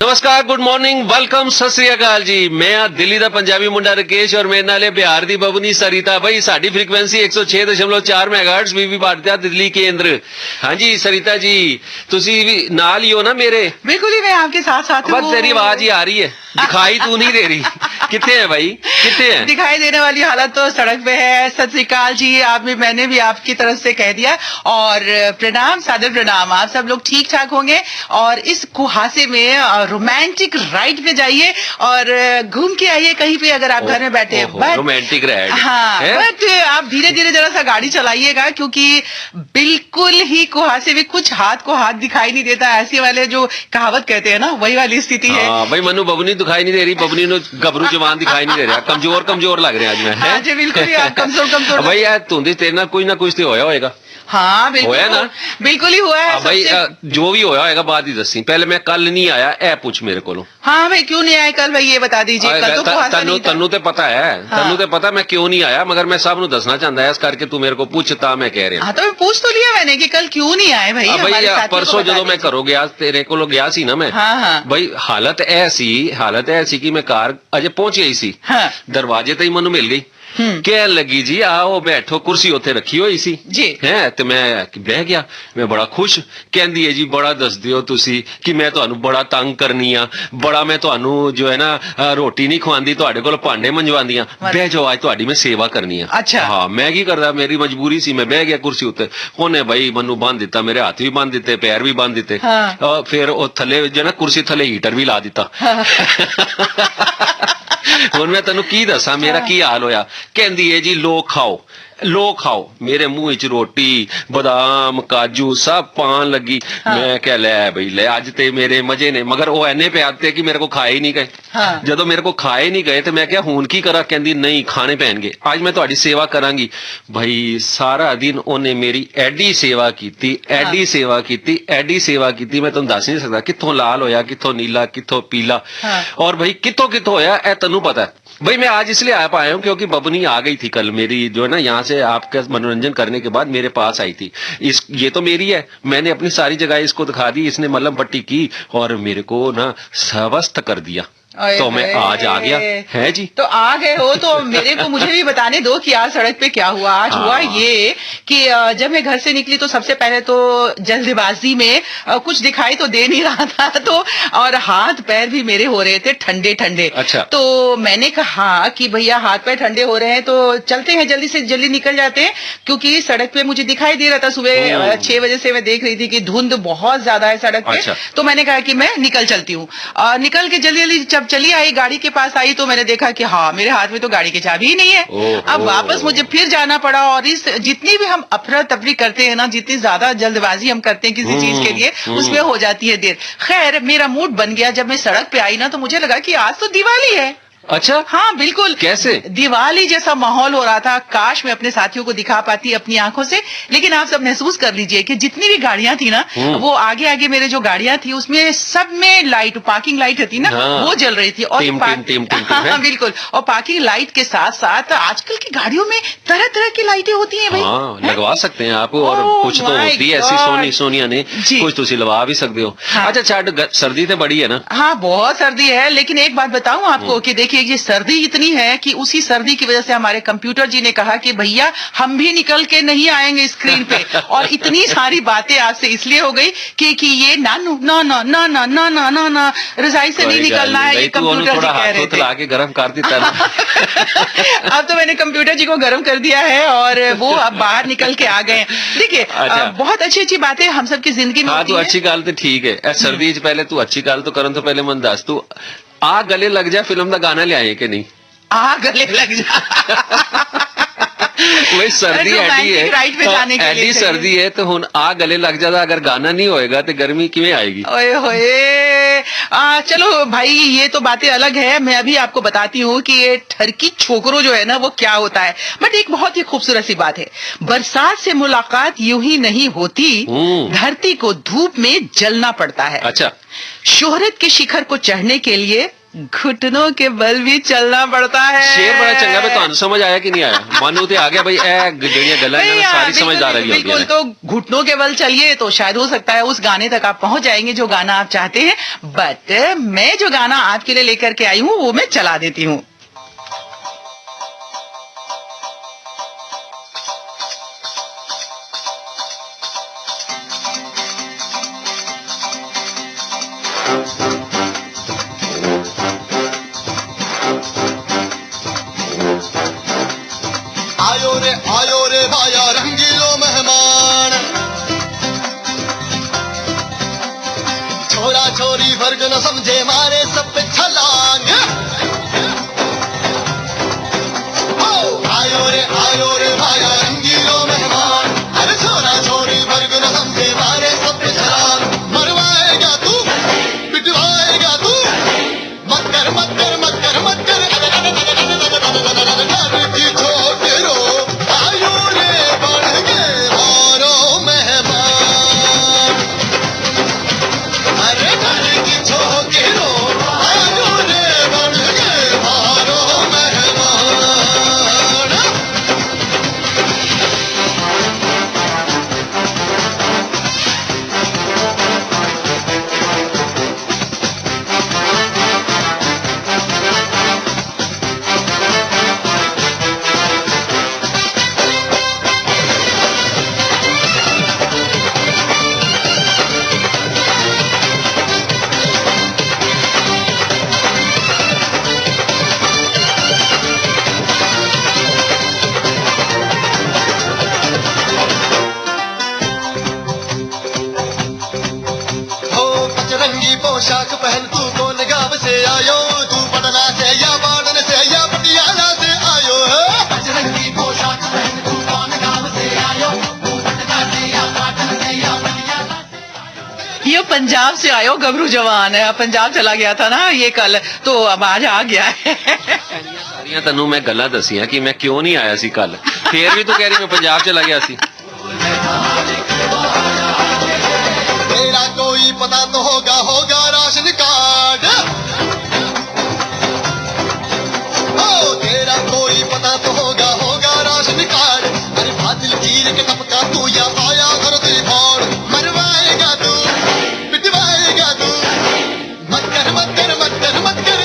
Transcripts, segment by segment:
नमस्कार, good morning, welcome, सत श्री अकाल जी। मैं दिल्ली ਦਾ ਪੰਜਾਬੀ ਮੁੰਡਾ ਰਕੇਸ਼ ਔਰ ਮੇਰੇ ਨਾਲੇ ਬਿਹਾਰ ਦੀ ਬਬਨੀ सरिता। भाई साड़ी फ्रीक्वेंसी 106.4 मेगाहर्ट्ज बीबी भारतीय दिल्ली केंद्र। हाँ जी सरिता जी, तुसी भी नाल ही हो ना मेरे? बिल्कुल ही, मैं आपके साथ साथ हूँ। बस तेरी आवाज ही आ रही है, दिखाई तू नहीं दे रही। कितने हैं भाई, कितने हैं? दिखाई देने वाली हालत तो सड़क पे है। सत श्री अकाल जी, मैंने भी आपकी तरफ से कह दिया और प्रणाम, सादर प्रणाम। आप सब लोग ठीक ठाक होंगे और इस कुहासे में रोमांटिक राइड पे जाइए और घूम के आइए कहीं पे, अगर आप घर में बैठे हैं। रोमांटिक राइड, हाँ, बट आप धीरे धीरे जरा सा गाड़ी चलाइएगा, क्योंकि बिल्कुल ही कुहासे में कुछ हाथ को हाथ दिखाई नहीं देता। ऐसे वाले जो कहावत कहते हैं ना, वही वाली स्थिति है। भाई मनु बबनी दिखाई नहीं दे रही, बबनी नो गबरू जवान दिखाई नहीं दे रहा, कमजोर कमजोर लग रहे हैं आज मैं। हाँ जी, बिल्कुल ही आप कमजोर भाई यार तुंदी तेरे ना कुछ ना कुछ तो होया होएगा। हाँ बिल्कुल होया ना, बिल्कुल ही हुआ है। भाई जो भी होया होएगा बात ही दसी। पहले मैं कल नहीं आया, ए पूछ मेरे को। हाँ भाई क्यों नहीं आए कल, भाई ये बता दीजिए। कल तो तन्नू ते पता है, तन्नू ते पता मैं क्यों नहीं आया, मगर मैं सब नु दसना चाहता है, इस करके तू मेरे को पूछता मैं कह रहा। हाँ तो मैं पूछ तो लिया मैंने कि कल क्यों नहीं आए भाई। भाई परसों जो मैं करो गया तेरे को गया सी ना मैं। हाँ। भाई हालत ऐसी कि मैं कार अजे पहुंच गई सी। हाँ। दरवाजे तक मनु मिल गई। कह लगी जी आओ बैठो, कुर्सी उत्थे रखी हुई सी जी है, ते मैं बह गया। मैं बड़ा खुश, कहंदी है जी बड़ा दस दियो तुसी कि मैं तुहानू बड़ा तंग करनी आ, बड़ा मैं तुहानू जो है ना रोटी नहीं खवांदी, तुहाडे कोल भांडे मंजवांदी आ, बह जाओ आज तुहाडी मैं सेवा करनी आ। अच्छा हाँ, मैं की करदा, मेरी मजबूरी सी, मैं बह गया कुर्सी उत्ते। उन्हें भाई मनु बांध दिता, मेरे हाथ भी बांध दिते, पैर भी बांध दिते। हाँ। फिर वो थले जो ना कुर्सी थले हीटर भी ला दिता। ਹੁਣ मैं तेन की दसा मेरा की हाल होया। कहंदी है जी लो खाओ। मेरे मुंह च रोटी बादाम काजू सब पान लगी। हाँ। मैं क्या ले भाई ले, अज ते मेरे मजे ने, मगर वो एने प्याते कि मेरे को खाए ही नहीं गए। हाँ। जदों मेरे को खाए नहीं गए तो मैं क्या हुन की करा, कहंदी नहीं खाने पैणगे, आज मैं तुहाडी सेवा करांगी। भाई सारा दिन ओने मेरी एडी सेवा कीती, एडी सेवा कीती, एडी सेवा कीती, मैं तुहानू दस नहीं सकदा कित्थों लाल होया, कित्थों नीला, कित्थों पीला। हाँ। और भाई कित्थों होया ए तन्नू पता है। भाई मैं आज इसलिए आ पाया हूँ क्योंकि बबनी आ गई थी कल, मेरी जो है ना यहाँ से आपका मनोरंजन करने के बाद मेरे पास आई थी। ये तो मेरी है, मैंने अपनी सारी जगह इसको दिखा दी, इसने मलहम पट्टी की और मेरे को ना स्वस्थ कर दिया। तो मैं आज आ गया है जी। तो आ गए हो तो मुझे भी बताने दो कि आज सड़क पे क्या हुआ। आज हुआ ये कि जब मैं घर से निकली तो सबसे पहले तो जल्दबाजी में कुछ दिखाई तो दे नहीं रहा था, तो और हाथ पैर भी मेरे हो रहे थे ठंडे ठंडे। अच्छा। तो मैंने कहा कि भैया हाथ पैर ठंडे हो रहे हैं तो चलते हैं, जल्दी से जल्दी निकल जाते हैं, क्योंकि सड़क पे मुझे दिखाई दे रहा था सुबह 6 बजे से मैं देख रही थी कि धुंध बहुत ज्यादा है सड़क पे। अच्छा। तो मैंने कहा कि मैं निकल चलती हूँ। निकल के जल्दी जल्दी जब चली आई, गाड़ी के पास आई तो मैंने देखा कि हाँ मेरे हाथ में तो गाड़ी की चाबी ही नहीं है। अब वापस मुझे फिर जाना पड़ा और इस जितनी भी हम अफरा तफरी करते हैं ना, जितनी ज्यादा जल्दबाजी हम करते हैं किसी चीज के लिए, उसमें हो जाती है देर। खैर मेरा मूड बन गया, जब मैं सड़क पे आई ना तो मुझे लगा कि आज तो दिवाली है। अच्छा हाँ बिल्कुल, कैसे दिवाली जैसा माहौल हो रहा था। काश मैं अपने साथियों को दिखा पाती अपनी आंखों से, लेकिन आप सब महसूस कर लीजिए कि जितनी भी गाड़ियां थी ना, वो आगे आगे मेरे जो गाड़ियां थी उसमें सब में लाइट, पार्किंग लाइट होती ना, वो जल रही थी। और हाँ बिल्कुल, और पार्किंग लाइट के साथ साथ आजकल की गाड़ियों में तरह तरह की लाइटें होती है भाई। हाँ, लगवा सकते हैं आप, और कुछ तो होती है ऐसी सोनिया ने, कुछ तुम लगा भी सकते हो। अच्छा छाड़, सर्दी तो बड़ी है ना? हाँ बहुत सर्दी है, लेकिन एक बात बताऊं आपको कि देखिए ये सर्दी इतनी है कि उसी सर्दी की वजह से हमारे कंप्यूटर जी ने कहा कि भैया हम भी निकल के नहीं आएंगे स्क्रीन पे। और इतनी सारी बातें आज से इसलिए हो गई कि ये ना रजाई से नहीं निकलना है, ये कंप्यूटर जी कह रहे थे। लाके गर्म कर देता ना। अब तो मैंने कंप्यूटर जी को गर्म कर दिया है और वो अब बाहर निकल के आ गए। देखिए बहुत अच्छी अच्छी बातें हम सबकी जिंदगी में। हाँ तू अच्छी गाल तो ठीक है, सर्दी पहले तू अच्छी गाल तो करन तो पहले मन दस, तू आ गले लग जा फिल्म का गाना ले आए कि नहीं? आ गले लग जा वही सर्दी एडी है, राइड पे जाने के लिए सर्दी है तो हुन आ गले लग जाता, अगर गाना नहीं होएगा तो गर्मी किवें आएगी? ओए होए, चलो भाई ये तो बातें अलग है। मैं अभी आपको बताती हूँ कि ये ठरकी छोकरो जो है ना वो क्या होता है। बट एक बहुत ही खूबसूरत सी बात है, बरसात से मुलाकात यूं ही नहीं होती, धरती को धूप में जलना पड़ता है। अच्छा। शोहरत के शिखर को चढ़ने के लिए घुटनों के बल भी चलना पड़ता है। शेर बड़ा चंगा पे तो समझ आया कि नहीं आया? मानो ते आ गया भाई ए ਜਿਹੜੀਆਂ ਗੱਲਾਂ ਇਹਨਾਂ ਨੂੰ सारी समझ आ रही है। बिल्कुल, तो घुटनों के बल चलिए तो शायद हो सकता है उस गाने तक आप पहुंच जाएंगे जो गाना आप चाहते हैं। बट मैं जो गाना आपके लिए लेकर के आई हूँ वो मैं चला देती हूँ। आयो रे भाया रंगीलो मेहमान, छोरा छोरी वर्ग न समझे मारे सब पे छलांग। आयो रे भाया रंगीलो मेहमान, अरे छोरा छोरी वर्ग न समझे मारे सब पे छलांग। मरवाएगा तू पिटवाएगा तू, मत कर मत कर मत कर मत कर, घर की छोटे रो पोशाक पहन तू कौन गांव से आयो, तू पटना से या बाड़न से या पटियाला से आयो। बजरंगी पोशाक पहन तू कौन गांव से आयो, तू पटना से या बाड़न से या पटियाला से। ये पंजाब से आयो गबरू जवान है, पंजाब चला गया था ना ये कल, तो अब आज आ गया है। सारियां तन्नू मैं गल्लां दसियां कि मैं क्यों नहीं आया सी कल, फिर भी तू कह रही मैं पंजाब चला गया सी। तेरा कोई पता तो होगा राशन कार्ड, तेरा कोई पता तो होगा राशन कार्ड। अरे फाजिल चीर के टपका तू या आया घर तेरी भाड़। मरवाएगा तू पिटवाएगा तू, मत कर मत कर मत कर मत कर,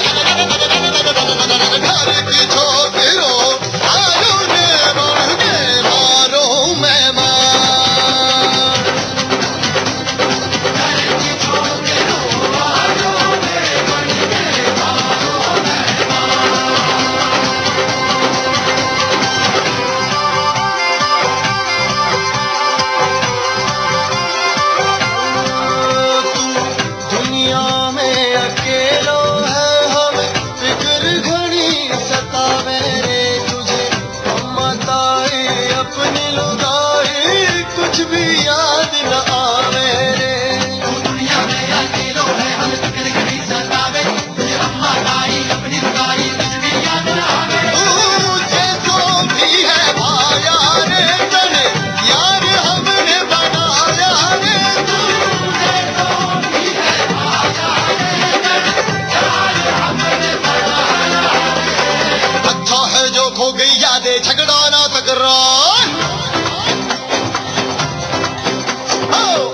घर की छोकरो आयो ने बढ़ के मारो मेहमान। झगड़ा ना तकरार,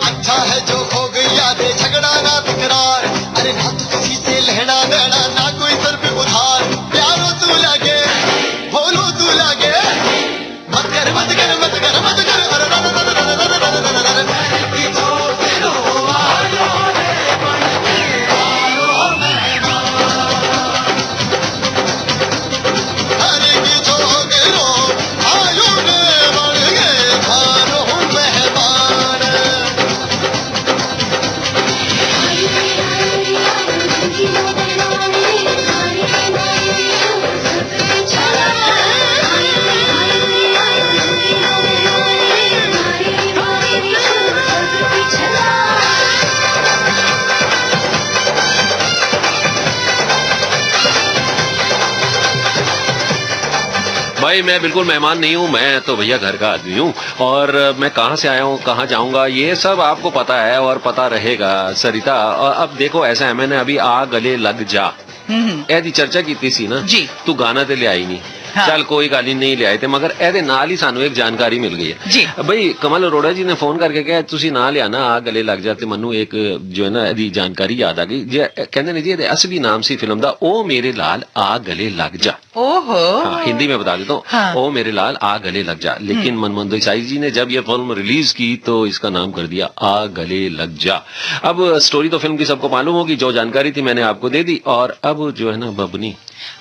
अच्छा है जो खो गई यादें झगड़ा ना तकरार। अरे ना तो किसी से लहना देना ना कोई सर पे उधार, प्यारो तू लगे बोलो तू लगे, मत कर मत कर मत कर मत कर। भाई मैं बिल्कुल मेहमान नहीं हूँ, मैं तो भैया घर का आदमी हूँ, और मैं कहाँ से आया हूँ कहाँ जाऊँगा ये सब आपको पता है और पता रहेगा सरिता। और अब देखो ऐसा है, मैंने अभी आ गले लग जा ਇਹਦੀ ਚਰਚਾ ਕੀਤੀ ਸੀ ਨਾ ਜੀ। ਤੂੰ ਗਾਣਾ ਤੇ ਲਿਆਈ ਨਹੀਂ हाँ। ਚੱਲ ਕੋਈ ਗੱਲ ਨਹੀਂ ਲਿਆਏ ਤੇ ਮਗਰ ਇਹਦੇ ਨਾਲ ਹੀ ਸਾਨੂੰ ਇੱਕ ਜਾਣਕਾਰੀ ਮਿਲ ਗਈ ਜੀ। ਹੈ ਬਈ ਕਮਲ ਅਰੋੜਾ ਜੀ ਨੇ ਫੋਨ ਕਰਕੇ ਕਿਹਾ ਤੁਸੀਂ ਨਾ ਲਿਆਣਾ ਆ ਗਲੇ ਲੱਗ ਜਾ ਤੇ ਮੈਨੂੰ ਇੱਕ ਜੋ ਹੈ ਨਾ ਇਹਦੀ ਜਾਣਕਾਰੀ ਯਾਦ ਆ ਗਈ ਜੇ ਕਹਿੰਦੇ ਨੇ ਜੀ ਇਹਦੇ ਅਸਲੀ ਨਾਮ ਸੀ ਫਿਲਮ ਦਾ ਉਹ ਮੇਰੇ ਲਾਲ ਆ ਗਲੇ ਲੱਗ ਜਾ ओहो। हाँ, हिंदी में बता देता हूँ हाँ। ओ मेरे लाल आ गले लग जा लेकिन मनमोहन देसाई जी ने जब ये फिल्म रिलीज की तो इसका नाम कर दिया आ गले लग जा। अब स्टोरी तो फिल्म की सबको मालूम होगी जो जानकारी थी मैंने आपको दे दी और अब जो है ना बबनी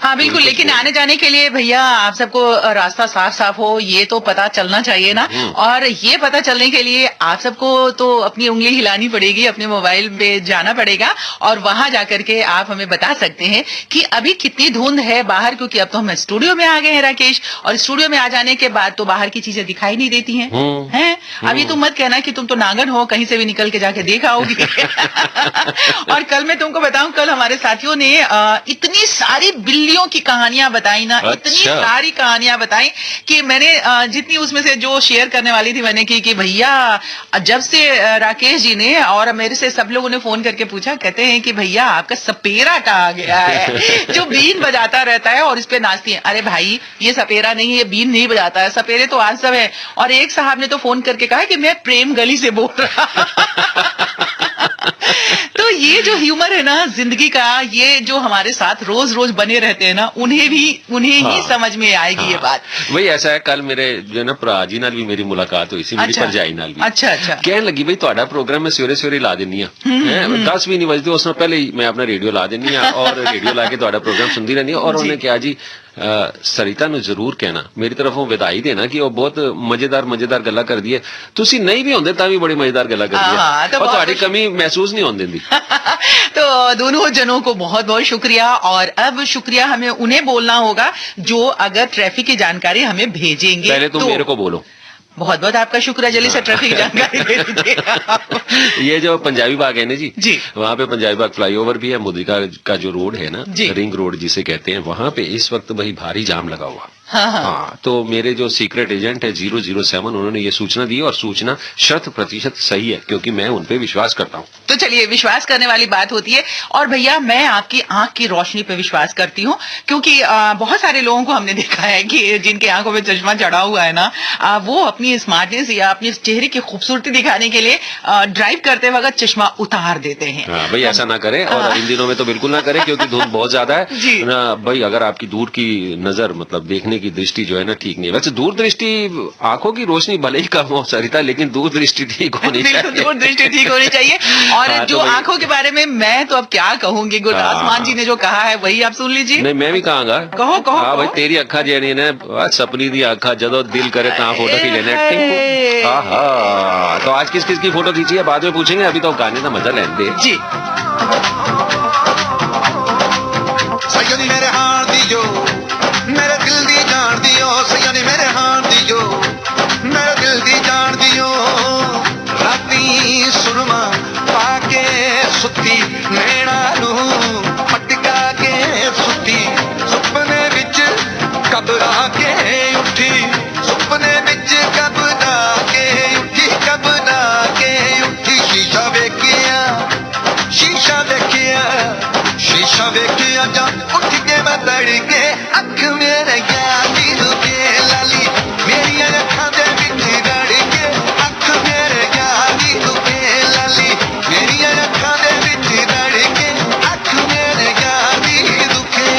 हाँ बिल्कुल, लेकिन आने जाने के लिए भैया आप सबको रास्ता साफ साफ हो ये तो पता चलना चाहिए ना। और ये पता चलने के लिए आप सबको तो अपनी उंगली हिलानी पड़ेगी, अपने मोबाइल पे जाना पड़ेगा और वहां जाकर के आप हमें बता सकते हैं कि अभी कितनी धुंध है बाहर, क्योंकि अब तो हम स्टूडियो में आ गए हैं राकेश, और स्टूडियो में आ जाने के बाद तो बाहर की चीजें दिखाई नहीं देती हैं। हैं? अब ये तुम मत कहना कि तुम तो नांगन हो, कहीं से भी निकल के जाके देख आओगी। और कल मैं तुमको बताऊं, कल हमारे साथियों ने इतनी सारी बिल्लियों की कहानियां बताई ना, इतनी सारी कहानियां बताई कि मैंने जितनी उसमें से जो शेयर करने वाली थी मैंने की कि भैया जब से राकेश जी ने और मेरे से सब लोगों ने फोन करके पूछा, कहते हैं कि भैया आपका सपेरा कहाँ गया है जो बीन बजाता रहता है और इस पे नाचती है। अरे भाई ये सपेरा नहीं है, ये बीन नहीं बजाता है, सपेरे तो आज सब है। और एक साहब ने तो फोन करके कहा कि मैं प्रेम गली से बोल रहा। तो ये जो ह्यूमर है ना जिंदगी का, ये जो हमारे साथ रोज रोज बने रहते हैं ना, उन्हें ही समझ में आएगी ये बात। वही ऐसा है, कल मेरे जो है ना भरा जी नाल भी मेरी मुलाकात हुई सी, मेरी भरजाई नाल भी। अच्छा अच्छा। कहन लगी बई ਤੁਹਾਡਾ प्रोग्राम मैं सवेरे सवेरे ला देनी ਆ 10 भी नहीं बजते ਉਸ ਨਾਲ ਪਹਿਲੇ ਹੀ मैं अपना रेडियो ला देनी ਆ और रेडियो ला के ਤੁਹਾਡਾ प्रोग्राम सुनती रहनी है। और उन्होंने कहा जी सरिता ਨੂੰ ਜ਼ਰੂਰ ਕਹਿਣਾ ਮੇਰੀ ਤਰਫੋਂ ਵਧਾਈ ਦੇਣਾ ਕਿ ਉਹ ਬਹੁਤ ਮਜ਼ੇਦਾਰ ਗੱਲਾਂ ਕਰਦੀ ਹੈ, ਤੁਸੀਂ ਨਹੀਂ ਵੀ ਹੁੰਦੇ ਤਾਂ ਵੀ ਬੜੀ ਮਜ਼ੇਦਾਰ ਗੱਲਾਂ ਕਰਦੀ ਹੈ और ਤੁਹਾਡੀ ਕਮੀ महसूस नहीं होने देती। तो दोनों जनों को बहुत बहुत शुक्रिया। और अब शुक्रिया हमें उन्हें बोलना होगा जो अगर ट्रैफिक की जानकारी हमें भेजेंगे। पहले तुम मेरे को बोलो। बहुत बहुत आपका शुक्रिया, जल्दी से ट्रैफिक की जानकारी दे दीजिए। ये जो पंजाबी बाग है ना जी, वहाँ पे पंजाबी बाग फ्लाईओवर भी है, मोदी का जो रोड है ना, रिंग रोड जिसे कहते हैं, वहाँ पे इस वक्त भाई भारी जाम लगा हुआ। हाँ, तो मेरे जो सीक्रेट एजेंट है 007 उन्होंने ये सूचना दी और सूचना 100% सही है क्योंकि मैं उन पे विश्वास करता हूँ। तो चलिए, विश्वास करने वाली बात होती है। और भैया मैं आपकी आंख की रोशनी पे विश्वास करती हूँ क्योंकि बहुत सारे लोगों को हमने देखा है कि जिनके आंखों में चश्मा चढ़ा हुआ है ना, वो अपनी स्मार्टनेस या अपने चेहरे की खूबसूरती दिखाने के लिए ड्राइव करते वक्त चश्मा उतार देते हैं। हाँ भाई, ऐसा ना करें और इन दिनों में तो बिल्कुल ना करें क्योंकि धूप बहुत ज्यादा है ना भाई। अगर आपकी दूर की नजर मतलब देखने की दृष्टि जो है ना ठीक नहीं है, वैसे दूर दृष्टि आंखों की रोशनी भले ही कम हो सरिता, लेकिन दूर दृष्टि ठीक होनी चाहिए। दूर दृष्टि ठीक होनी चाहिए। और जो आंखों के बारे में मैं तो अब क्या कहूंगी, गुरदासमान जी ने जो कहा है वही आप सुन लीजिए। नहीं, मैं भी कहूंगा। कहो कहो। हाँ भाई, तेरी अखा जेनी ने सपनी दी अखा जदों दिल करे ता फोटो खींच लेने। हाँ, तो आज किस किस की फोटो खींची है बाद में पूछेंगे, अभी तो गाने का मजा लेने दे जी। सजनी मेरे हार दीजो, मेरे दिल दी जान दियो, सजनी मेरे हार दीजो, मेरे दिल दी जान दियो। राती सुरमा पाके सुती नैना नू पटका के सुती, सुपने विच घबरा के उठी, सुपने विच घबरा के उठी, घबरा के उठी। शीशा वेखिया, शीशा देखिया, शीशा वेखिया जा उठ के मैं तड़के अख मेरे ज्ञानी रुके लाली, मेरी अखा दे विच रड़के अख मेरे ज्ञानी रुके लाली, मेरी अखा दे विच रड़के अख मेरे ज्ञानी रुके।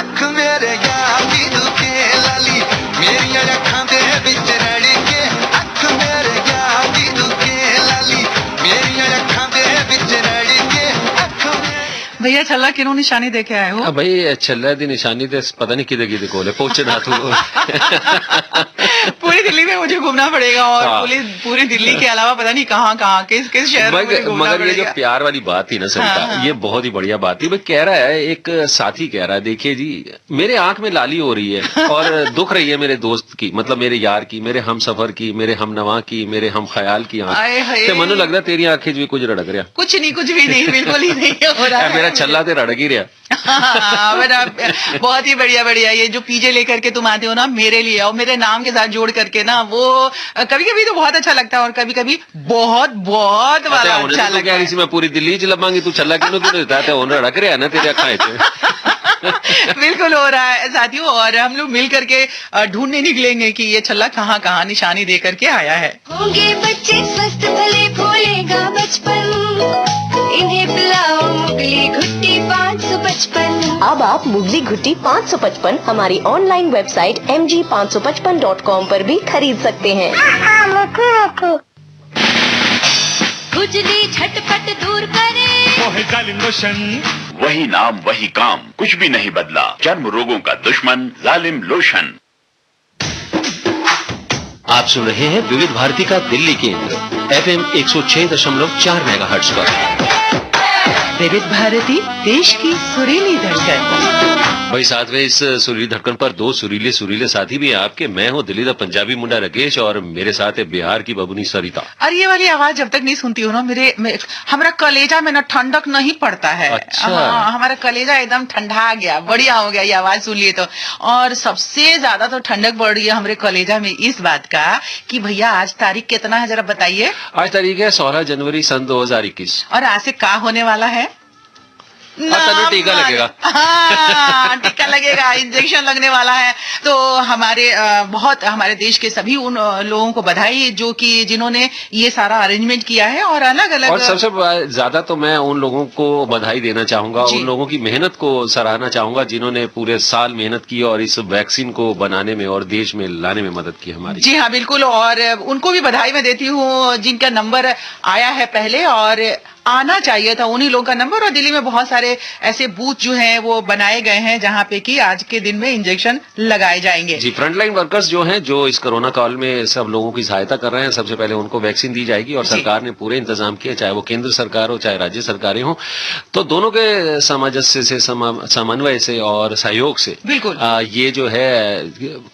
अख मेरे यार दी दुखे लाली मेरिया अखां दे विच रड़ के अख मेरे यार दी दुखे लाली मेरिया अखां दे विच रड़ के अख भैया छल्ला किनों निशानी देके आए हो? भाई छल्ले दी निशानी ते पता नहीं किधर किधर कोले पहुंचे ना तू पूरी दिल्ली में मुझे घूमना पड़ेगा और हाँ। पूरी दिल्ली के अलावा पता नहीं कहाँ कहाँ किस शहर में मुझे घूमना मगर ये जो पड़ेगा। प्यार वाली बात थी ना सरिता, हाँ, हाँ। ये बहुत ही बढ़िया बात थी। भाई कह रहा है, एक साथी कह रहा है, देखिए जी मेरे आंख में लाली हो रही है और दुख रही है मेरे दोस्त की, मतलब मेरे यार की, मेरे हम सफर की, मेरे हम नवा की, मेरे हम ख्याल की आंख। आए हाय। ते मनु लगता तेरी आंखें भी कुछ रड़क रहा कुछ नहीं, कुछ भी नहीं, बिल्कुल ही नहीं हो रहा है। मेरा छल्ला ते रड़क ही रहा। हाँ, बहुत ही बढ़िया बढ़िया। ये जो पीजे लेकर के तुम आते हो ना मेरे लिए, और मेरे नाम के साथ जोड़ करके ना, वो कभी कभी तो बहुत अच्छा लगता है और कभी कभी बहुत बहुत वाला अच्छा लगता है। इसी में पूरी दिल्ली च लबांगी, तू छल्ला क्यों देता है? रड़क रहा है ना तेरे अखाए च। बिल्कुल हो रहा है साथियों, और हम लोग मिल करके ढूंढने निकलेंगे कि ये छल्ला कहाँ कहाँ निशानी दे करके आया है। होंगे बच्चे स्वस्थ भले भूलेगा बचपन, इन्हें पिलाओ मुगली घुट्टी 555। अब आप मुगली घुट्टी 555 हमारी ऑनलाइन वेबसाइट mg555.com पर भी खरीद सकते हैं। खुजली झटपट दूर करे, वही नाम वही काम, कुछ भी नहीं बदला। चर्म रोगों का दुश्मन जालिम लोशन। आप सुन रहे हैं विविध भारती का दिल्ली केंद्र FM 106.4 मेगाहर्ट्ज पर। विविध भारती, देश की सुरीली धड़कन। भाई साथ में इस सुरीली धड़कन पर दो सुरीले साथी भी हैं आपके। मैं हूँ दिल्ली का पंजाबी मुंडा राकेश और मेरे साथ है बिहार की बबुनी सरिता। और ये वाली आवाज जब तक नहीं सुनती हूँ ना, हमारा कलेजा में ना ठंडक नहीं पड़ता है। अच्छा। हाँ, हमारा कलेजा एकदम ठंडा गया, बढ़िया हो गया ये आवाज सुन लिए तो। और सबसे ज्यादा तो ठंडक बढ़ रही है हमारे कलेजा में इस बात का कि भैया आज तारीख कितना है जरा बताइए। आज तारीख है 16 जनवरी सन 2021। और आज से क्या होने वाला है? तनु टीका लगेगा। हाँ, टीका लगेगा, इंजेक्शन लगने वाला है। तो हमारे देश के सभी उन लोगों को बधाई जो कि जिन्होंने ये सारा अरेंजमेंट किया है, और अलग अलग। और सबसे ज्यादा तो मैं उन लोगों को बधाई देना चाहूंगा, उन लोगों की मेहनत को सराहना चाहूंगा जिन्होंने पूरे साल मेहनत की और इस वैक्सीन को बनाने में और देश में लाने में मदद की हमारी। जी हाँ, बिल्कुल। और उनको भी बधाई मैं देती हूँ जिनका नंबर आया है पहले, और आना चाहिए था उन्हीं लोगों का नंबर। और दिल्ली में बहुत सारे ऐसे बूथ जो हैं वो बनाए गए हैं जहां पे कि आज के दिन में इंजेक्शन लगाए जाएंगे। जी, फ्रंटलाइन वर्कर्स जो हैं, जो इस कोरोना काल में सब लोगों की सहायता कर रहे हैं, सबसे पहले उनको वैक्सीन दी जाएगी और सरकार ने पूरे इंतजाम किए, चाहे वो केंद्र सरकार हो चाहे राज्य सरकारें हो। तो दोनों के सामंजस्य से, समन्वय से और सहयोग से बिल्कुल ये जो है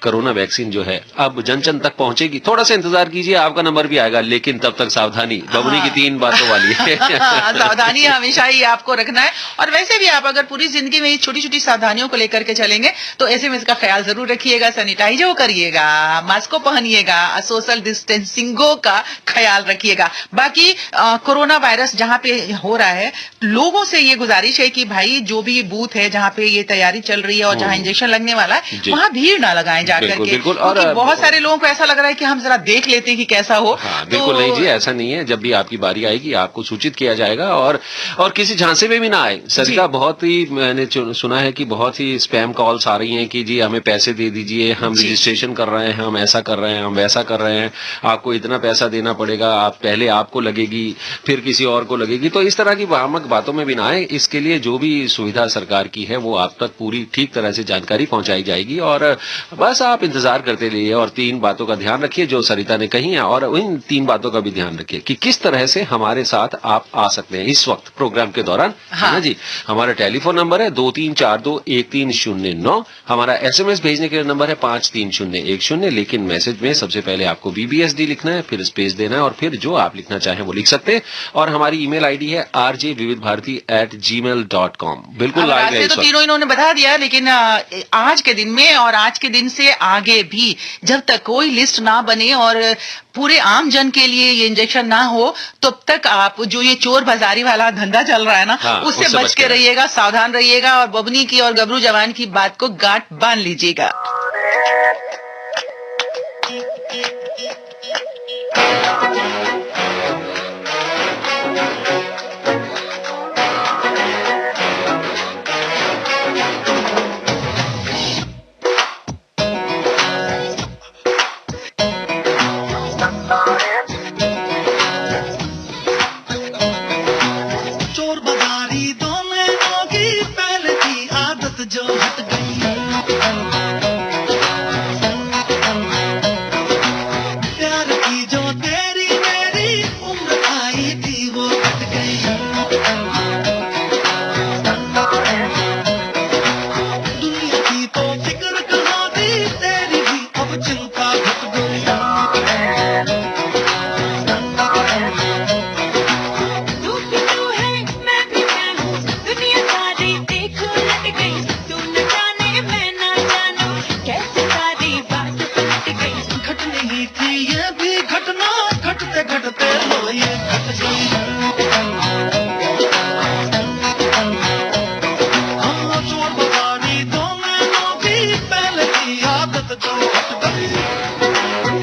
कोरोना वैक्सीन जो है अब जन जन तक पहुंचेगी। थोड़ा सा इंतजार कीजिए, आपका नंबर भी आएगा, लेकिन तब तक सावधानी। बबुनी की 3 बातों वाली है। सावधानी हमेशा ही आपको रखना है। और वैसे भी आप अगर पूरी जिंदगी में छोटी छोटी सावधानियों को लेकर के चलेंगे तो ऐसे में इसका ख्याल जरूर रखिएगा। सैनिटाइजर करिएगा, मास्क को पहनिएगा, सोशल डिस्टेंसिंगों का ख्याल रखिएगा। बाकी कोरोना वायरस जहां पे हो रहा है, लोगों से ये गुजारिश है कि भाई जो भी बूथ है जहां पे ये तैयारी चल रही है और जहां इंजेक्शन लगने वाला है, वहां भीड़ ना लगाएं जाकर के। बिल्कुल। और बहुत सारे लोगों को ऐसा लग रहा है कि हम जरा देख लेते हैं कि कैसा हो। बिल्कुल नहीं जी, ऐसा नहीं है। जब भी आपकी बारी आएगी आपको सूचित किया जाएगा और किसी झांसे में भी ना आए। सरिता, बहुत ही मैंने सुना है कि बहुत ही स्पैम कॉल्स आ रही हैं कि जी हमें पैसे दे दीजिए, हम रजिस्ट्रेशन कर रहे हैं, हम ऐसा कर रहे हैं, हम वैसा कर रहे हैं, आपको इतना पैसा देना पड़ेगा, आप पहले आपको लगेगी फिर किसी और को लगेगी। तो इस तरह की भ्रामक बातों में भी ना आए। इसके लिए जो भी सुविधा सरकार की है वो आप तक पूरी ठीक तरह से जानकारी पहुंचाई जाएगी और बस आप इंतजार करते रहिए और 3 बातों का ध्यान रखिए जो सरिता ने कही है, और इन 3 बातों का भी ध्यान रखिए कि किस तरह से हमारे साथ आप आ सकते हैं इस वक्त प्रोग्राम के दौरान। है ना जी? हमारा टेलीफोन नंबर है 23421309। हमारा SMS भेजने के लिए नंबर है 53010। लेकिन मैसेज में सबसे पहले आपको BBSD लिखना है, फिर स्पेस देना है और फिर जो आप लिखना चाहें वो लिख सकते हैं। और हमारी ईमेल आईडी है rjvividbharati@gmail.com। बिल्कुल लाइव है। तो तीनों इन्होंने बता दिया, लेकिन आज के दिन में और आज के दिन से आगे भी जब तक कोई लिस्ट ना बने और पूरे आम जन के लिए ये इंजेक्शन ना हो तब तक आप जो ये चोर बाजारी वाला धंधा चल रहा है ना, उससे बच के रहिएगा, सावधान रहिएगा और बबनी की और गबरू जवान की बात को गांठ बांध लीजिएगा। प्यार की जो तेरी मेरी उम्र आई थी वो कट गई दुनिया की तो फिक्र कहाँ थी तेरी भी अब चिंता घट गई तू भी तू है मैं भी मैं हूँ दुनिया सारी देखो लट गई तू न जाने मैं ना जानू कैसे सारी बात पलट गई घट नहीं थी ये भी घटना घटते घटते लो ये घट गई हाँ चोर बगारी दो मैनों की पहले की आदत जो हट गई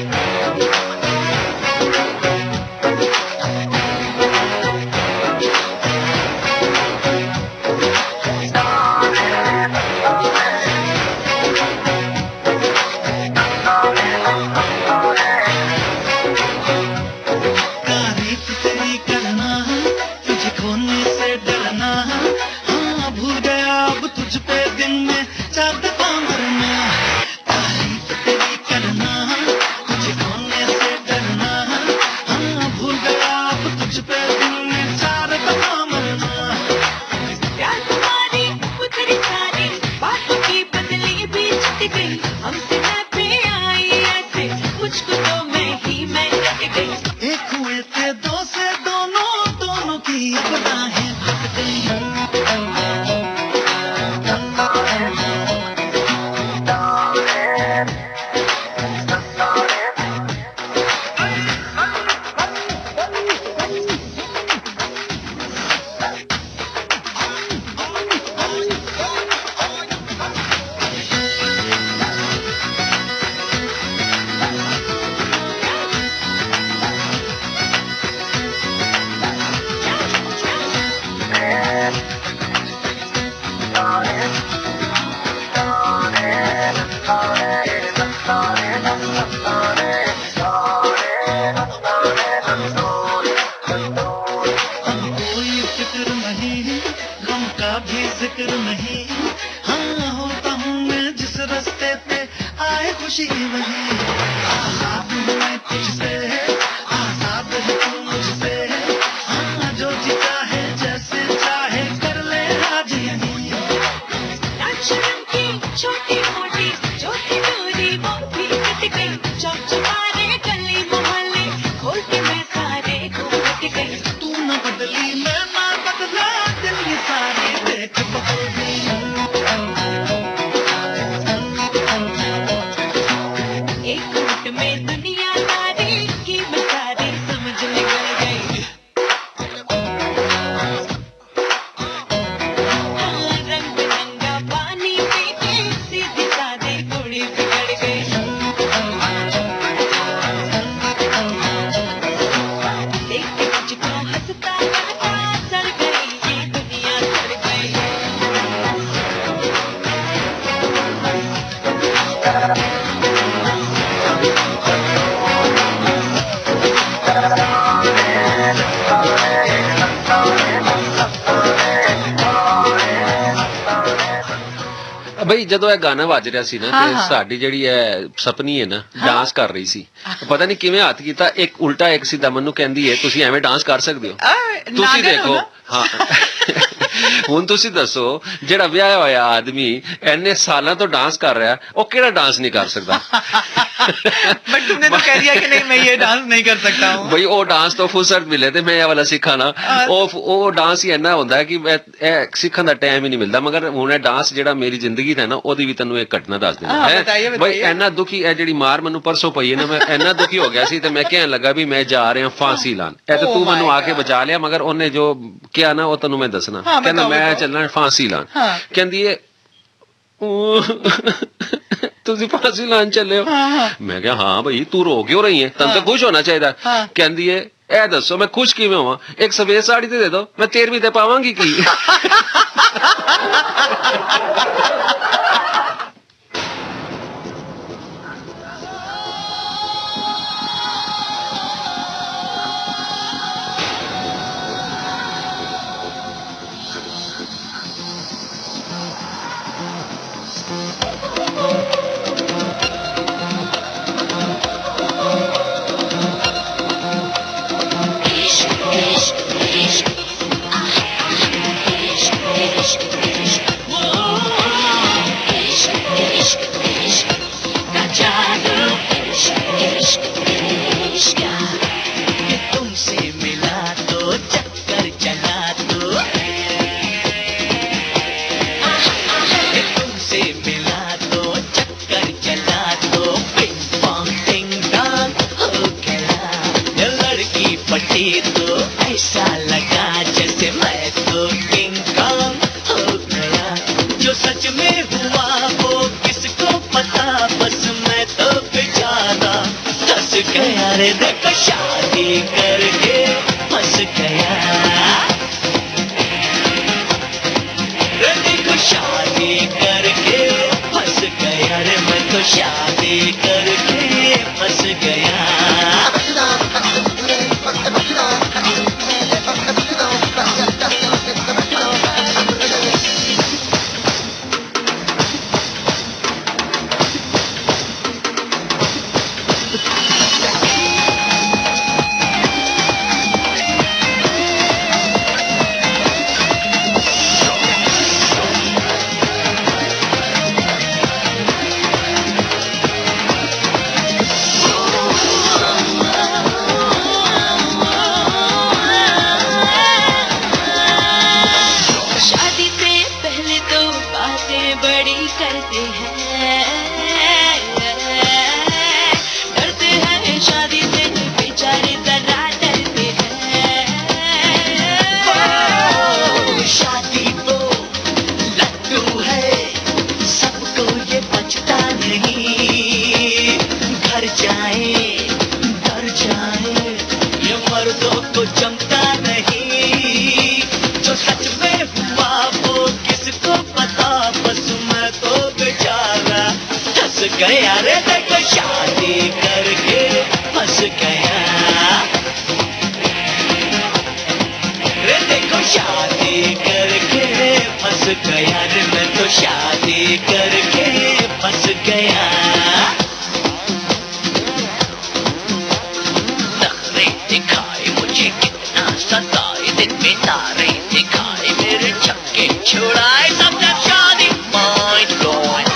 तारीफ तेरी करना तुझे खोने से डरना हाँ भूल गया अब तुझ पे दिन में 4 दफा मरना तारीफ तेरी करना तुझे खोने से डरना हाँ भूल गया अब तुझ पे दिन में 4 दफा मरना प्यार तुम्हारी उतरी सारी बातों की बदली भी छट गई हमसे न पे आई ऐसे मुझको तो मैं कट गई एक हुए थे 2 से दोनों की अब राहें भटक गई अब कोई फिक्र नहीं गम का भी जिक्र नहीं हाँ होता हूँ मैं जिस रास्ते पे आए खुशी वही आजाद हूँ मैं तुझसे आजाद है तू मुझसे हाँ जो जीता है जैसे चाहे कर ले आज यही शर्म की छोटी मोटी जो थी दूरी वो भी कट गई चौक चौबारे गली मोहल्ले खोल के मैं सारे घूमट गई तू न बदली मैं ना बदला दिल ये सारी देख बदल गई एक मिनट में दुनिया सारी की सारी समझ निकल गई रंग बिरंगा पानी पी के सीधी सादी कुड़ी बिगड़ गई देख के मुझको हंसता करता सड़ गई ये दुनिया सड़ गई ਬਈ ਜਦੋਂ ਇਹ ਗਾਣਾ ਵੱਜ ਰਿਹਾ ਸੀ ਨਾ ਹਾਂ, ਤੇ ਹਾਂ। ਸਾਡੀ ਜਿਹੜੀ ਹੈ ਸਪਨੀ ਹੈ ਨਾ ਡਾਂਸ ਕਰ ਰਹੀ ਸੀ ਪਤਾ ਨਹੀਂ ਕਿਵੇਂ ਹੱਥ ਕੀਤਾ ਇੱਕ ਉਲਟਾ ਇੱਕ ਸਿੱਧਾ ਮੈਨੂੰ ਕਹਿੰਦੀ ਹੈ ਤੁਸੀਂ ਐਵੇਂ ਡਾਂਸ ਕਰ ਸਕਦੇ ਹੋ ਤੁਸੀਂ ਦੇਖੋ ਹਾਂ ਹੁਣ ਤੁਸੀਂ ਦੱਸੋ ਜਿਹੜਾ ਵਿਆਹਿਆ ਹੋਇਆ ਆਦਮੀ ਇੰਨੇ ਸਾਲਾਂ ਤੋਂ ਡਾਂਸ ਕਰ ਰਿਹਾ ਉਹ ਕਿਹੜਾ ਡਾਂਸ ਨਹੀਂ ਕਰ ਸਕਦਾ बट तुमने तो कह दिया कि नहीं मैं ये डांस नहीं कर सकता हूँ ਬਈ ਉਹ ਡਾਂਸ ਤੋਂ ਫੁਰਸਤ ਮਿਲੇ ਤੇ ਮੈਂ ਇਹ ਵਾਲਾ ਸਿੱਖਾਂ ਨਾ ਉਹ ਡਾਂਸ ਹੀ ਇੰਨਾ ਹੁੰਦਾ ਹੈ ਕਿ ਇਹ ਸਿੱਖਣ ਦਾ ਟਾਈਮ ਹੀ ਨਹੀਂ ਮਿਲਦਾ ਮਗਰ ਹੁਣ ਇਹ ਡਾਂਸ ਜਿਹੜਾ ਮੇਰੀ ਜ਼ਿੰਦਗੀ ਦਾ ਨਾ ਉਹਦੀ ਵੀ ਤੈਨੂੰ ਇੱਕ ਘਟਨਾ ਦੱਸ ਦਿੰਦਾ ਹਾਂ, ਹੈ ਬਤਾਈਏ, ਬਈ ਬਤਾਈਏ। ਇੰਨਾ ਦੁਖੀ ਇਹ ਜਿਹੜੀ ਮਾਰ ਮੈਨੂੰ ਪਰਸੋਂ ਪਈ ਹੈ ਨਾ ਮੈਂ ਇੰਨਾ ਦੁਖੀ ਹੋ ਗਿਆ ਸੀ ਤੇ ਮੈਂ ਕਹਿਣ ਲੱਗਾ ਵੀ ਮੈਂ ਜਾ ਰਿਹਾ ਫਾਂਸੀ ਲਾਣ ਇਹ ਤਾਂ Oh ਤੂੰ ਮੈਨੂੰ my ਆ ਕੇ God. ਬਚਾ ਲਿਆ ਮਗਰ ਉਹਨੇ ਜੋ ਕਿਹਾ ਨਾ ਉਹ ਤੈਨੂੰ ਮੈਂ ਦੱਸਣਾ ਹਾਂ, ਕਹਿੰਦਾ ਬਤਾਓ, ਮੈਂ ਬਤਾਓ। ਚੱਲਣਾ ਫਾਂਸੀ ਲਾਣ ਹਾਂ। ਕਹਿੰਦੀ ਏ ਤੁਸੀਂ ਫਾਂਸੀ ਲਾਣ ਚੱਲੇ ਹੋ ਹਾਂ, ਹਾਂ। ਮੈਂ ਕਿਹਾ ਹਾਂ ਭਈ ਤੂੰ ਰੋ ਕਿਉਂ ਰਹੀ ਹੈ ਤੈਨੂੰ ਤਾਂ ਖੁਸ਼ ਹੋਣਾ ਚਾਹੀਦਾ ਹਾਂ। ਕਹਿੰਦੀ ਏ ਇਹ ਦੱਸੋ ਮੈਂ ਖੁਸ਼ ਕਿਵੇਂ ਹੋਵਾਂ ਇੱਕ ਸਫੇਦ ਸਾੜੀ ਤੇ ਦੇ ਦੋ ਮੈਂ 13ਵੀਂ ਤੇ ਪਾਵਾਂਗੀ ਕੀ तुमसे मिला तो चक्कर चला तो तुमसे मिला तो चक्कर चला तो पिंग पोंग टिंग डॉन्ग हो गया ये लड़की पटी तो ऐसा लगा जैसे मैं तो किंग कॉन्ग हो गया जो सच में हुआ वो किसको पता बस मैं तो बेचारा फंस गया रे देखो शादी करके फंस गया रे देखो शादी करके फंस गया रे मैं तो शादी करके फंस गया शादी से पहले तो बातें बड़ी करते हैं डरते हैं शादी से बेचारे जरा डरते हैं शादी तो लड्डू है सबको ये बचता नहीं घर जाए डर जाए ये मर्दों को जमता नहीं जो सच में हुआ वो किसको पता बस मैं तो बेचारा फंस गया रे देखो शादी करके फंस गया रे देखो शादी करके फंस गया रे मैं तो शादी करके फंस गया नखरे दिखाए मुझे कितना सताए दिन में तारे दिखाए मेरे छक्के छुड़ाए सब जब शादी माइंड गोइंग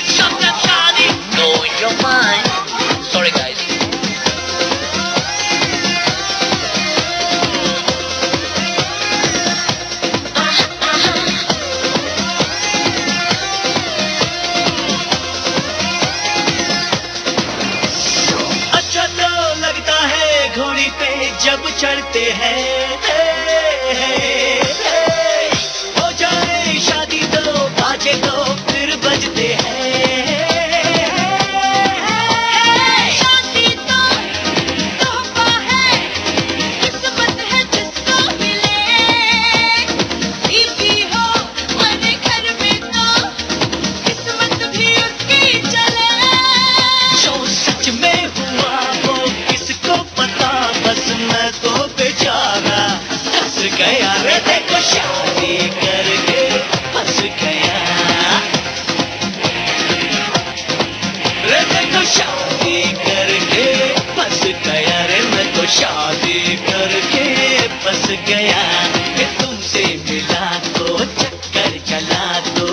सब जब शादी going your mind sorry guys अच्छा तो लगता है घोड़ी पे जब चढ़ते हैं हो जाए शादी तो बाजे तो फिर बजते हैं शादी तो तोहफा है किस्मत है जिसको मिले बीवी हो मने घर में तो किस्मत भी उसकी चले जो सच में हुआ वो किसको पता बस मैं तो बेचारा फंस गया रे देखो शादी करके फंस गया रे देखो शादी करके फंस गया रे मैं तो शादी करके फंस गया कि तुमसे मिला तो चक्कर चला तो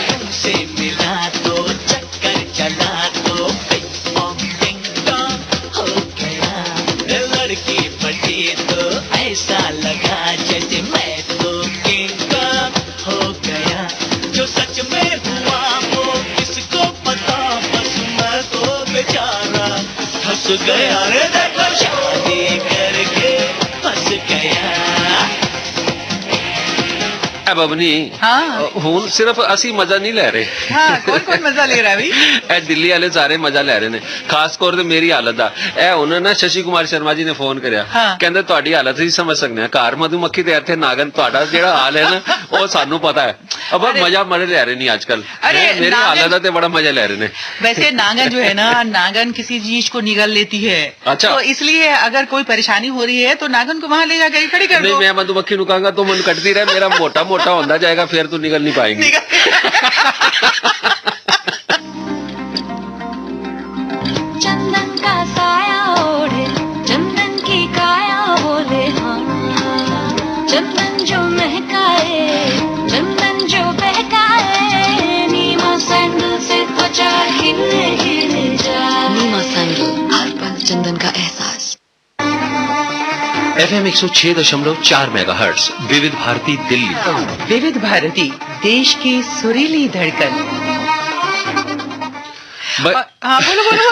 तुमसे मिला तो चक्कर चला तो पिंग पोंग टिंग टॉन्ग हो गया ये लड़की पटी तो ऐसा लगा जैसे मैं तो किंग कॉन्ग हो गया जो सच में हुआ वो किसको पता बस मैं तो बेचारा फंस गया रे देखो शादी करके फंस गया बबनी हाँ। हूं सिर्फ असी मजा नहीं ले रहे हाँ कौन कौन मजा ले रहा है भाई ਇਹ ਦਿੱਲੀ ਵਾਲੇ ਸਾਰੇ ਮਜ਼ਾ ਲੈ ਰਹੇ ਨੇ ਖਾਸ ਤੌਰ ਤੇ ਮੇਰੀ ਹਾਲਤ ਦਾ ਇਹ ਉਹਨਾਂ ਨਾ ਸ਼ਸ਼ੀ ਕੁਮਾਰ ਸ਼ਰਮਾ ਜੀ ਨੇ ਫੋਨ ਕਰਿਆ ਹਾਂ। ਕਹਿੰਦੇ ਤੁਹਾਡੀ ਹਾਲਤ ਅਸੀਂ ਸਮਝ ਸਕਦੇ ਹਾਂ ਘਰ ਮਧੂਮੱਖੀ ਤੇ ਇੱਥੇ ਨਾਗਨ ਤੁਹਾਡਾ ਜਿਹੜਾ ਹਾਲ ਹੈ ਨਾ ਉਹ ਸਾਨੂੰ ਪਤਾ ਹੈ अब मजा मरे ले रहे नहीं आजकल। अरे मेरी हालत है, बड़ा मजा ले रहे ने। वैसे नागन जो है ना, नागन किसी चीज को निगल लेती है। अच्छा। तो इसलिए अगर कोई परेशानी हो रही है तो नागन को वहां ले जाकर खड़ी कर नहीं, दो। मैं मधुमक्खी नुकाऊंगा तो मन कटती रहे, मेरा मोटा मोटा होता जाएगा, फिर तो निकल नहीं पाएंगी। चंदन का साया ओढ़े, चंदन की काया बोले हाँ, चंदन जो महकाए, चंदन जो बहकाए, नीमा सैंडल से त्वचा खिले खिले जाए। नीमा सैंडल, हर पल चंदन का एहसास। FM 106.4 मेगाहर्ट्ज, विविध भारती दिल्ली। विविध भारती, देश की सुरीली धड़कन। हाँ बोलो बोलो।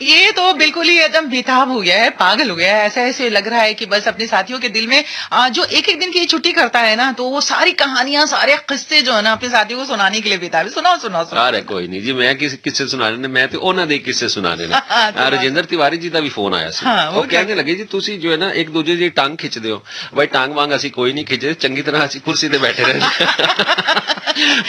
ये तो बिल्कुल ही एकदम बेताब हो गया है, पागल हो गया है। ऐसा ऐसे लग रहा है कि बस अपने साथियों के दिल में जो एक एक दिन की छुट्टी करता है ना, तो वो सारी कहानियां, सारे किस्से जो है ना, अपने साथियों को सुनाने के लिए बेताब है। सुनाओ सुनाओ सुनाओ। अरे कोई नहीं जी, मैं किससे सुना रहे, मैं तो ओना दे किससे सुना रहे। राजेंद्र तिवारी जी का भी फोन आया सी। वो कहने लगे जी तुसी जो है ना एक दूजे की टांग खिंचदे हो। भाई टांग वांग असी कोई नहीं खिंचदे, चंगी तरह असी कुर्सी पे बैठे रहे।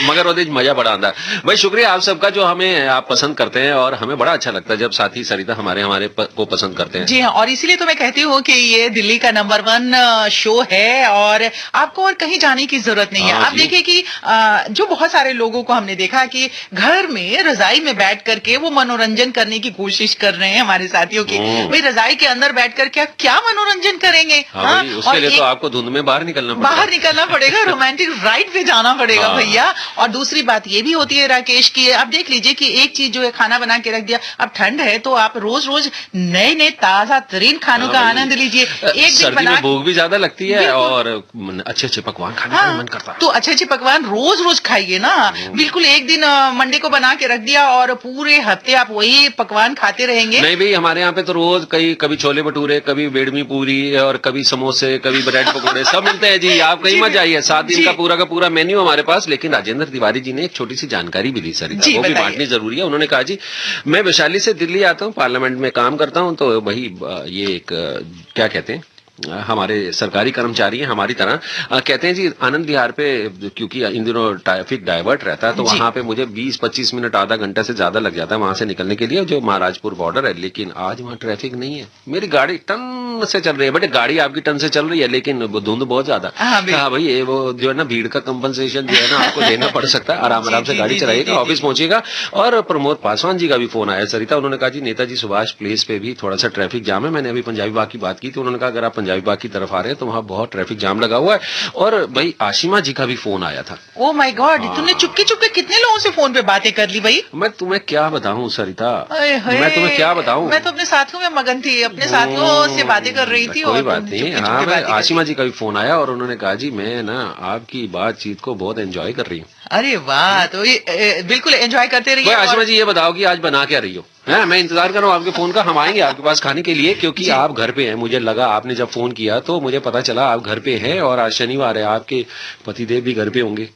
मगर वो मजा बड़ा आता। भाई शुक्रिया आप सबका जो हमें आप पसंद करते हैं, और हमें बड़ा अच्छा लगता है जब साथी सरिता हमारे को पसंद करते हैं। जी हाँ, और इसीलिए तो मैं कहती हूँ कि ये दिल्ली का नंबर 1 शो है, और आपको और कहीं जाने की जरूरत नहीं है। आप देखिए कि जो बहुत सारे लोगों को हमने देखा कि घर में रजाई में बैठ करके वो मनोरंजन करने की कोशिश कर रहे हैं हमारे साथियों की। भाई रजाई के अंदर बैठ कर क्या मनोरंजन करेंगे? हाँ, उसके लिए तो आपको धुंध में बाहर निकलना पड़ेगा, रोमांटिक राइड पे जाना पड़ेगा भैया। और दूसरी बात ये भी होती है राकेश की, आप देख लीजिए कि एक चीज जो है खाना बना के रख दिया, अब ठंड है तो आप रोज रोज नए नए ताजा तरीन खानों का आनंद लीजिए। एक दिन बना, भूख भी ज्यादा लगती है और अच्छे अच्छे पकवान खाने का मन करता है। तो अच्छे अच्छे पकवान रोज रोज खाइए ना। बिल्कुल एक दिन मंडे को बना के रख दिया और पूरे हफ्ते आप वही पकवान खाते रहेंगे। नहीं भाई, हमारे यहाँ पे तो रोज कभी छोले भटूरे, कभी बेडमी पूरी, और कभी समोसे, कभी ब्रेड पकौड़े, सब मिलते हैं जी। आप कहीं मत जाइए, 7 दिन का पूरा मेन्यू हमारे पास। लेकिन राजेंद्र तिवारी जी ने एक छोटी सी जानकारी भी दी सर, वो भी बांटनी जरूरी है। उन्होंने कहा जी मैं वैशाली से दिल्ली आता हूँ, पार्लियामेंट में काम करता हूँ, तो वही ये एक क्या कहते हैं, हमारे सरकारी कर्मचारी हैं हमारी तरह। कहते हैं जी आनंद विहार पे क्योंकि इन दिनों ट्रैफिक डाइवर्ट रहता है, तो वहां पे मुझे 20-25 मिनट आधा घंटा से ज्यादा लग जाता है वहां से निकलने के लिए, जो महाराजपुर बॉर्डर है। लेकिन आज वहां ट्रैफिक नहीं है, मेरी गाड़ी टन से चल रही है। बेटे गाड़ी आपकी टन से चल रही है, लेकिन धुंध बहुत ज्यादा। हाँ भाई, ये वो जो है ना भीड़ का कंपनसेशन जो है ना आपको देना पड़ सकता है। आराम से गाड़ी चलाइएगा, ऑफिस पहुंचिएगा। और प्रमोद पासवान जी का भी फोन आया सरिता, उन्होंने कहा जी नेताजी सुभाष प्लेस पे भी थोड़ा सा ट्रैफिक जाम है। मैंने अभी पंजाबी बाग की बात की थी, उन्होंने कहा अगर आप पंजाबी बाग की तरफ आ रहे हैं तो वहाँ बहुत ट्रैफिक जाम लगा हुआ है। और भाई आशिमा जी का भी फोन आया था। ओह माय गॉड, तुमने चुपके चुपके कितने लोगों से फोन पे बातें कर ली भाई? मैं तुम्हें क्या बताऊं सरिता, मैं तुम्हें क्या बताऊं। मैं तो अपने साथियों में मगन थी, अपने साथियों से बातें कर रही थी। कोई बात नहीं। हाँ, मैं आशिमा जी का भी फोन आया और उन्होंने कहा जी मैं ना आपकी बातचीत को बहुत एंजॉय कर रही हूँ। अरे वाह, तो ये बिल्कुल एंजॉय करते रहिए। आशिमा जी ये बताओ कि आज बना क्या रही हो? है, मैं इंतजार कर रहा हूँ आपके फोन का। हम आएंगे आपके पास खाने के लिए, क्योंकि आप घर पे हैं। मुझे लगा आपने जब फोन किया तो मुझे पता चला आप घर पे हैं, और आज शनिवार है, आपके पतिदेव भी घर पे होंगे,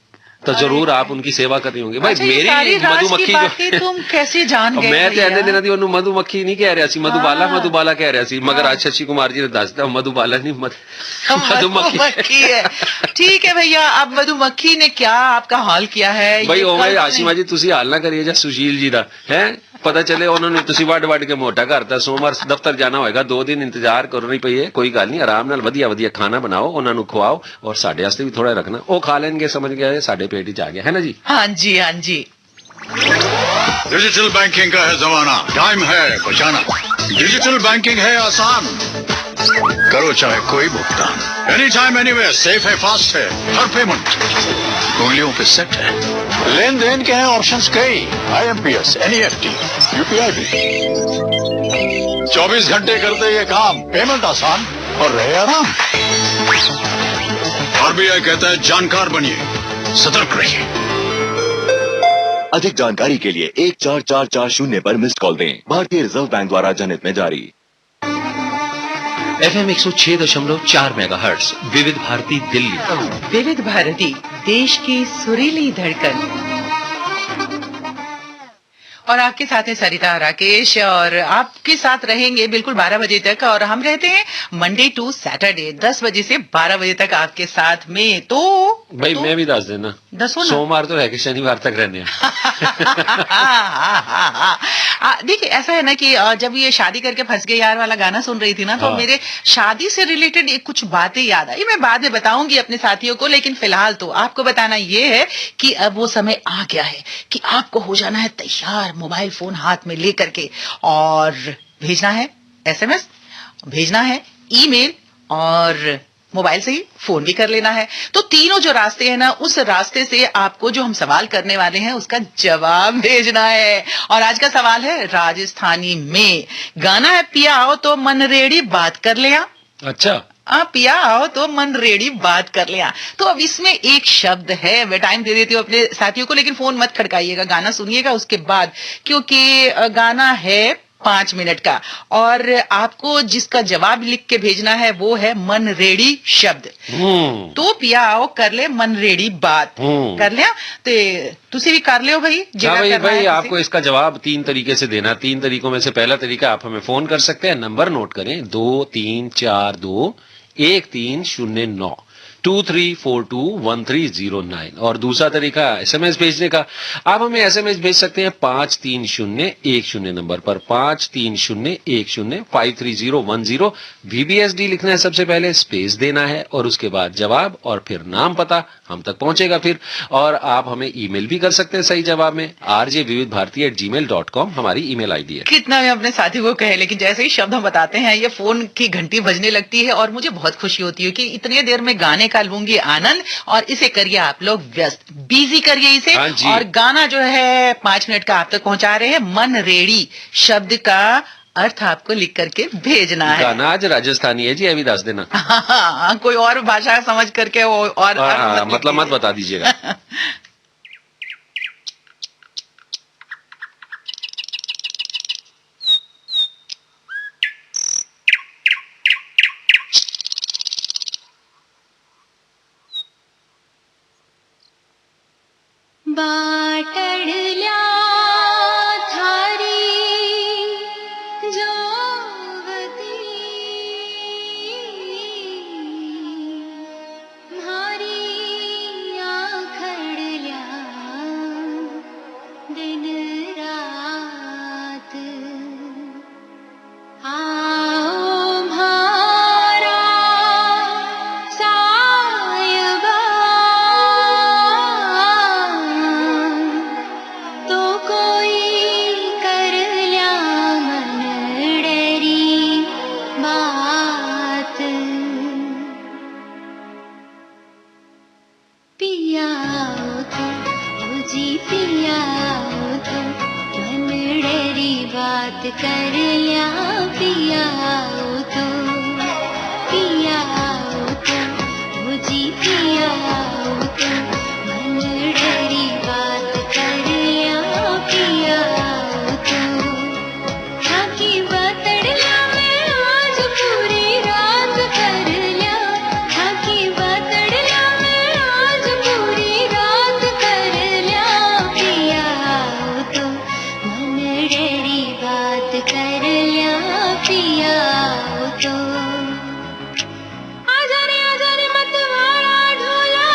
तो जरूर आप उनकी सेवा कर रही होंगी। भाई मेरी मधुमक्खी जो तुम कैसे जान गए? मैं कहने देना थी उन्होंने मधुमक्खी नहीं कह रहा सी, मधुबाला कह रहा सी, मगर आज शशि कुमार जी ने दस दिया मधुबाला नहीं मधुमक्खी है। ठीक है भैया, अब मधुमक्खी ने क्या आपका हाल किया है? भाई ओ भाई आशिमा जी तुसी हाल ना करिए जा सुशील जी दा है, पता चले उन्होंने तुसी वड के मोटा करता। सोमवार दफ्तर जाना होएगा, 2 दिन इंतजार करनी पई है। कोई गल नहीं, आराम नाल वधिया खाना बनाओ, उन्होंने खुआओ, और साडे वास्ते भी थोड़ा रखना। वो खा लेंगे, समझ गए, साडे पेट ही आ गया है ना जी। हाँ जी, हाँ जी। डिजिटल बैंकिंग का है जमाना, टाइम है बचाना। डिजिटल बैंकिंग है आसान, करो चाहे कोई भुगतान, एनी टाइम एनीवेयर, सेफ है, फास्ट है, हर पेमेंट उंगलियों पे सेट है। लेन देन के हैं ऑप्शंस कई, IMPS, NEFT, UPI भी। 24 घंटे करते ये काम, पेमेंट आसान और रहे आराम। RBI कहता है जानकार बनिए, सतर्क रहिए। अधिक जानकारी के लिए 14440 पर मिस्ड कॉल दें। भारतीय रिजर्व बैंक द्वारा जनहित में जारी। FM 106.4 मेगाहर्ट्ज, विविध भारती दिल्ली। विविध भारती, देश की सुरीली धड़कन। और आपके साथ है सरिता राकेश और आपके साथ रहेंगे बिल्कुल 12 बजे तक। और हम रहते हैं मंडे टू सैटरडे 10 बजे से 12 बजे तक आपके साथ में। तो भाई मैं भी दस देना, दसो ना। सोमवार तो रह के शनिवार तक रहने हैं। देखिए ऐसा है ना कि जब ये शादी करके फंस गए यार वाला गाना सुन रही थी ना, तो हाँ। मेरे शादी से रिलेटेड एक कुछ बातें याद आई। मैं बाद में बताऊंगी अपने साथियों को, लेकिन फिलहाल तो आपको बताना ये है कि अब वो समय आ गया है कि आपको हो जाना है तैयार, मोबाइल फोन हाथ में लेकर के, और भेजना है SMS, भेजना है ईमेल, और मोबाइल से ही फोन भी कर लेना है। तो तीनों जो रास्ते हैं ना, उस रास्ते से आपको जो हम सवाल करने वाले हैं उसका जवाब भेजना है। और आज का सवाल है राजस्थानी में। गाना है पिया आओ तो मन रेडी बात कर लिया। अच्छा, पिया आओ तो मन रेडी बात कर लिया। तो अब इसमें एक शब्द है, मैं टाइम दे देती हूँ अपने साथियों को, लेकिन फोन मत खड़काइएगा, गाना सुनिएगा उसके बाद, क्योंकि गाना है 5 मिनट का, और आपको जिसका जवाब लिख के भेजना है वो है मन रेडी शब्द। तो पिया आओ कर ले मन रेडी बात कर लिया। तो तुसी भी कर लियो भाई। हाँ भाई आपको इसका जवाब 3 तरीके से देना। 3 तरीकों में से पहला तरीका, आप हमें फोन कर सकते हैं, नंबर नोट करें 23421309 23421309। और दूसरा तरीका SMS भेजने का, आप हमें SMS भेज सकते हैं 53010 नंबर पर, 53010 53010। VBSD लिखना है सबसे पहले, स्पेस देना है और उसके बाद जवाब और फिर नाम पता हम तक पहुंचेगा फिर। और आप हमें ईमेल भी कर सकते हैं सही जवाब में, rjvividbharati@gmail.com हमारी ईमेल आईडी है। कितना मैं अपने साथी को कहे, लेकिन जैसे ही शब्द हम बताते हैं ये फोन की घंटी बजने लगती है और मुझे बहुत खुशी होती है कि इतनी देर में गाने का लूंगी आनंद। और इसे करिए आप लोग व्यस्त, बिजी करिए इसे। हाँ जी। और गाना जो है 5 मिनट का आप तक पहुंचा रहे हैं। मन रेडी शब्द का अर्थ आपको लिख करके भेजना है। गाना आज राजस्थानी है जी, अभी दस देना। कोई और भाषा समझ करके और मतलब मत बता दीजिएगा। बाटडल्या थारी जोवती म्हारी आखडल्या दिन रात आओ म्हारा सायबा तो कोई कर ल्या मन डरी बात पिया तो जी पिया तो मन डरी बात कर लिया पिया तो पिया तो जी पिया तो मन डरी बात कर लिया पिया तो थाकी बातड़िया में आज पूरी रात कर लिया थाकी बातड़िया में आज पूरी रात कर लिया पिया तो मन डरी बात कर लिया पिया तो आजा रे मतवाला ढोला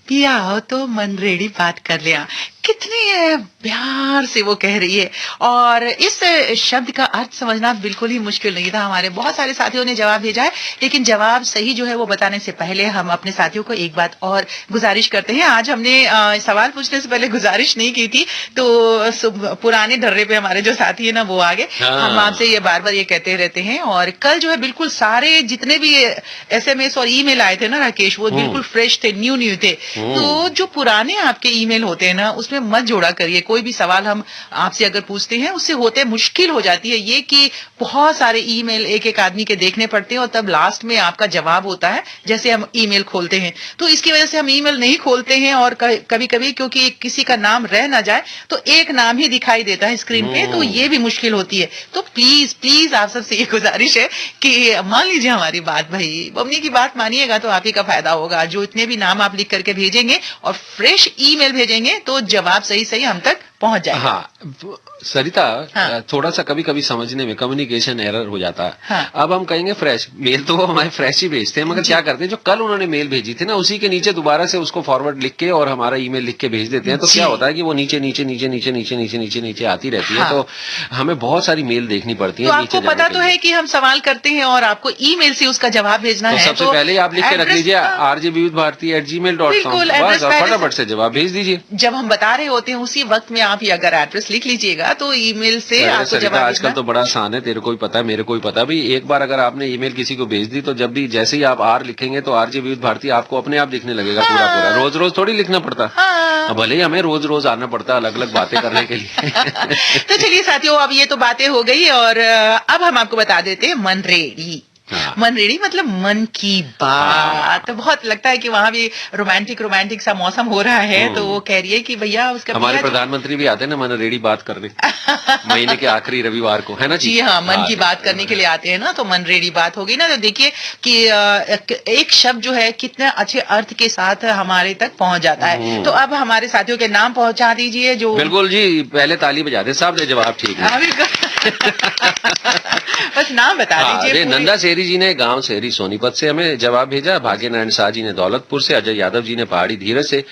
पिया हो तो मन रेडी बात कर लिया, कितने प्यार से वो कह रही है। और इस शब्द का अर्थ समझना बिल्कुल ही मुश्किल नहीं था। हमारे बहुत सारे साथियों ने जवाब भेजा है, लेकिन जवाब सही जो है वो बताने से पहले हम अपने साथियों को एक बात और गुजारिश करते हैं। आज हमने सवाल पूछने से पहले गुजारिश नहीं की थी, तो पुराने ढर्रे पे हमारे जो साथी है ना वो आ गए। हम आपसे ये बार बार ये कहते रहते हैं। और कल जो है बिल्कुल सारे जितने भी SMS और ईमेल आए थे ना राकेश, वो बिल्कुल फ्रेश थे, न्यू थे। तो जो पुराने आपके ईमेल होते हैं ना उसमें मत जोड़ा करिए। कोई भी सवाल हम आपसे अगर पूछते हैं उससे होते मुश्किल हो जाती है ये कि बहुत सारे ईमेल एक एक आदमी के देखने पड़ते हैं और तब लास्ट में आपका जवाब होता है जैसे हम ईमेल खोलते हैं। तो इसकी वजह से हम ईमेल नहीं खोलते हैं। और कभी कभी क्योंकि किसी का नाम रह ना जाए तो एक नाम ही दिखाई देता है स्क्रीन पे, तो ये भी मुश्किल होती है। तो प्लीज प्लीज आप सबसे ये गुजारिश है कि मान लीजिए हमारी बात, भाई बबनी की बात मानिएगा तो आप ही का फायदा होगा। जो इतने भी नाम आप लिख करके भेजेंगे और फ्रेश ईमेल भेजेंगे तो जवाब सही सही हम तक पहुंच जाएगा। हाँ सरिता, हाँ। थोड़ा सा कभी कभी समझने में कम्युनिकेशन एरर हो जाता है। हाँ। अब हम कहेंगे फ्रेश मेल, तो वो हमारे फ्रेश ही भेजते हैं, मगर क्या करते हैं जो कल उन्होंने मेल भेजी थी ना उसी के नीचे दोबारा से उसको फॉरवर्ड लिख के और हमारा ईमेल लिख के भेज देते हैं। तो क्या होता है कि वो नीचे नीचे नीचे नीचे नीचे नीचे नीचे नीचे आती रहती है। हाँ। तो हमें बहुत सारी मेल देखनी पड़ती है। तो आपको पता तो है कि हम सवाल करते हैं और आपको ईमेल से उसका जवाब भेजना तो है। सबसे पहले आप लिख के रख लीजिए rjvividbharati@gmail.com, बिल्कुल, बस एड्रेस और पहले फटाफट से जवाब भेज दीजिए। जब हम बता रहे होते हैं उसी वक्त में आप ये अगर एड्रेस लिख लीजिएगा तो ईमेल से अरे आपको सरिता, जवाब आजकल तो बड़ा आसान है, तेरे को भी पता है मेरे को भी पता है भाई। एक बार अगर आपने ईमेल किसी को भेज दी तो जब भी जैसे ही आप आर लिखेंगे तो RJ विविध भारती आपको अपने आप दिखने लगेगा पूरा पूरा। रोज रोज थोड़ी लिखना पड़ता। हाँ। भले ही हमें रोज रोज आना पड़ता अलग अलग बातें करने के लिए। तो चलिए साथियों, अब ये तो बातें हो गई और अब हम आपको बता देते हैं मनरेडी। हाँ। मनरेडी मतलब मन की बात। तो बहुत लगता है कि वहां भी रोमांटिक सा मौसम हो रहा है। तो वो कह रही है कि भैया उसका हमारे प्रधानमंत्री भी आते हैं ना मन रेडी बात करने महीने के आखिरी रविवार को, है ना जी? जी हाँ, मन की बात करने के लिए आते हैं ना, तो मन रेडी बात होगी ना। तो देखिए कि एक शब्द जो है कितने अच्छे अर्थ के साथ हमारे तक पहुंच जाता है। तो अब हमारे साथियों के नाम पहुंचा दीजिए। जो बिल्कुल जी, पहले ताली बजा दे साहब ने जवाब ठीक है। हाँ, बिल्कुल। बस नाम बता दीजिए। नंदा सेरी जी ने गांव सेरी सोनीपत से हमें जवाब भेजा। भाग्य नारायण शाह जी ने दौलतपुर से, अजय यादव जी ने पहाड़ी धीरज से,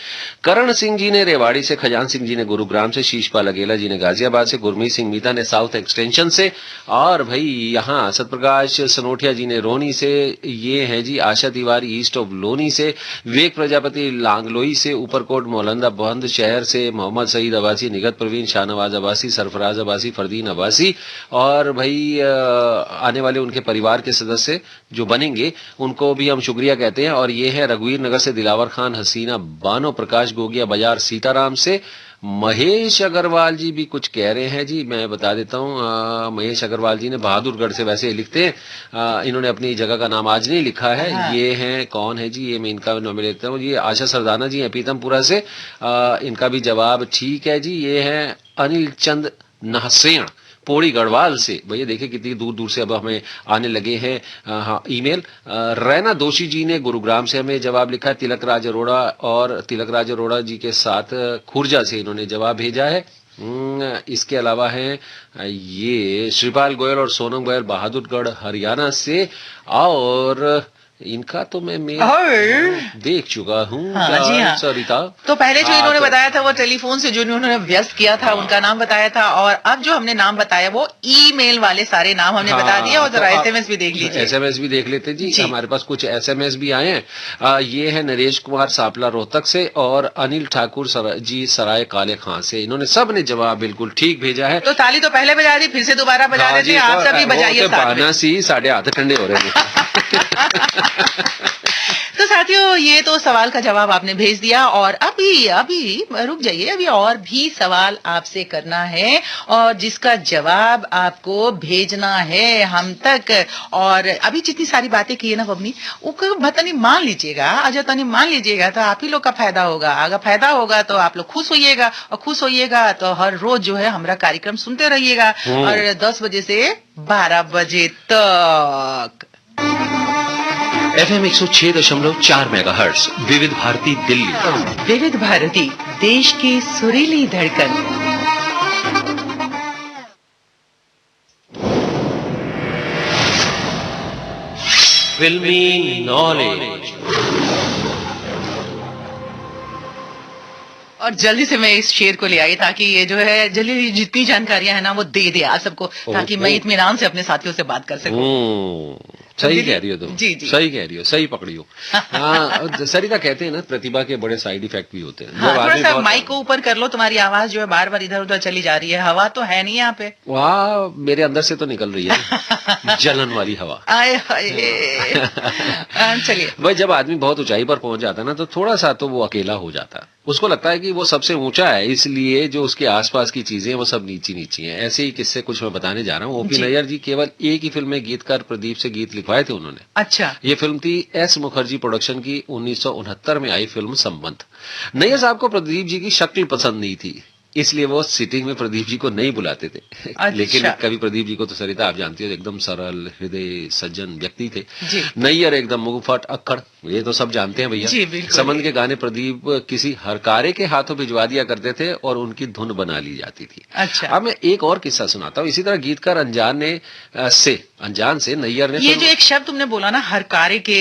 करण सिंह जी ने रेवाड़ी से, खजान सिंह जी ने गुरुग्राम से, शीशपाल अगेला जी ने गाजियाबाद से, गुरमीत सिंह मीता ने साउथ एक्सटेंशन से, और भाई यहाँ सतप्रकाश सनोठिया जी ने रोहनी से, ये है जी आशा तिवारी ईस्ट ऑफ लोनी से, विवेक प्रजापति लांगलोई से, ऊपरकोट मोलंदा बंद शहर से, मोहम्मद सईद अब्बासी, निगत प्रवीण, शाहनवाज अब्बासी, सरफराज अब्बासी, फरदीन अब्बासी, और भाई आने वाले उनके परिवार के सदस्य जो बनेंगे उनको भी हम शुक्रिया कहते हैं। और ये है रघुवीर नगर से दिलावर खान, हसीना बानो, प्रकाश गोगिया बाजार सीताराम से, महेश अग्रवाल जी भी कुछ कह रहे हैं जी, मैं बता देता हूँ। महेश अग्रवाल जी ने बहादुरगढ़ से वैसे लिखते हैं, इन्होंने अपनी जगह का नाम आज नहीं लिखा है। हाँ। ये हैं कौन है जी, ये मैं इनका नाम लेता हूँ। ये आशा सरदाना जी हैं पीतमपुरा से, इनका भी जवाब ठीक है जी। ये है अनिल चंद नाहसेण पौड़ी गढ़वाल से। भैया देखिए कितनी दूर दूर से अब हमें आने लगे हैं हाँ ईमेल। रैना दोषी जी ने गुरुग्राम से हमें जवाब लिखा है। तिलक राज अरोड़ा, और तिलक राज अरोड़ा जी के साथ खुर्जा से इन्होंने जवाब भेजा है। इसके अलावा है ये श्रीपाल गोयल और सोनम गोयल बहादुरगढ़ हरियाणा से, और इनका तो मैं देख चुका हूँ। हाँ, जी हाँ। सरिता, तो पहले जो हाँ, इन्होंने तो बताया था वो टेलीफोन से जो इन्होंने व्यस्त किया था उनका नाम बताया था, और अब जो हमने नाम बताया वो ईमेल वाले सारे नाम हमने बता दिया। और जरा SMS भी देख लीजिए। SMS भी देख लेते जी। हमारे पास कुछ SMS भी आए हैं। ये है नरेश कुमार सापला रोहतक से, और अनिल ठाकुर जी सराय काले खां से। इन्होंने सब ने जवाब बिल्कुल ठीक भेजा है। तो ताली तो पहले बजा दी, फिर से दोबारा बजा देते हैं। आप सभी बजाइए साथ में। बानासी साढ़े हाथ ठंडे हो रहे हैं। तो साथियों, ये तो सवाल का जवाब आपने भेज दिया, और अभी रुक जाइए, अभी और भी सवाल आपसे करना है और जिसका जवाब आपको भेजना है हम तक। और अभी जितनी सारी बातें की है ना बबनी, वो मतलब मान लीजिएगा, अजय तनी मान लीजिएगा तो आप ही लोग का फायदा होगा। अगर फायदा होगा तो आप लोग खुश होइएगा, और खुश होइएगा तो हर रोज जो है हमारा कार्यक्रम सुनते रहिएगा, और 10 बजे से 12 बजे तक। FM 106.4 मेगाहर्ट्ज विविध भारती दिल्ली। विविध भारती, देश की सुरीली धड़कन। फिल्मी नॉलेज। और जल्दी से मैं इस शेर को ले आई ताकि ये जो है जल्दी जितनी जानकारियां है ना वो दे दे आप सबको, ताकि मैं इत्मीनान से अपने साथियों से बात कर सकूं। सही कह रही हो तुम। जी जी सही कह रही हो, सही पकड़ी हो। हाँ, सरिता कहते हैं ना प्रतिभा के बड़े साइड इफेक्ट भी होते हैं। हाँ, थोड़ा सा माइक को ऊपर कर लो, तुम्हारी आवाज जो है बार बार इधर उधर चली जा रही है, हवा तो है नहीं यहाँ पे। वाह, मेरे अंदर से तो निकल रही है जलन वाली हवा। आए हाय। चलिए भाई, जब आदमी बहुत ऊंचाई पर पहुंच जाता है ना तो थोड़ा सा तो वो अकेला हो जाता है। उसको लगता है कि वो सबसे ऊंचा है, इसलिए जो उसके आसपास की चीजें हैं वो सब नीची नीची हैं। ऐसे ही किस्से कुछ मैं बताने जा रहा हूँ। ओपी नैयर जी केवल एक ही फिल्म में गीतकार प्रदीप से गीत लिखवाए थे उन्होंने। अच्छा। ये फिल्म थी एस मुखर्जी प्रोडक्शन की 1969 में आई फिल्म संबंध। नैयर साहब को प्रदीप जी की शक्ल पसंद नहीं थी, इसलिए वो सिटिंग में प्रदीप जी को नहीं बुलाते थे। अच्छा। लेकिन कभी प्रदीप जी को तो सरिता आप जानती हो एकदम सरल हृदय सज्जन व्यक्ति थे। जी। नैयर एकदम मुंहफट अक्कड़, ये तो सब जानते हैं भैया। जी, बिल्कुल। संबंध के गाने प्रदीप किसी हरकारे के हाथों भिजवा दिया करते थे और उनकी धुन बना ली जाती थी। अच्छा। अब मैं एक और किस्सा सुनाता हूँ। इसी तरह गीतकार अनजान से नैयर ने ये जो एक शब्द तुमने बोला ना हरकारे के,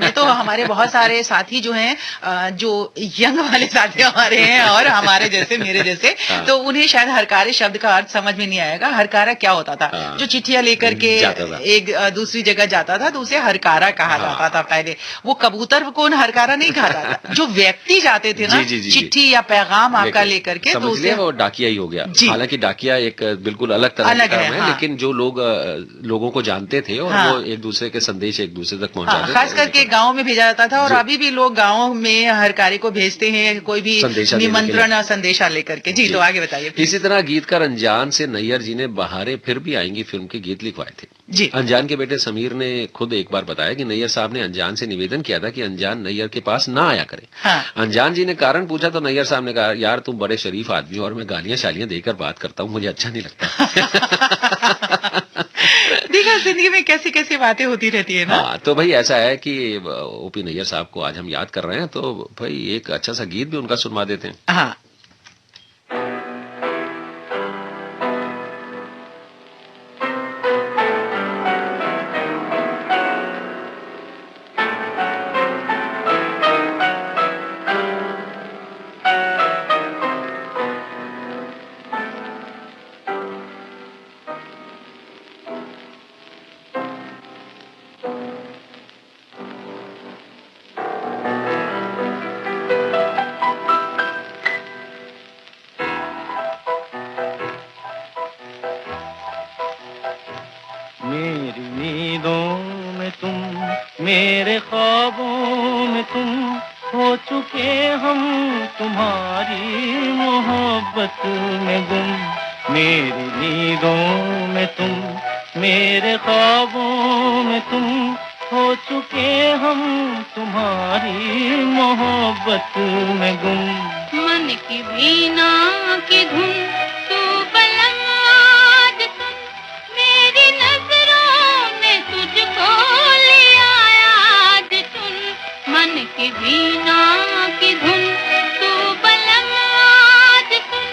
में तो हमारे बहुत सारे साथी जो हैं, जो यंग वाले साथी हमारे हैं और हमारे जैसे मेरे जैसे, तो उन्हें शायद हरकारे शब्द का अर्थ समझ में नहीं आएगा। हरकारा क्या होता था? जो चिट्ठियां लेकर के एक दूसरी जगह जाता था तो उसे हरकारा कहा जाता था पहले। वो कबूतर को हरकारा नहीं कहा जाता, जो व्यक्ति जाते थे ना चिट्ठी या पैगाम आपका लेकर के, तो उसे वो डाकिया ही हो गया। हालांकि डाकिया एक बिल्कुल अलग तरह का काम है, लेकिन जो लोगों को जानते थे और वो एक दूसरे के संदेश एक दूसरे तक पहुंचाते थे। खास करके गाँव में भेजा जाता था और अभी भी लोग गाँव में हरकारे को भेजते हैं, कोई भी निमंत्रण या संदेशा लेकर के। जी, तो आगे बताइए। इसी तरह गीतकार अनजान से नैयर जी ने बहारें फिर भी आएंगी फिल्म के गीत लिखवाए थे। जी। अनजान के बेटे समीर ने खुद एक बार बताया कि नैयर साहब ने अनजान से निवेदन किया था कि अनजान नैयर के पास ना आया करे। हाँ। अनजान जी ने कारण पूछा तो नैयर साहब ने कहा, यार तुम बड़े शरीफ आदमी और मैं गालियां शालियां देकर बात करता हूँ, मुझे अच्छा नहीं लगता। देखा जिंदगी में कैसी कैसी बातें होती रहती है ना। हाँ, तो भाई ऐसा है कि ओपी नैयर साहब को आज हम याद कर रहे हैं, तो भाई एक अच्छा सा गीत भी उनका सुनवा देते हैं। हाँ। मेरी नींदों में तुम, मेरे ख्वाबों में तुम, हो चुके हम तुम्हारी मोहब्बत में गुम। मेरी नींदों में तुम, मेरे ख्वाबों में तुम, हो चुके हम तुम्हारी मोहब्बत में गुम। मन की वीणा की धुन तू बलम आज सुन, मेरी नजरों में तुझको लिया आज सुन। मन की वीणा की धुन तू बलम आज सुन,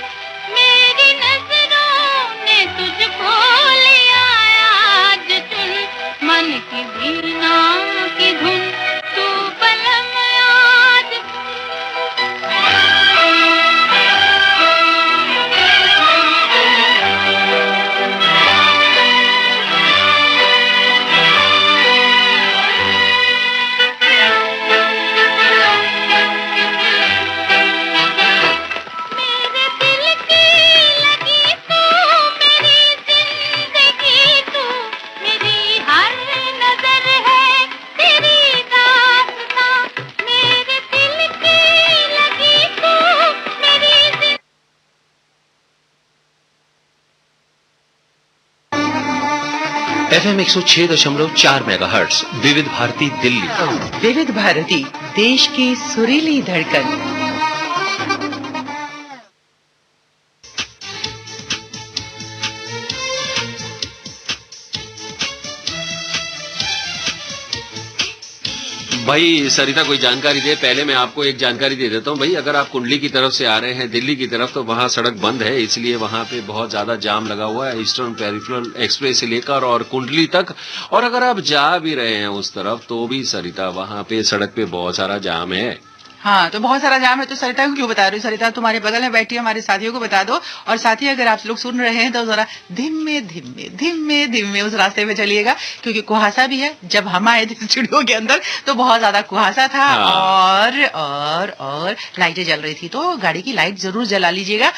मेरी नजरों ने तुझको लिया आज सुन। मन की वीणा की धुन तू बलम आज FM 106.4 मेगाहर्ट्ज विविध भारती दिल्ली। विविध भारती, देश की सुरीली धड़कन। भाई सरिता कोई जानकारी दे। पहले मैं आपको एक जानकारी दे देता हूं भाई। अगर आप कुंडली की तरफ से आ रहे हैं दिल्ली की तरफ, तो वहां सड़क बंद है, इसलिए वहां पे बहुत ज्यादा जाम लगा हुआ है ईस्टर्न पेरिफेरल एक्सप्रेस से लेकर और कुंडली तक। और अगर आप जा भी रहे हैं उस तरफ तो भी सरिता वहां पे सड़क पे बहुत सारा जाम है। हाँ, तो बहुत सारा जाम है। तो सरिता को क्यों बता रही हो? सरिता तुम्हारे बगल में बैठी है, हमारे साथियों को बता दो। और साथी अगर आप लोग सुन रहे हैं तो जरा धीमे धीमे धीमे धीमे उस रास्ते पे चलिएगा, क्योंकि कुहासा भी है। जब हम आए थे स्टूडियो के अंदर तो बहुत ज्यादा कुहासा था। और लाइटें जल रही थी, तो गाड़ी की लाइट जरूर जला लीजिएगा,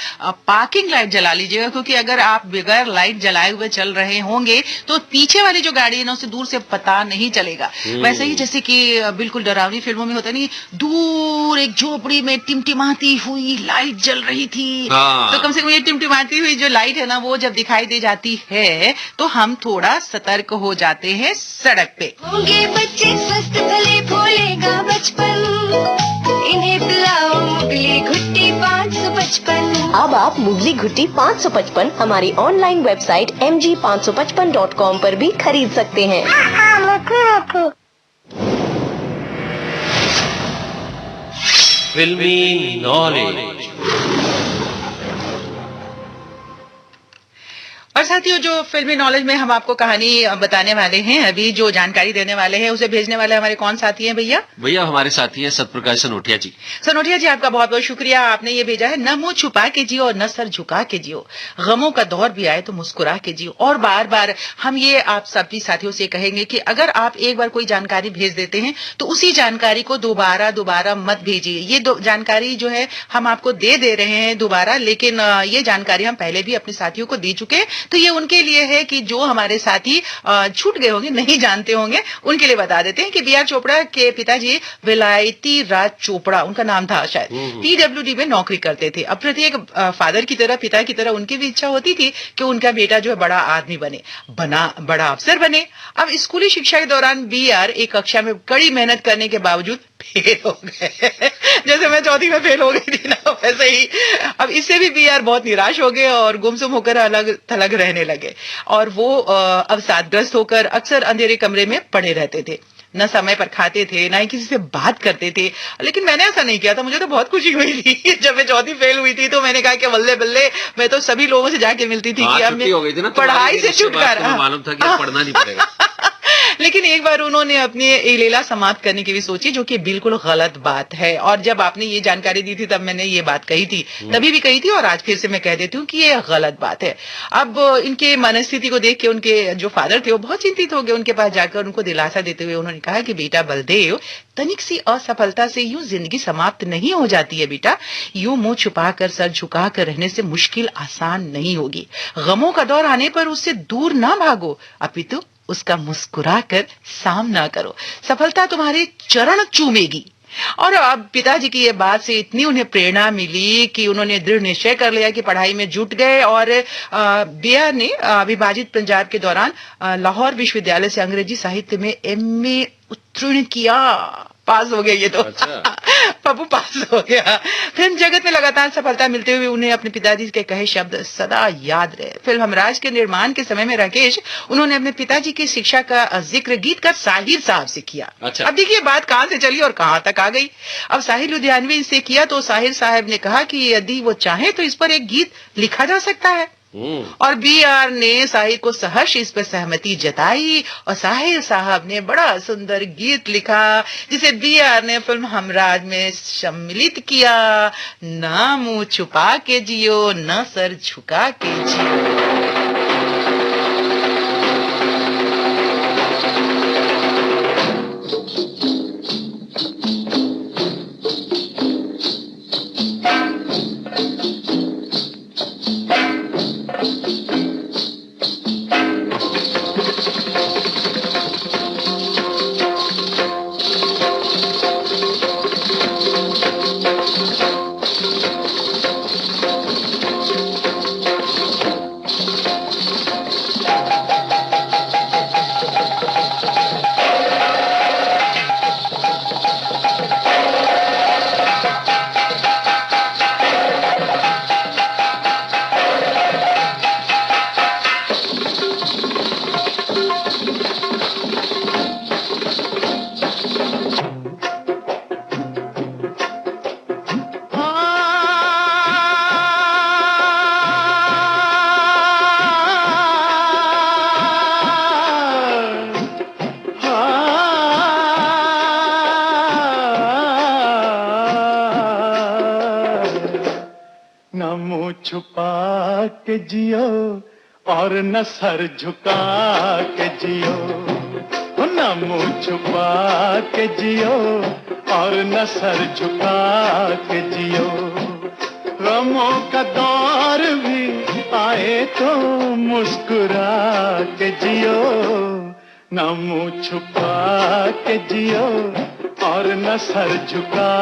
पार्किंग लाइट जला लीजिएगा, क्योंकि अगर आप बगैर लाइट जलाए हुए चल रहे होंगे तो पीछे वाली जो गाड़ी है ना उसे दूर से पता नहीं चलेगा। वैसे ही जैसे कि बिल्कुल डरावनी फिल्मों में होता नहीं, दूर एक झोपड़ी में टिमटिमाती हुई लाइट जल रही थी। तो कम से कम ये टिमटिमाती हुई जो लाइट है ना, वो जब दिखाई दे जाती है तो हम थोड़ा सतर्क हो जाते हैं सड़क पे। होंगे बच्चे स्वस्थ भले भूलेगा बचपन, इन्हें पिलाओ मुगली घुट्टी 555। अब आप मुगली घुट्टी 555 हमारी ऑनलाइन वेबसाइट mg555.com पर भी खरीद सकते हैं। फिल्मी नॉलेज। और साथियों, जो फिल्मी नॉलेज में हम आपको कहानी बताने वाले हैं, अभी जो जानकारी देने वाले हैं, उसे भेजने वाले हमारे कौन साथी हैं भैया? भैया हमारे साथी हैं सतप्रकाश सनोटिया जी। सनोटिया जी, आपका बहुत बहुत शुक्रिया। आपने ये भेजा है, न मुंह छुपा के जियो और न सर झुका के जियो, गमों का दौर भी आए तो मुस्कुरा के जियो। और बार बार हम ये आप सभी साथियों से कहेंगे कि अगर आप एक बार कोई जानकारी भेज देते हैं तो उसी जानकारी को दोबारा मत भेजिए। ये जानकारी जो है हम आपको दे रहे हैं दोबारा, लेकिन ये जानकारी हम पहले भी अपने साथियों को दे चुके, तो ये उनके लिए है कि जो हमारे साथी छूट गए होंगे, नहीं जानते होंगे, उनके लिए बता देते हैं कि बी आर चोपड़ा के पिताजी विलायती राज चोपड़ा उनका नाम था, शायद पीडब्ल्यूडी में नौकरी करते थे। अब प्रत्येक फादर की तरह, पिता की तरह उनकी भी इच्छा होती थी कि उनका बेटा जो है बड़ा आदमी बड़ा अफसर बने। अब स्कूली शिक्षा के दौरान बी आर एक कक्षा में कड़ी मेहनत करने के बावजूद फेल हो गए। जैसे मैं चौथी में फेल हो गई थी ना, वैसे ही अब इससे भी बी आर बहुत निराश हो गए और गुमसुम होकर अलग थलग रहने लगे। और वो अवसादग्रस्त होकर अक्सर अंधेरे कमरे में पड़े रहते थे, न समय पर खाते थे, न ही किसी से बात करते थे। लेकिन मैंने ऐसा नहीं किया था, मुझे तो बहुत खुशी हुई थी जब मैं चौथी फेल हुई थी। तो मैंने कहा कि बल्ले बल्ले, मैं तो सभी लोगों से जाके मिलती थी कि अब मैं पढ़ाई से छुटकारा, मालूम था कि पढ़ना नहीं पड़ेगा। लेकिन एक बार उन्होंने अपनी ये लीला समाप्त करने की भी सोची, जो कि बिल्कुल गलत बात है। और जब आपने ये जानकारी दी थी तब मैंने ये बात कही थी, तभी भी कही थी और आज फिर से मैं कह देती हूँ कि ये गलत बात है। अब इनके मनस्थिति को देख के उनके जो फादर थे वो बहुत चिंतित हो गए। उनके पास जाकर उनको दिलासा देते हुए उन्होंने कहा कि बेटा बलदेव, तनिक सी असफलता से यूं जिंदगी समाप्त नहीं हो जाती है बेटा। यूं मुंह छुपाकर सर झुकाकर रहने से मुश्किल आसान नहीं होगी। गमों का दौर आने पर उससे दूर ना भागो, अपितु उसका मुस्कुरा कर सामना करो। सफलता तुम्हारे चरण चूमेगी। और अब पिताजी की ये बात से इतनी उन्हें प्रेरणा मिली कि उन्होंने दृढ़ निश्चय कर लिया कि पढ़ाई में जुट गए। और बी आर ने विभाजित पंजाब के दौरान लाहौर विश्वविद्यालय से अंग्रेजी साहित्य में MA उत्तीर्ण किया। पास हो गए ये तो। अच्छा। पप्पू पास हो गया। फिल्म जगत में लगातार सफलता मिलते हुए उन्हें अपने पिताजी के कहे शब्द सदा याद रहे। फिल्म हमराज के निर्माण के समय में राकेश उन्होंने अपने पिताजी की शिक्षा का जिक्र गीतकार साहिर साहब से किया। अच्छा। अब देखिए बात कहां से चली और कहां तक आ गई। अब साहिर लुधियानवी से किया तो साहिर साहब ने कहा कि यदि वो चाहे तो इस पर एक गीत लिखा जा सकता है। और बी आर ने साहिर को सहर्ष इस पर सहमति जताई और साहिर साहब ने बड़ा सुंदर गीत लिखा, जिसे बी आर ने फिल्म हमराज में सम्मिलित किया। ना मुंह छुपा के जियो, न सर झुका के जियो। छुपा के जियो और न सर झुका के जियो, न मुंह छुपा के जियो और न सर झुका के जियो। गमों का दौर भी आए तो मुस्कुरा के जियो, न मुंह छुपा के जियो और न सर झुका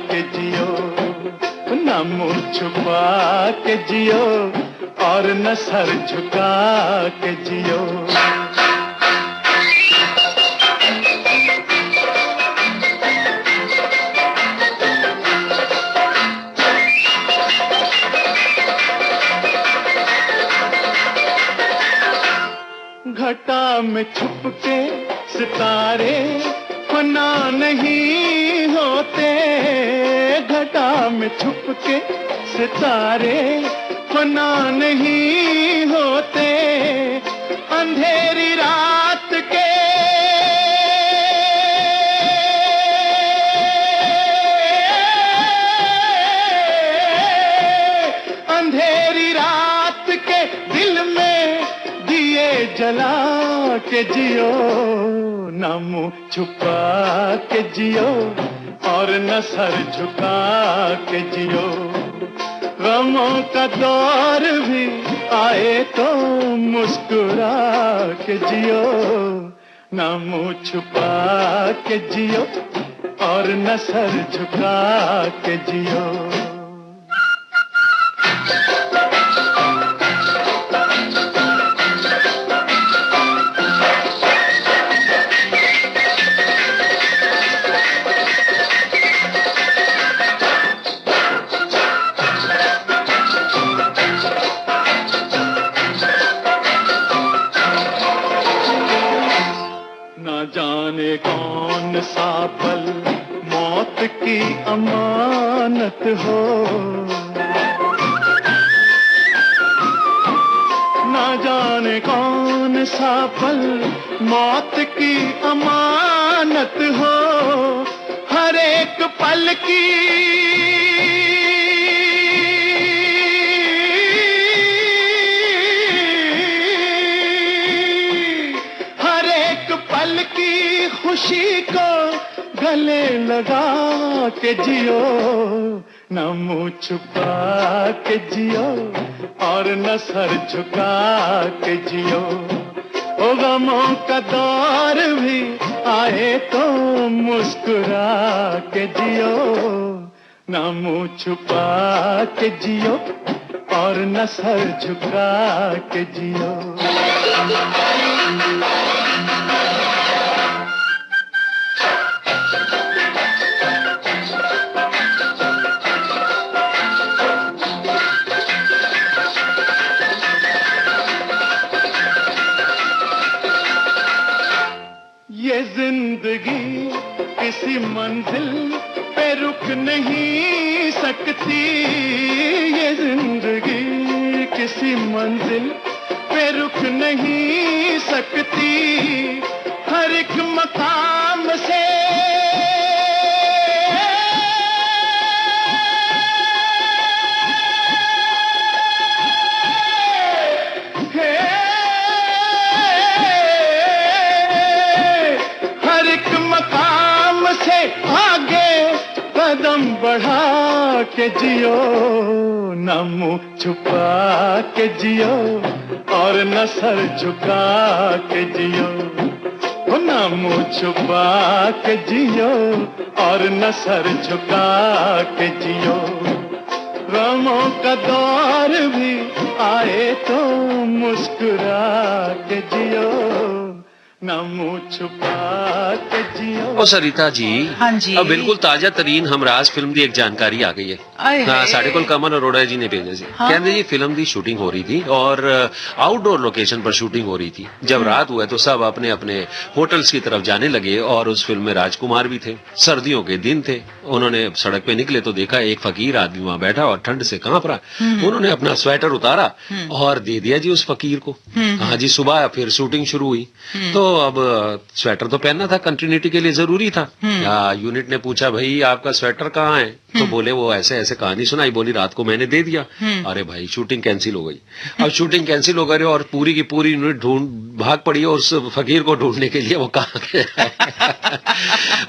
के जियो, न मुंह छुपा के जियो और न सर झुका के जियो। घटा में छुप के सितारे फना नहीं होते, घटा में छुप के सितारे फना नहीं होते, अंधेरी रात के अंधेरी रात के दिल में दिए जला के जियो, न मुंह छुपा के जियो और न सर झुका के जियो। गमों का दौर भी आए तो मुस्कुरा के जियो, न मुंह छुपा के जियो और न सर झुका के जियो। जाने कौन सा पल मौत की अमानत हो, ना जाने कौन सा पल मौत की अमानत हो, हर एक पल की खुशी को गले लगा के जियो, न मुंह छुपा के जियो और न सर झुका के जियो। ओ गमों का दौर भी आए तो मुस्कुरा के जियो, न मुंह छुपा के जियो और न सर झुका के जियो। ये जिंदगी किसी मंजिल पे रुक नहीं सकती, ये जिंदगी किसी मंजिल पे रुक नहीं सकती, हर एक मकाम से कदम बढ़ा के जियो, न मुंह छुपा के जियो और न सर झुका के जियो, न मुंह छुपा के जियो और न सर झुका के जियो। गमों का दौर भी आए तो मुस्कुरा के जियो, न मुंह छुपा के जियो। ओ सरिता जी, हाँ जी, अब बिल्कुल ताजा तरीन हमराज फिल्म की एक जानकारी आ गई है। हाँ, साढ़े को कमल अरोड़ा जी ने भेजा सी। हाँ? कहते जी फिल्म की शूटिंग हो रही थी और आउटडोर लोकेशन पर शूटिंग हो रही थी। जब रात हुआ तो सब अपने अपने होटल्स की तरफ जाने लगे और उस फिल्म में राजकुमार भी थे। सर्दियों के दिन थे, उन्होंने सड़क पे निकले तो देखा एक फकीर आदमी वहां बैठा और ठंड से कांप रहा। उन्होंने अपना स्वेटर उतारा और दे दिया जी उस फकीर को। हाँ जी, सुबह फिर शूटिंग शुरू हुई। तो अब स्वेटर तो पहनना था, कंटिन्यूटी के लिए जरूरी था। यूनिट ने पूछा भाई आपका स्वेटर कहाँ है? तो बोले वो ऐसे ऐसे कहानी सुनाई, बोली रात को मैंने दे दिया। अरे भाई शूटिंग कैंसिल हो गई। अब शूटिंग कैंसिल हो गई और पूरी की पूरी ढूंढ भाग पड़ी और उस फकीर को ढूंढने के लिए वो कहाँ गया।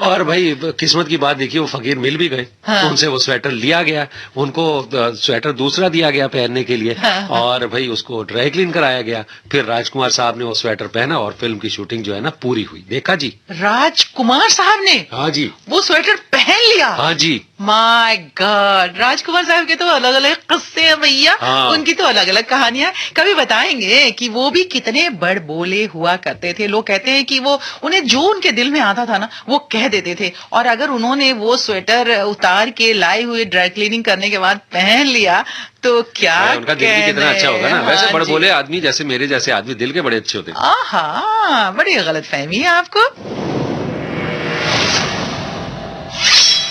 और भाई किस्मत की बात देखिए, वो फकीर मिल भी गए। हाँ। उनसे वो स्वेटर लिया गया, उनको स्वेटर दूसरा दिया गया पहनने के लिए। और भाई उसको ड्राई क्लीन कराया गया। फिर राजकुमार साहब ने वो स्वेटर पहना और फिल्म की शूटिंग जो है ना पूरी हुई। देखा जी? राजकुमार साहब ने? हाँ जी, वो स्वेटर पहन लिया? हाँ जी। माय गॉड, राजकुमार साहब के तो अलग अलग किस्से हैं भैया। हाँ। उनकी तो अलग अलग कहानियां। कभी बताएंगे कि वो भी कितने बड़ बोले हुआ करते थे। लोग कहते हैं कि वो उन्हें जो उनके दिल में आता था ना वो कह देते थे। और अगर उन्होंने वो स्वेटर उतार के लाए हुए ड्राई क्लीनिंग करने के बाद पहन लिया तो क्या उनका दिल भी कितना अच्छा होगा ना। वैसे हाँ बड़े जी। बोले आदमी जैसे मेरे जैसे आदमी दिल के बड़े अच्छे होते हैं। आहा, बड़ी गलत फहमी है आपको।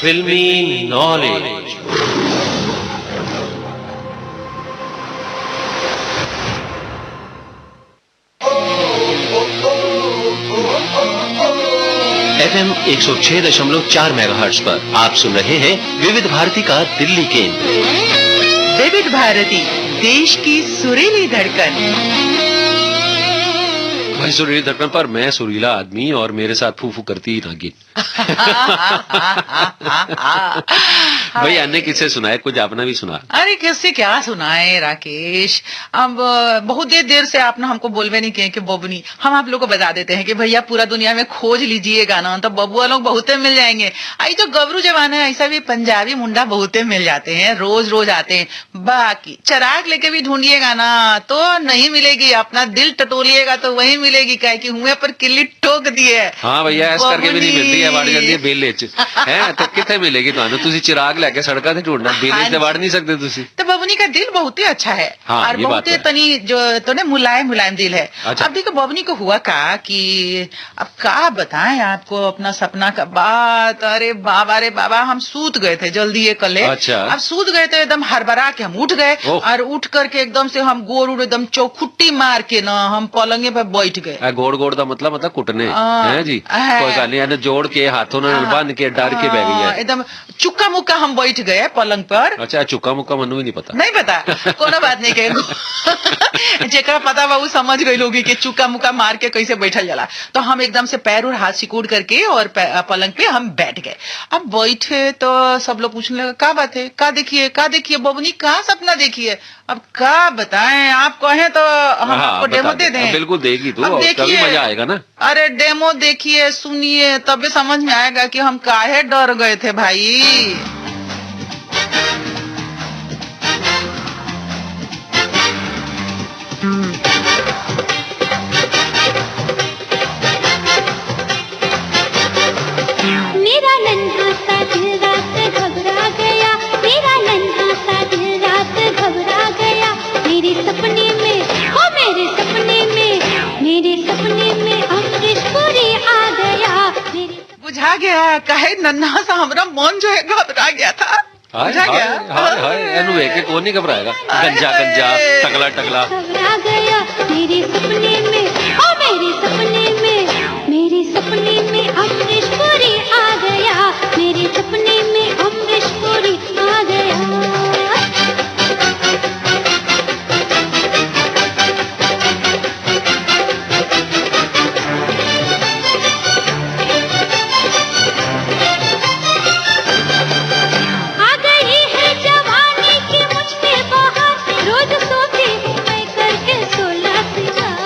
फिल्मी नॉलेज। FM 106.4 मेगाहर्ट्ज पर आप सुन रहे हैं विविध भारती का दिल्ली केंद्र। विविध भारती, देश की सुरीली धड़कन। भाई सुरीली धड़कन पर मैं सुरीला आदमी और मेरे साथ फूफू करती नागिन। भाई अन्य किससे सुनाए, कुछ अपना भी सुना। अरे किससे क्या सुनाए राकेश। अब बहुत देर से आपने हमको बोलवे नहीं किए कि बबुनी, हम आप लोग को बता देते हैं कि भैया पूरा दुनिया में खोज लीजिएगा ना तो बबुआ लोग बहुते मिल जाएंगे। आई जो गबरू जमाना है ऐसा भी पंजाबी मुंडा बहुते मिल जाते हैं, रोज रोज आते हैं। बाकी चिराग लेके भी ढूंढिएगा ना तो नहीं मिलेगी, अपना दिल टटोलिएगा तो वही मिलेगी। क्या कि हुए पर किल्ली ठोक दिए। हाँ भैया ऐसा करके भी नहीं मिलती है, वाड़ जाती है बेले च है तो कितने मिलेगी ਤੁਹਾਨੂੰ ਤੁਸੀਂ चिराग लेके सड़का से ढूंढना, बेले से वाड़ नहीं सकते ਤੁਸੀਂ। तो बबनी का दिल बहुत ही अच्छा है। हाँ, और ये बात बहुत तो है। तनी जो तो ने मुलायम मुलायम दिल है। अच्छा। अब देखो बबनी को हुआ का कि अब क्या बताएं आपको अपना सपना का बात। अरे रे बाबा, हम सूत गए थे जल्दी ये कल। अच्छा। अब सूत गए थे एकदम हड़बड़ा के हम उठ गए ओह। और उठ करके एकदम से हम गोड़ उड़ एकदम चौखुट्टी मार के ना हम पलंगे पे बैठ गए। गोड़ गोड़ का मतलब कुटने हाँ, है जी। है। कोई गल नहीं, जोड़ के हाथों ਨਾਲ बंद के डर के बह गई है। एकदम चुक्का मुक्का हम बैठ गए पलंग पर। अच्छा चुका मुक्का मनु भी नहीं पता। नहीं पता, कोनो बात नहीं कहेंगे। जेकरा पता बा वो समझ गई लोगी कि चुका मुक्का मार के कैसे बैठल जाला। तो हम एकदम से पैर और हाथ सिकुड़ करके और पलंग पे हम बैठ गए। अब बैठे तो सब लोग पूछने लगे क्या बात है, क्या देखिए बबनी, क्या सपना देखिए। अब क्या बताएं, आप कहें तो हम आपको डेमो दे दें। बिल्कुल देगी तू, अब उसका भी मजा आएगा ना। अरे डेमो देखिए सुनिए तब समझ में आएगा कि हम काहे डर गए थे भाई। मेरा नन्हा सा दिल रात घबरा गया, मेरा नन्हा सा दिल रात घबरा गया। मेरे सपने में, ओ मेरे सपने में अमरीश पुरी आ गया। बुझा गया काहे नन्हा सा हमारा मन जो है घबरा गया था। बुझा गया। एनु एक कौन नहीं घबराएगा। गंजा गंजा टकला टकला घबरा गया मेरे सपने में, ओ मेरे सपने में अमरीश पुरी आ गया। मेरे सपने में अमरीश पुरी आ गया। आ गई है जवानी की मुझ पे बहार, रोज सोती हूँ मैं करके 16 सिंगार।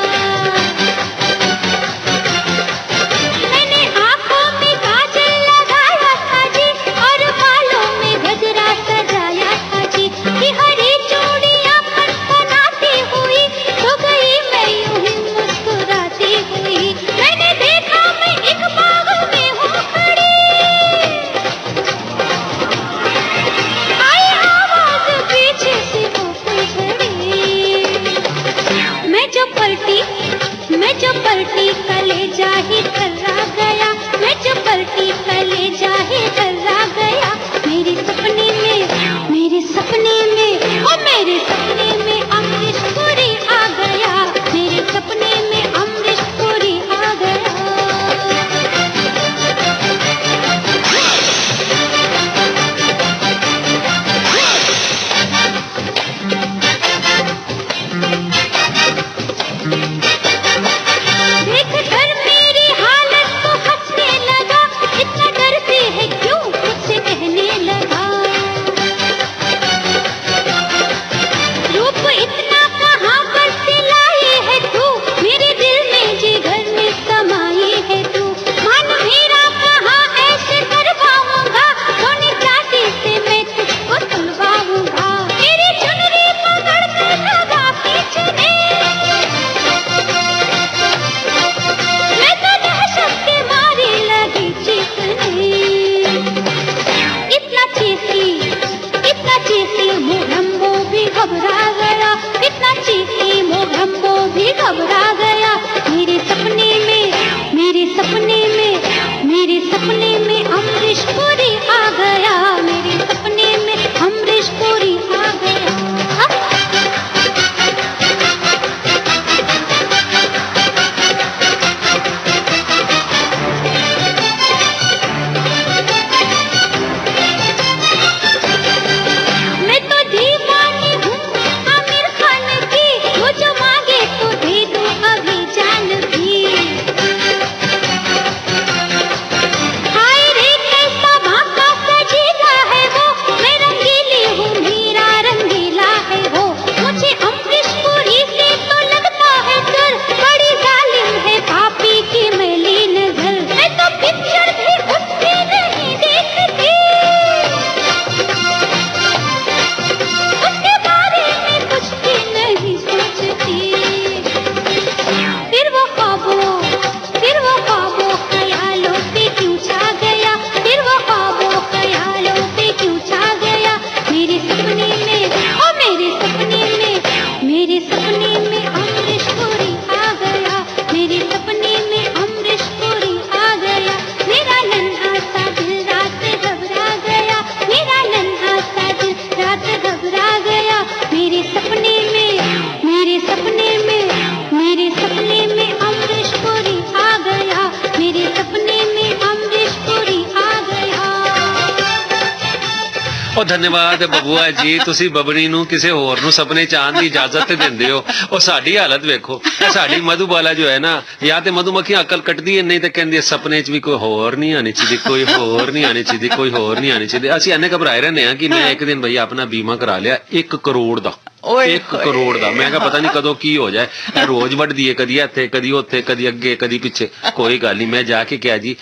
ਉਹ ਧੰਨਵਾਦ ਬਬੂਆ ਜੀ, ਤੁਸੀਂ ਬਬਨੀ ਨੂੰ ਕਿਸੇ ਹੋਰ ਨੂੰ ਸੁਪਨੇ ਚ ਆਉਣ ਦੀ ਇਜਾਜ਼ਤ ਤੇ ਦਿੰਦੇ ਹੋ। ਉਹ ਸਾਡੀ ਹਾਲਤ ਵੇਖੋ, ਇਹ ਸਾਡੀ ਮਧੂਬਾਲਾ ਜੋ ਹੈ ਨਾ, ਜਾਂ ਤੇ ਮਧੂਮੱਖੀਆਂ ਅਕਲ ਕੱਟਦੀ ਹੈ, ਨਹੀਂ ਤੇ ਕਹਿੰਦੀ ਹੈ ਸੁਪਨੇ ਚ ਵੀ ਕੋਈ ਹੋਰ ਨਹੀਂ ਆਣੀ ਚਾਹੀਦੀ, ਕੋਈ ਹੋਰ ਨਹੀਂ ਆਣੀ ਚਾਹੀਦੀ, ਕੋਈ ਹੋਰ ਨਹੀਂ ਆਣੀ ਚਾਹੀਦੀ। ਅਸੀਂ ਇੰਨੇ ਘਬਰਾਏ ਰਹਿੰਦੇ ਹਾਂ ਕਿ ਮੈਂ ਇੱਕ ਦਿਨ ਭਈਆ ਆਪਣਾ ਬੀਮਾ ਕਰਾ ਲਿਆ 1 ਕਰੋੜ ਦਾ। 1 ਕਰੋੜ ਦਾ। ਮੈਂ ਕਿਹਾ ਪਤਾ ਨਹੀਂ ਕਦੋਂ ਕੀ ਹੋ ਜਾਏ, ਇਹ ਰੋਜ਼ ਵੱਢਦੀ ਹੈ, ਕਦੀ ਇੱਥੇ ਕਦੀ ਉੱਥੇ ਕਦੀ ਅੱਗੇ ਕਦੀ ਪਿੱਛੇ। ਕੋਈ ਗੱਲ ਨਹੀਂ, ਮੈਂ ਜਾ ਕੇ ਕਿਹਾ ਜੀ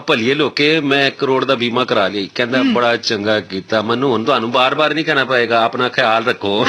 ਭਲੀਏ ਲੋਕੇ ਮੈਂ 1 ਕਰੋੜ ਦਾ ਬੀਮਾ ਕਰਾ ਲਈ। ਕਹਿੰਦਾ ਬੜਾ ਚੰਗਾ ਕੀਤਾ, ਮੈਨੂੰ ਹੁਣ ਤੁਹਾਨੂੰ ਬਾਰ-ਬਾਰ ਨਹੀਂ ਕਹਿਣਾ ਪਏਗਾ, ਆਪਣਾ ਖਿਆਲ ਰੱਖੋ।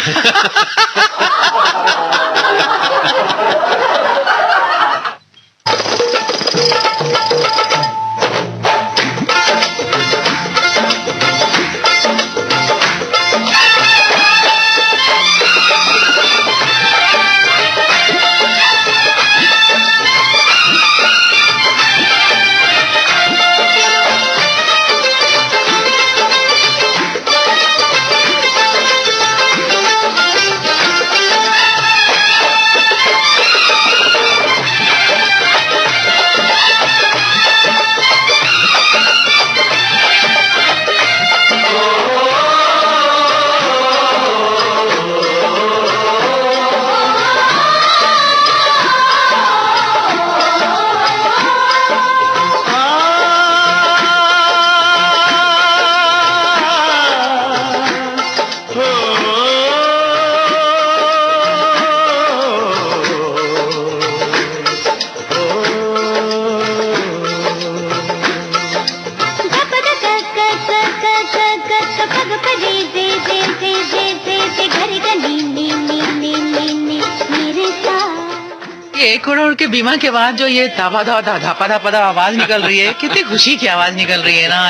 ये 1 करोड़ के बीमा के बाद जो ये धापा धापा धापा धापा आवाज निकल रही है, कितनी खुशी की आवाज निकल रही है ना।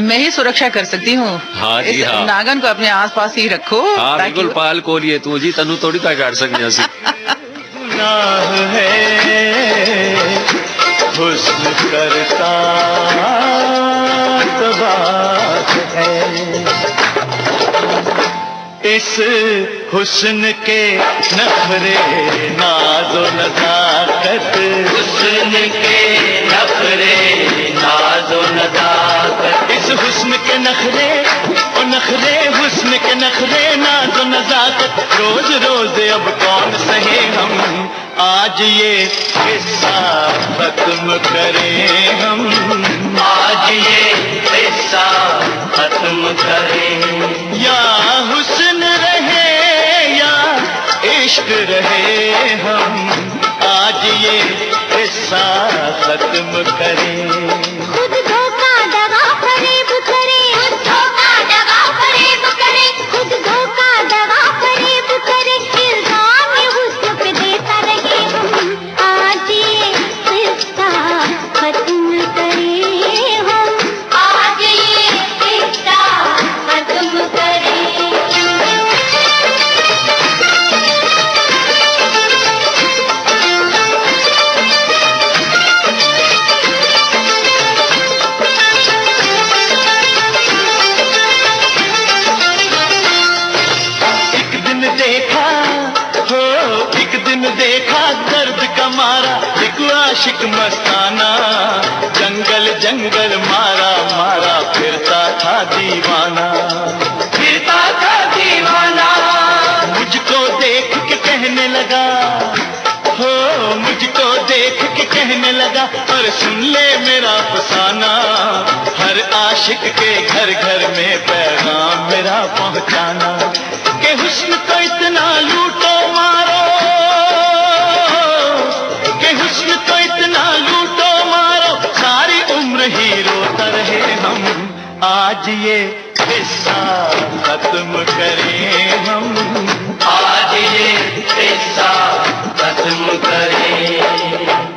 मैं ही सुरक्षा कर सकती हूँ। हाँ जी, इस हाँ। नागन को अपने आसपास ही रखो। हाँ ताकि बिल्कुल, पाल कोलिए तू जी, तनु थोड़ी का काट सकते हैं। गुनाह है हुस्न करता तो बात है, इस हुस्न के नखरे नाज़ो नज़ाकत, हुस्न के नखरे नाज़ो नज़ाकत, इस हुस्न के नखरे और नखरे हुस्न के नखरे नाज़ो नज़ाकत, रोज रोज अब कौन सहे हम, आज ये किस्सा खत्म करें हम, आज ये किस्सा खत्म करें। या हुस्न रहे या इश्क रहे, हम आज ये किस्सा खत्म करें। खुद धोखा दगा फरेब करे, खुद धोखा दगा फरेब करे, खुद धोखा दगा फरेब करे, इल्जाम हुस्न पे देता रहे हम, आज ये किस्सा खत्म करें हम, आज ये किस्सा खत्म करें। देखा दर्द का मारा एक आशिक मस्ताना, जंगल जंगल मारा मारा फिरता था दीवाना, फिरता था दीवाना। मुझको देख के कहने लगा, हो मुझको देख के कहने लगा, और सुन ले मेरा फसाना, हर आशिक के घर घर में पैगाम मेरा पहुंचाना, कि हुस्न को इतना लूटो मारो, हुस्न तो इतना लूटो मारो, सारी उम्र ही रोता रहे हम, आज ये किस्सा खत्म करें हम, आज ये किस्सा खत्म करें।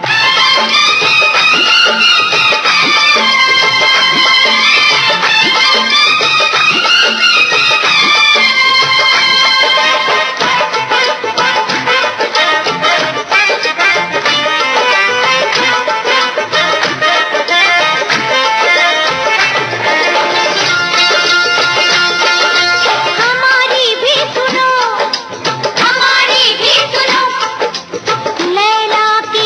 लैला की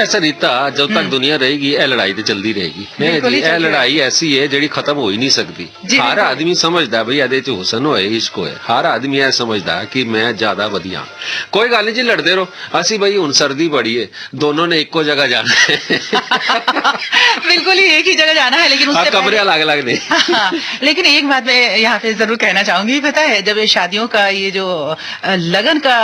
वैसे रीता जब तक दुनिया रहेगी ਇਹ ਲੜਾਈ ਤੇ ਚੱਲਦੀ ਰਹੇਗੀ ਬਿਲਕੁਲ ਹੀ ਇਹ ਚੱਲਦੀ ਲੜਾਈ ਐਸੀ ਹੈ ਜਿਹੜੀ ਖਤਮ ਹੋ ਹੀ ਨਹੀਂ ਸਕਦੀ ਜੀ, ਹਰ ਬਿਲकुल। ਆਦਮੀ ਸਮਝਦਾ ਬਈ ਇਹਦੇ ਚ ਹੁਸਨ ਹੋਏ ਇਸ਼ਕ ਹੋਏ ਹਰ ਆਦਮੀ ਇਹ ਸਮਝਦਾ ਕਿ ਮੈਂ ਜ਼ਿਆਦਾ ਵਧੀਆ ਕੋਈ ਗੱਲ ਨਹੀਂ ਜੀ ਲੜਦੇ ਰਹੋ ਅਸੀਂ ਬਈ ਹੁਣ सर्दी बड़ी है दोनों ने एक को जगह जाना है बिल्कुल ही एक ही जगह जाना है लेकिन उससे कमरे अलग अलग नहीं हाँ, लेकिन एक बात मैं यहाँ पे जरूर कहना चाहूंगी पता है जब ये शादियों का ये जो लगन का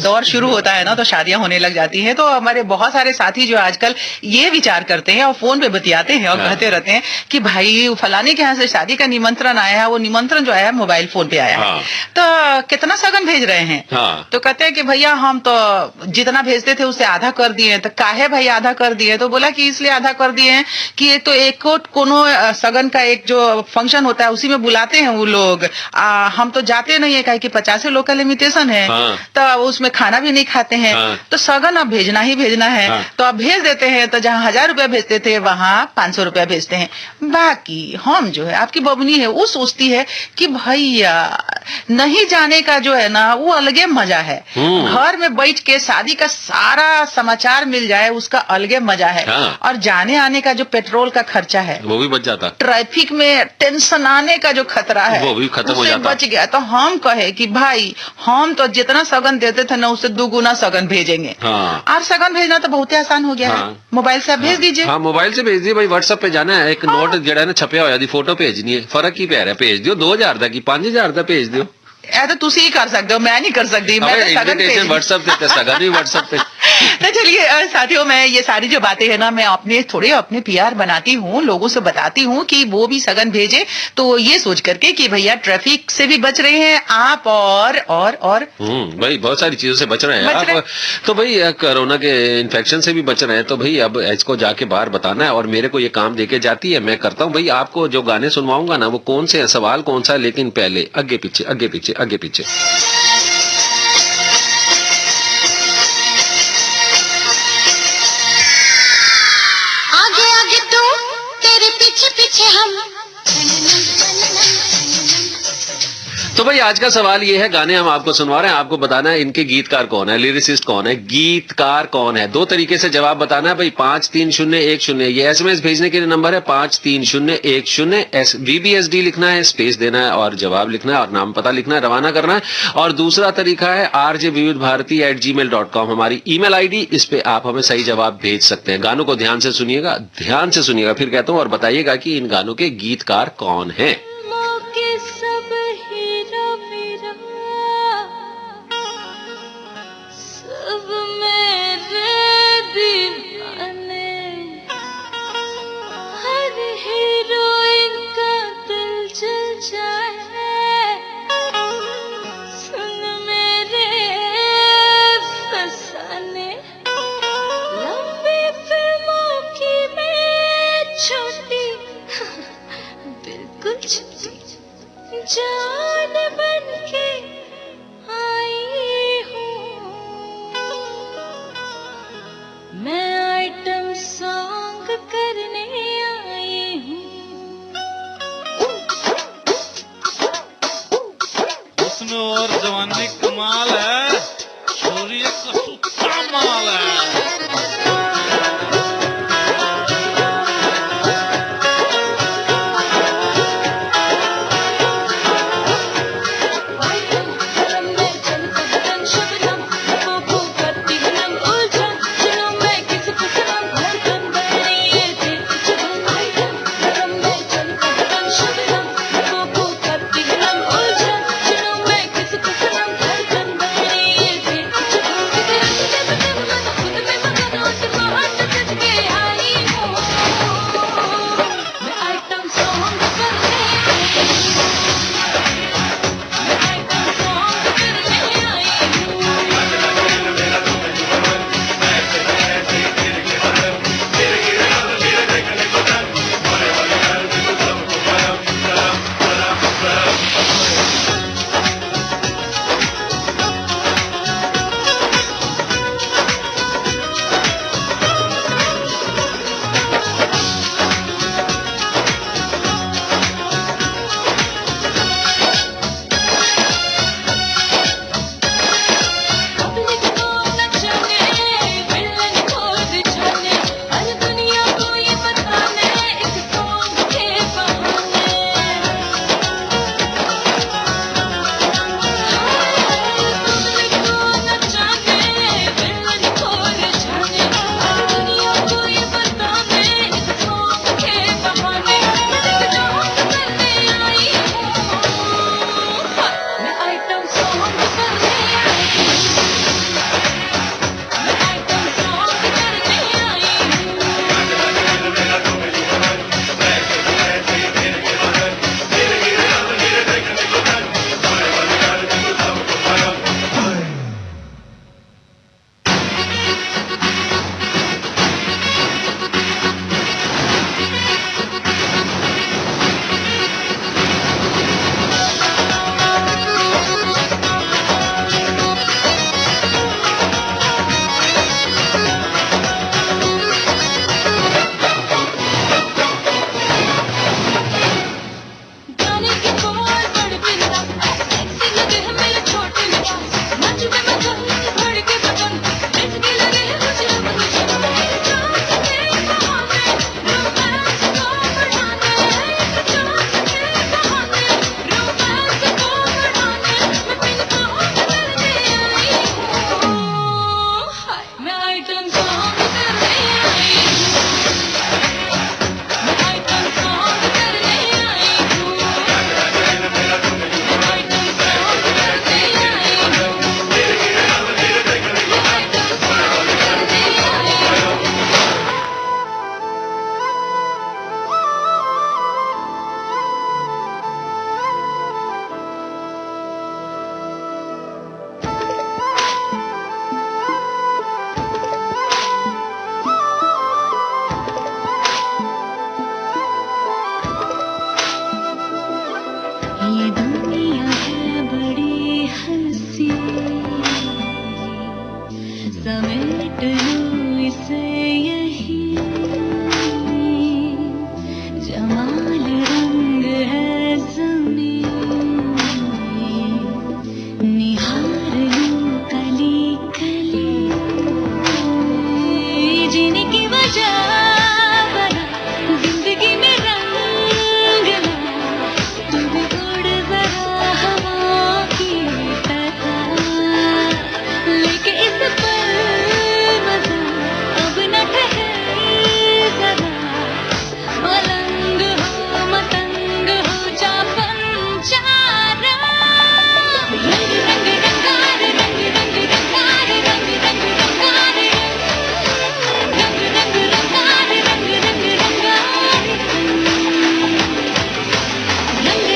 दौर शुरू होता है ना तो शादियां होने लग जाती हैं तो हमारे बहुत सारे साथी जो आजकल ये विचार करते हैं और फोन पे बतियाते हैं और हाँ। कहते रहते हैं कि भाई फलाने के यहाँ से शादी का निमंत्रण आया है वो निमंत्रण जो आया है मोबाइल फोन पे आया है हाँ। तो कितना सगन भेज रहे हैं हाँ। तो कहते हैं कि भैया हम तो जितना भेजते थे उससे आधा कर दिए तो काहे भाई आधा कर दिए तो बोला कि इसलिए आधा कर दिए हैं कि एक तो एक कोनो सगन का एक जो फंक्शन होता है उसी में बुलाते हैं वो लोग हम तो जाते नहीं है काहे कि 50 लोग का लिमिटेशन है हाँ। तो उसमें खाना भी नहीं खाते हैं हाँ। तो सगन अब भेजना ही भेजना है हाँ। तो अब भेज देते हैं तो जहाँ 1000 रुपया भेजते थे वहाँ 500 रुपया भेजते हैं बाकी हम जो है आपकी बबनी है वो सोचती है कि भैया नहीं जाने का जो है ना वो अलगे मजा है घर में बैठ के शादी का सारा समाचार मिल जाए उसका अलगे मजा है हाँ। और जाने आने का जो पेट्रोल का खर्चा है वो भी बच जाता ट्रैफिक में टेंशन आने का जो खतरा है वो भी खत्म हो उससे जाता। बच गया तो हम कहे कि भाई हम तो जितना सगन देते थे ना उससे 2 गुना सगन भेजेंगे हाँ। आप सगन भेजना तो बहुत ही आसान हो गया है हाँ। मोबाइल से आप भेज दीजिए हाँ मोबाइल से भेज दिए भाई व्हाट्सएप पे जाना है एक नोट जड़ा ना छपया होया दी फोटो भेजनी है फर्क की पै रहा भेज दियो 2000 ਦਾ की 5000 ਦਾ भेज दियो ਇਹ ਤਾਂ ਤੁਸੀਂ ਹੀ ਕਰ ਸਕਦੇ ਹੋ मैं नहीं कर सकती मैं तो सगन भेज व्हाट्सएप पे सगा नहीं व्हाट्सएप पे तो चलिए साथियों मैं ये सारी जो बातें है ना मैं अपने पीआर बनाती हूँ लोगों से बताती हूँ कि वो भी सगन भेजे तो ये सोच करके कि भैया ट्रैफिक से भी बच रहे हैं आप और भाई बहुत सारी चीजों से बच रहे हैं बच रहे आप तो भाई कोरोना के इन्फेक्शन से भी बच रहे हैं तो भाई अब इसको जाके बाहर बताना है और मेरे को ये काम देके जाती है मैं करता हूँ भाई आपको जो गाने सुनवाऊंगा ना वो कौन से हैं सवाल कौन सा है लेकिन पहले आगे पीछे आगे पीछे आगे पीछे आगे आगे तू तेरे पीछे पीछे हम तो भाई आज का सवाल ये है गाने हम आपको सुनवा रहे हैं आपको बताना है इनके गीतकार कौन है लिरिसिस्ट कौन है गीतकार कौन है 2 तरीके से जवाब बताना है भाई 530110 ये एसएमएस भेजने के लिए नंबर है 530110 VBSD लिखना है स्पेस देना है और जवाब लिखना है और नाम पता लिखना है रवाना करना है और दूसरा तरीका है rjvividbharati@gmail.com हमारी ईमेल आईडी इस पे आप हमें सही जवाब भेज सकते हैं गानों को ध्यान से सुनिएगा फिर कहता हूं और बताइएगा कि इन गानों के गीतकार कौन है मौके सब हीरा मेरा सब मेरे दीवाने हर हीरोइन का दिल जल जाए सुन मेरे फसाने लंबी फिल्मों की मैं छोटी बिल्कुल जमाल रंग है ज़मीं, निहार लूं कली कली, जीने की वजह बना जिंदगी में रंग ला, तू भी उड़ जरा हवा की तरह, लेके इस पर मजा अब न ठहर जरा, मलंग हो मतंग हो जा पंचारा, रंग रंग रंगार रंग रंग रंगार रंग रंग रंगार रंग रंग रंगार रंग रंग रंगार रंग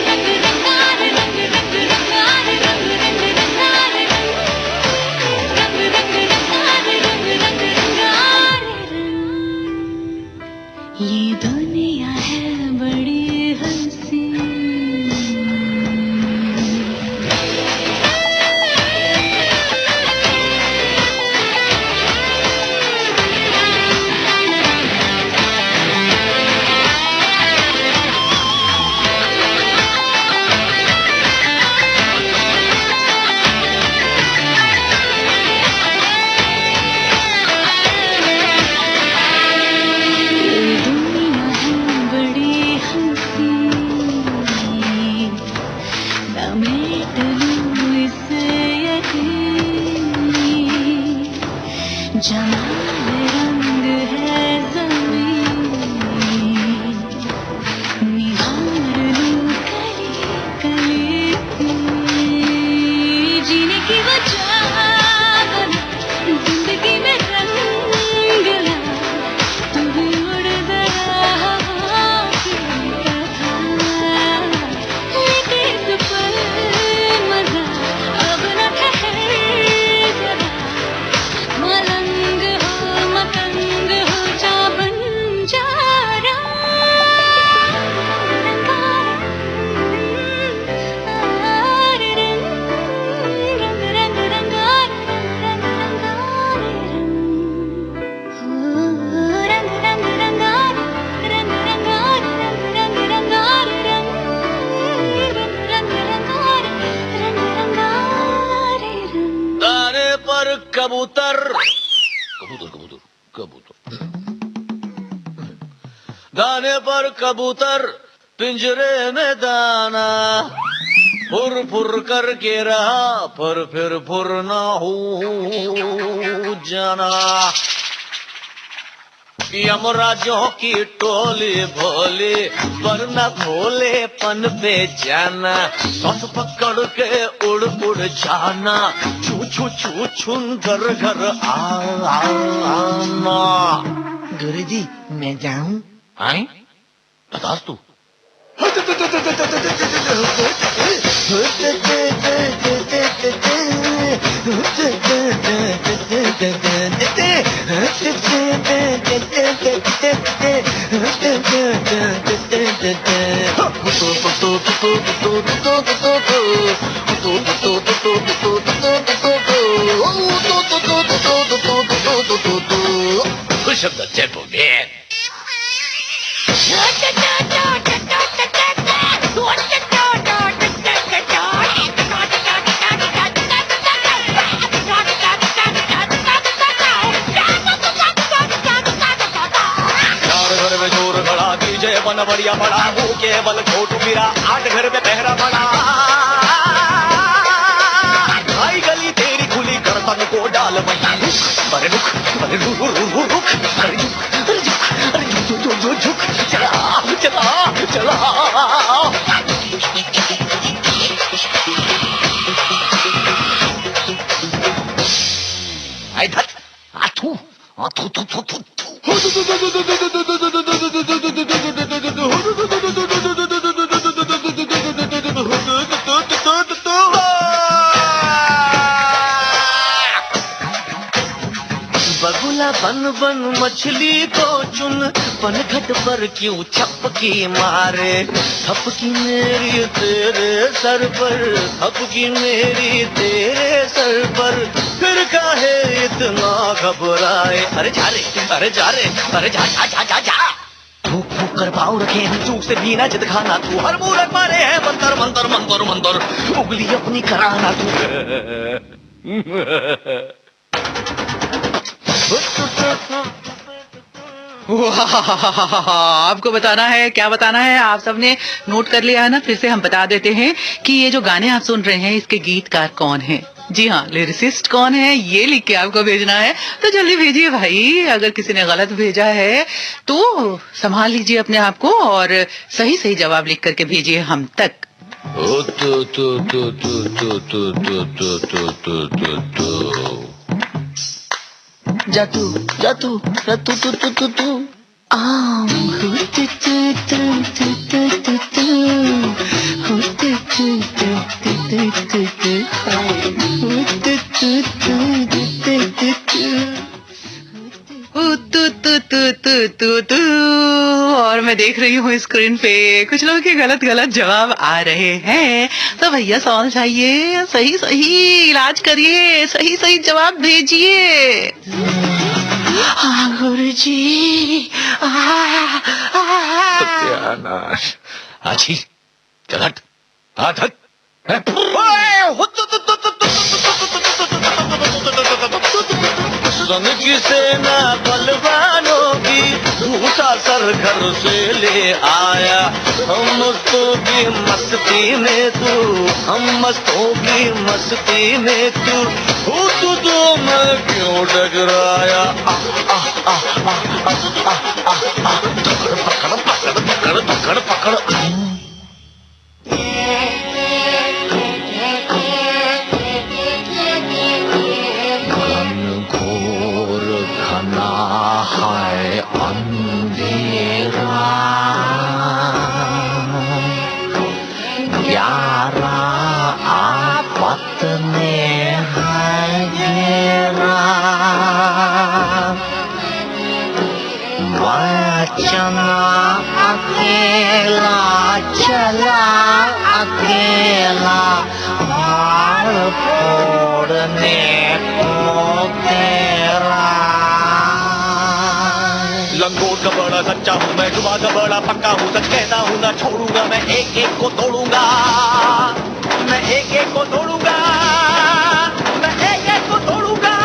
रंग रंगार रंग रंग रंगार रंग रंग रंगार रंग रंग रंगार रंग रंग रंगार। ये दुनिया है बड़ी हंसी, दुनिया है बड़ी हंसी, समेट लूं इस यकीन, जमाल रंग है ज़मीं, निहार लूं कली कली, जीने की वजह बना जिंदगी में रंग ला, तू भी उड़ जरा हवा की तरह, लेके इस पर मजा अब न ठहर जरा, मलंग हो मतंग हो जा बंजारा, रंग रंग रंगार रंग रंगार रंग रंग रंगार रंग रंगार रंग रंग रंगार रंग रंग रंगार रंग रंगार रंग। दाने पर कबूतर कबूतर कबूतर कबूतर। दाने पर कबूतर पिंजरे में दाना, फुर फुर करके रहा पर फिर फुर ना हो जाना, यमराजों की टोली भोली पर न भोलेपन पे जाना, सांस पकड़ के उड़ उड़ जाना, छू छू छू छून घर घर आना। गुरुजी मैं जाऊं? आए बतास तू। Push up the tempo, man. बन बढ़िया बड़ा हो केवल छोटू मीरा, 8 घर में पहरा बड़ा, आई गली तेरी खुली गर्दन को डाल वहीं, अरे रुक अरे रुक रुक अरे झुक अरे झुक अरे झुक झुक झुक झुक चला चला चला। आई धत आथू आथू थू थू थू बगुला बन बन मछली को चुन, पनघट पर क्यों छपकी मारे, थपकी मेरी तेरे सर पर, थपकी मेरी तेरे सर पर, फिर काहे इतना घबराए। अरे जा रे अरे जा रे अरे जा जा जा जा जा। फूक फूक कर पाँव रखे हैं चूक से भी ना जिद खाना तू हर मूरत मारे है मंतर मंतर मंतर मंतर उंगली अपनी कराना तू आपको बताना है, क्या बताना है, आप सबने नोट कर लिया है ना? फिर से हम बता देते हैं कि ये जो गाने आप सुन रहे हैं इसके गीतकार कौन है। जी हाँ, लिरिसिस्ट कौन है ये लिख के आपको भेजना है, तो जल्दी भेजिए भाई। अगर किसी ने गलत भेजा है तो संभाल लीजिए अपने आप को और सही सही जवाब लिख करके भेजिए हम तक। जातू जातू रतू तू तू तू तू और मैं देख रही हूँ स्क्रीन पे कुछ लोगों के गलत गलत जवाब आ रहे हैं, तो भैया सॉल्व चाहिए, सही सही इलाज करिए, सही सही जवाब भेजिए। गुरुजी सत्यानाश आजी चल हट हट हट संग की सेना बलवानों की दूसरा सर घर से ले आया हम मस्तों की मस्ती में तू हम मस्तों की मस्ती में तू मैं क्यों डगराया पकड़ पकड़ पकड़ अकेला चला अकेला हार फोड़ने को तेरा लंगोट का बड़ा सच्चा हूँ मैं डुबा का बड़ा पक्का हूँ सच कहता हूँ ना छोड़ूंगा मैं एक एक को तोड़ूंगा मैं एक एक को तोड़ूंगा मैं एक एक को तोड़ूंगा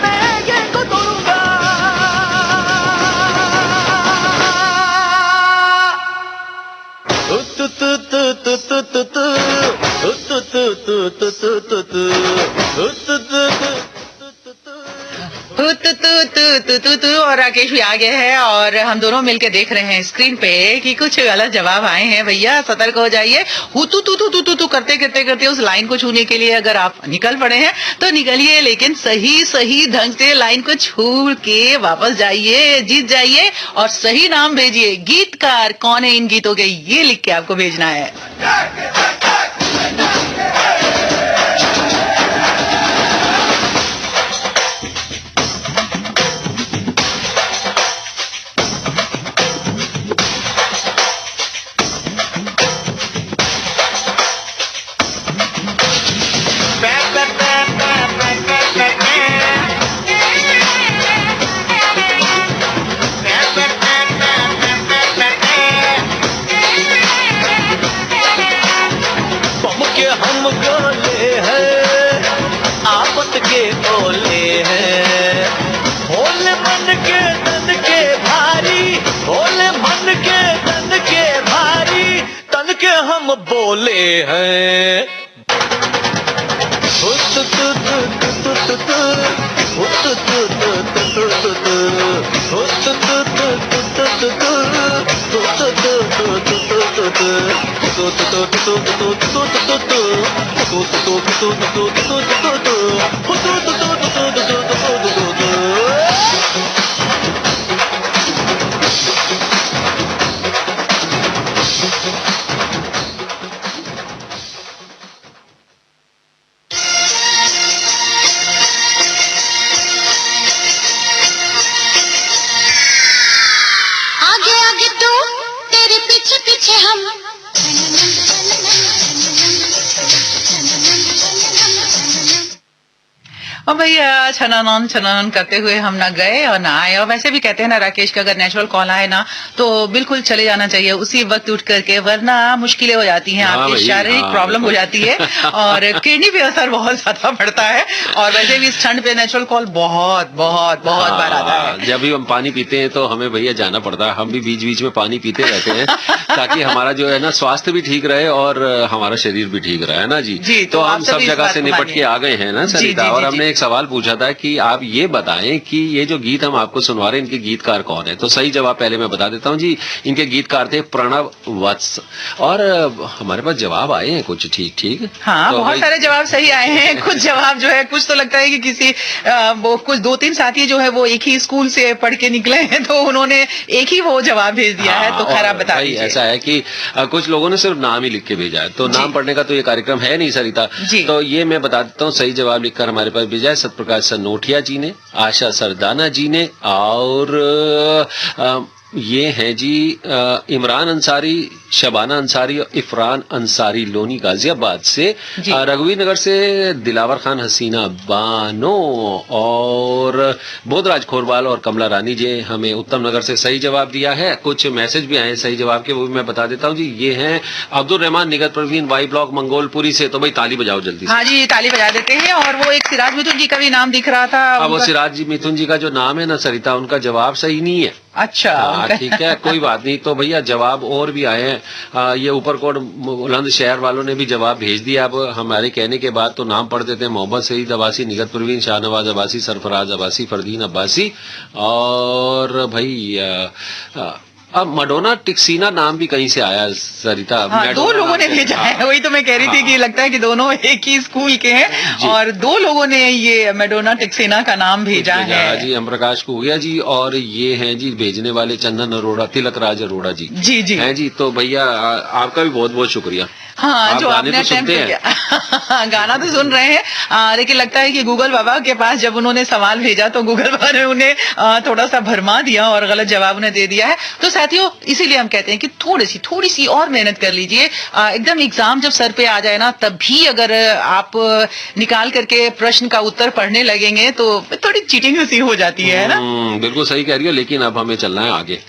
मैं एक एक को तोड़ूंगा और राकेश भी आ गए हैं और हम दोनों मिलके देख रहे हैं स्क्रीन पे कि कुछ गलत जवाब आए हैं। भैया सतर्क हो जाइए। हुतु तू तू तू तू करते करते करते उस लाइन को छूने के लिए अगर आप निकल पड़े हैं तो निकलिए, लेकिन सही सही ढंग से लाइन को छू के वापस जाइए, जीत जाइए और सही नाम भेजिए। गीतकार कौन है इन गीतों के ये लिख के आपको भेजना है। बोले हैं और भैया छनन करते हुए हम ना गए और ना आए। और वैसे भी कहते हैं ना राकेश का अगर नेचुरल कॉल आए ना तो बिल्कुल चले जाना चाहिए उसी वक्त उठ करके, वरना मुश्किलें हो जाती हैं, आपकी शारीरिक प्रॉब्लम हो जाती है और किडनी पे असर बहुत ज्यादा पड़ता है। और वैसे भी इस ठंड पे नेचुरल कॉल बहुत बहुत बहुत बार आता है। जब भी हम पानी पीते हैं तो हमें भैया जाना पड़ता है, हम भी बीच बीच में पानी पीते रहते हैं ताकि हमारा जो है ना स्वास्थ्य भी ठीक रहे और हमारा शरीर भी ठीक रहे, है ना जी। तो हम सब जगह से निपट के आ गए हैं ना सरिता, और हमने एक सवाल पूछा था कि आप ये बताएं कि ये जो गीत हम आपको सुनवा रहे हैं इनके गीतकार कौन है। तो सही जवाब पहले मैं बता देता हूँ जी, इनके गीतकार थे प्रणव वत्स। और हमारे पास जवाब आए हैं कुछ ठीक ठीक। हाँ, तो बहुत सारे जवाब सही आए हैं। कुछ जवाब जो है, कुछ तो लगता है कि किसी वो कुछ 2-3 साथी जो है वो एक ही स्कूल से पढ़ के निकले हैं तो उन्होंने एक ही वो जवाब भेज दिया है। तो खैर आप बता दीजिए। ऐसा है कि कुछ लोगों ने सिर्फ नाम ही लिख के भेजा है, तो नाम पढ़ने का तो ये कार्यक्रम है नहीं सरिता। तो ये मैं बता देता हूँ, सही जवाब लिखकर हमारे पास भेजा है सत्यप्रकाश सनोटिया जी ने, आशा सरदाना जी ने, और ये हैं जी इमरान अंसारी, शबाना अंसारी और इफरान अंसारी लोनी गाजियाबाद से, रघुवीर नगर से दिलावर खान हसीना बानो और बोधराज खोरवाल और कमला रानी जी हमें उत्तम नगर से सही जवाब दिया है। कुछ मैसेज भी आए सही जवाब के, वो भी मैं बता देता हूँ जी। ये हैं अब्दुल रहमान निगत प्रवीण वाई ब्लॉक मंगोलपुरी से। तो भाई ताली बजाओ जल्दी से। हाँ जी, ताली बजा देते हैं। और वो एक सिराज मिथुन जी का भी नाम दिख रहा था। अब वो सिराज जी मिथुन जी का जो नाम है ना सरिता, उनका जवाब सही नहीं है। अच्छा, ठीक है, कोई बात नहीं। तो भैया जवाब और भी आए हैं। ये ऊपरकोट बुलंद शहर वालों ने भी जवाब भेज दिया। अब हमारे कहने के बाद तो नाम पढ़ देते हैं। मोहम्मद सईद अब्बासी, निगत परवीन, शाहनवाज अब्बासी, सरफराज अब्बासी, फरदीन अब्बासी, और भाई अब मडोना टिक्सीना नाम भी कहीं से आया सरिता। हाँ, 2 लोगों ने भेजा है। वही तो मैं कह रही थी कि लगता है कि दोनों एक ही स्कूल के हैं और 2 लोगों ने ये मेडोना टिक्सीना का नाम भेजा है जी। हम प्रकाश कुगिया जी, और ये हैं जी भेजने वाले चंदन अरोड़ा, तिलक राज अरोड़ा जी जी हैं जी। तो भैया आपका भी बहुत बहुत शुक्रिया। हाँ, जो आपने अटेम्प्ट किया। गाना तो सुन रहे हैं, लेकिन लगता है कि गूगल बाबा के पास जब उन्होंने सवाल भेजा तो गूगल बाबा ने उन्हें थोड़ा सा भरमा दिया और गलत जवाब उन्हें दे दिया है। तो साथियों, इसीलिए हम कहते हैं कि थोड़ी सी और मेहनत कर लीजिए। एकदम एग्जाम जब सर पे आ जाए ना, तब भी अगर आप निकाल करके प्रश्न का उत्तर पढ़ने लगेंगे तो थोड़ी चीटिंग सी हो जाती है ना। बिल्कुल सही कह रही हो, लेकिन अब हमें चलना है आगे।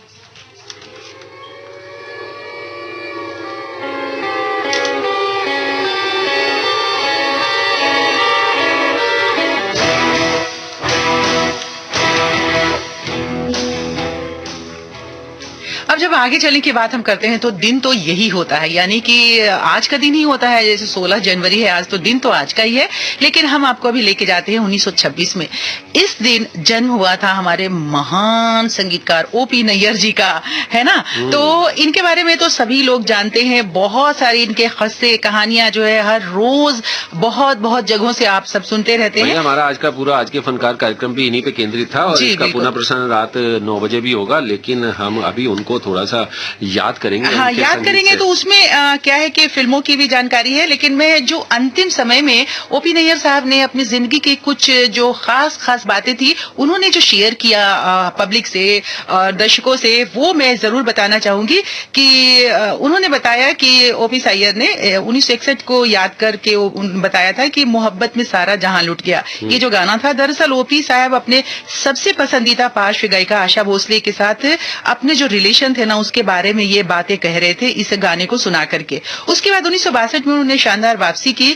अब जब आगे चलने की बात हम करते हैं तो दिन तो यही होता है, यानी कि आज का दिन ही होता है। जैसे 16 जनवरी है आज, तो दिन तो आज का ही है, लेकिन हम आपको अभी लेके जाते हैं 1926 में। इस दिन जन्म हुआ था हमारे महान संगीतकार ओपी नैयर जी का, है ना। तो इनके बारे में तो सभी लोग जानते हैं। बहुत सारी इनके किस्से कहानियां जो है हर रोज बहुत बहुत जगहों से आप सब सुनते रहते हैं। हमारा आज के फनकार कार्यक्रम भी इन्हीं पे केंद्रित था, और इसका पुनः प्रसारण रात 9 बजे भी होगा, लेकिन हम अभी उनको थोड़ा सा याद करेंगे। हाँ, याद करेंगे। तो उसमें क्या है कि फिल्मों की भी जानकारी है, लेकिन मैं जो अंतिम समय में ओपी नैयर साहब ने अपनी जिंदगी की कुछ जो खास बातें थी उन्होंने जो शेयर किया पब्लिक से, दर्शकों से, वो मैं जरूर बताना चाहूंगी। कि उन्होंने बताया कि ओपी सैयद ने 1961 को याद करके बताया था कि मोहब्बत में सारा जहां लुट गया। ये जो गाना था, दरअसल ओपी साहब अपने सबसे पसंदीदा पार्श्व गायिका आशा भोसले के साथ अपने जो रिलेशन थे ना, उसके बारे में ये बातें कह रहे थे इस गाने को सुना करके। उसके बाद 1962 में उन्होंने शानदार वापसी की।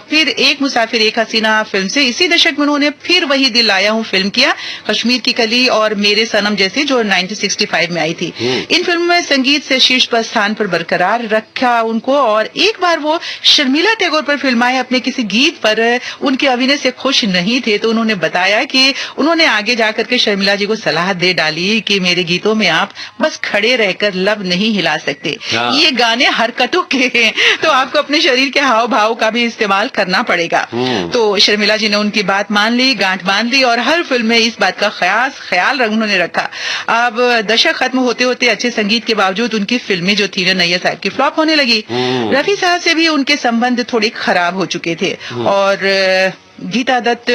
फिर एक मुसाफिर एक हसीना फिल्म से इसी दशक में उन्होंने फिर वही दिल लाया हूं फिल्म किया, कश्मीर की कली और मेरे सनम जैसे, जो 1965 में आई थी। इन फिल्मों में संगीत से शीर्ष पर स्थान पर बरकरार रखा उनको, और एक बार वो शर्मिला टैगोर पर फिल्माए अपने किसी गीत पर उनके अभिनय से खुश नहीं थे, तो उन्होंने बताया कि उन्होंने आगे जाकर के शर्मिला जी को सलाह दे डाली कि मेरे गीतों में आप बस खड़े रहकर लब नहीं हिला सकते, ये गाने हरकतों के हैं, तो आपको अपने शरीर के हाव भाव का भी इस्तेमाल करना पड़ेगा। तो शर्मिला जी ने उनकी बात मान ली, गांठ बांध ली, और हर फिल्म में इस बात का ख्याल उन्होंने रखा। अब दशक खत्म होते होते अच्छे संगीत के बावजूद उनकी फिल्में जो थी नैयर साहब की फ्लॉप होने लगी। रफी साहब से भी उनके संबंध थोड़े खराब हो चुके थे, और गीता दत्त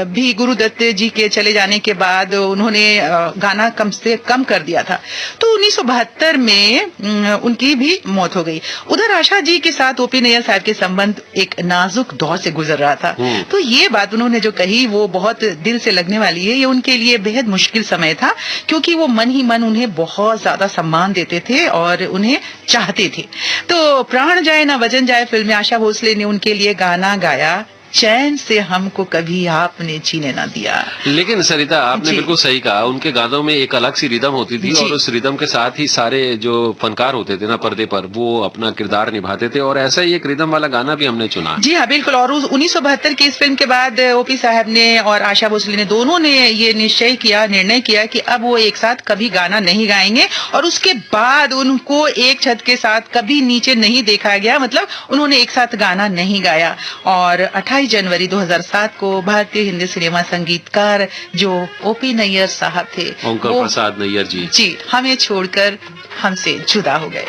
भी गुरुदत्त जी के चले जाने के बाद उन्होंने गाना कम से कम कर दिया था, तो 1972 में उनकी भी मौत हो गई। उधर आशा जी के साथ ओपी नैयर साहब के संबंध एक नाजुक दौर से गुजर रहा था, तो ये बात उन्होंने जो कही वो बहुत दिल से लगने वाली है। ये उनके लिए बेहद मुश्किल समय था, क्योंकि वो मन ही मन उन्हें बहुत ज्यादा सम्मान देते थे और उन्हें चाहते थे। तो प्राण जाए ना वजन जाए फिल्म में आशा भोसले ने उनके लिए गाना गाया, चैन से हमको कभी आपने जीने ना दिया। लेकिन सरिता आपने बिल्कुल सही कहा, उनके गानों में एक अलग सी रिदम होती थी और उस रिदम के साथ ही सारे जो फनकार होते थे ना पर्दे पर, वो अपना किरदार निभाते थे, और ऐसा ही एक रिदम वाला गाना भी हमने चुना। जी हाँ, बिल्कुल। और 1972 की इस फिल्म के बाद ओपी साहब ने और आशा भोसले ने दोनों ने ये निर्णय किया कि अब वो एक साथ कभी गाना नहीं गाएंगे, और उसके बाद उनको एक छत के साथ कभी नीचे नहीं देखा गया, मतलब उन्होंने एक साथ गाना नहीं गाया। और 28 जनवरी 2007 को भारतीय हिंदी सिनेमा संगीतकार जो ओपी नैयर साहब थे, ओंकार प्रसाद नैयर जी हमें छोड़कर हमसे जुदा हो गए।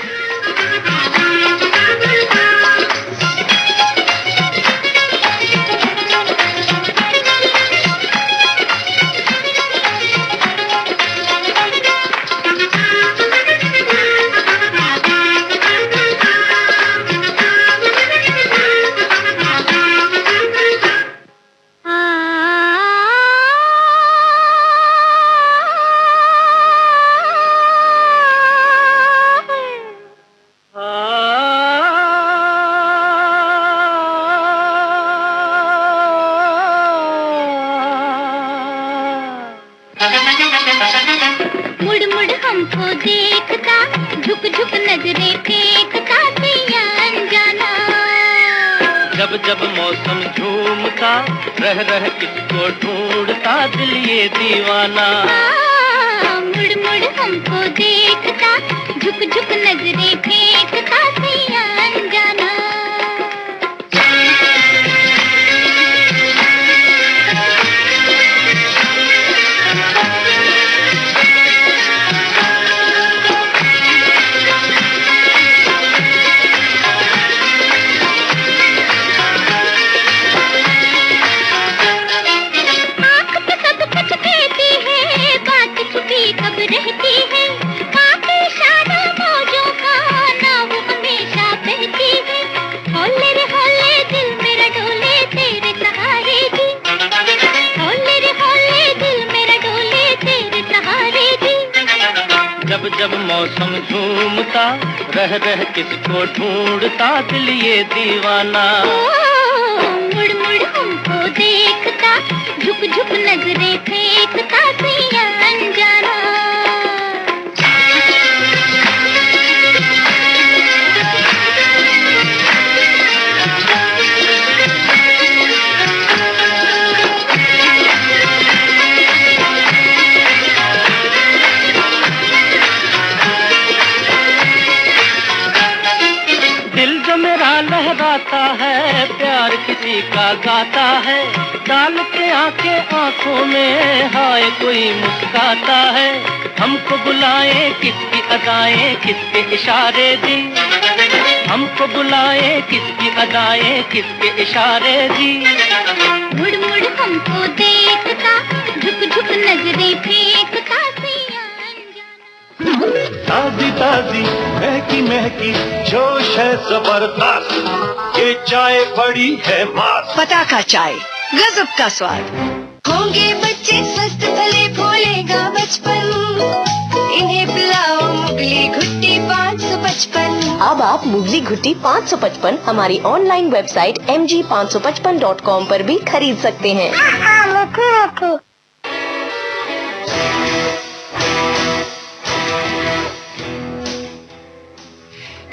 मुड़ मुड़ हमको देखता, झुक झुक नजरें फेंकता पिया अनजाना। जब जब मौसम झूमता, रह रह किसको ढूंढता दिल ये दीवाना। मुड़ मुड़ हमको देखता, झुक झुक नजरें फेंकता पिया अनजाना। कब रहती है काफी शाना मौजों का ना वो हमेशा बहती है। होले दिल मेरा डोले तेरे सहारे जी, होले दिल मेरा डोले तेरे सहारे जी। जब जब मौसम झूमता, रह रह किसको ढूंढता दिल ये दीवाना। मुड़ मुड़ हमको देखता, झुक झुक नजरें फेंकता पिया अनजाना। दिल जो मेरा लहराता है, प्यार किसी का गाता है, डाल के आंखें आंखों में हाय कोई मुस्काता है। हमको बुलाए किसकी अदाएं किसके इशारे जी, हमको बुलाए किसकी अदाएं किसके इशारे जी। मुड़ मुड़ हमको देखता, झुक झुक नजरें फेंकता पिया अनजाना। ताजी ताजी महकी महकी जोश है जबरदस्त, ये चाय बड़ी है मस्त। पटाखा चाय, गजब का स्वाद। होंगे बच्चे स्वस्थ भले भूलेगा बचपन, इन्हें पिलाओ मुगली घुट्टी 555। अब आप मुगली घुट्टी 555 हमारी ऑनलाइन वेबसाइट mg555.com पर भी खरीद सकते हैं।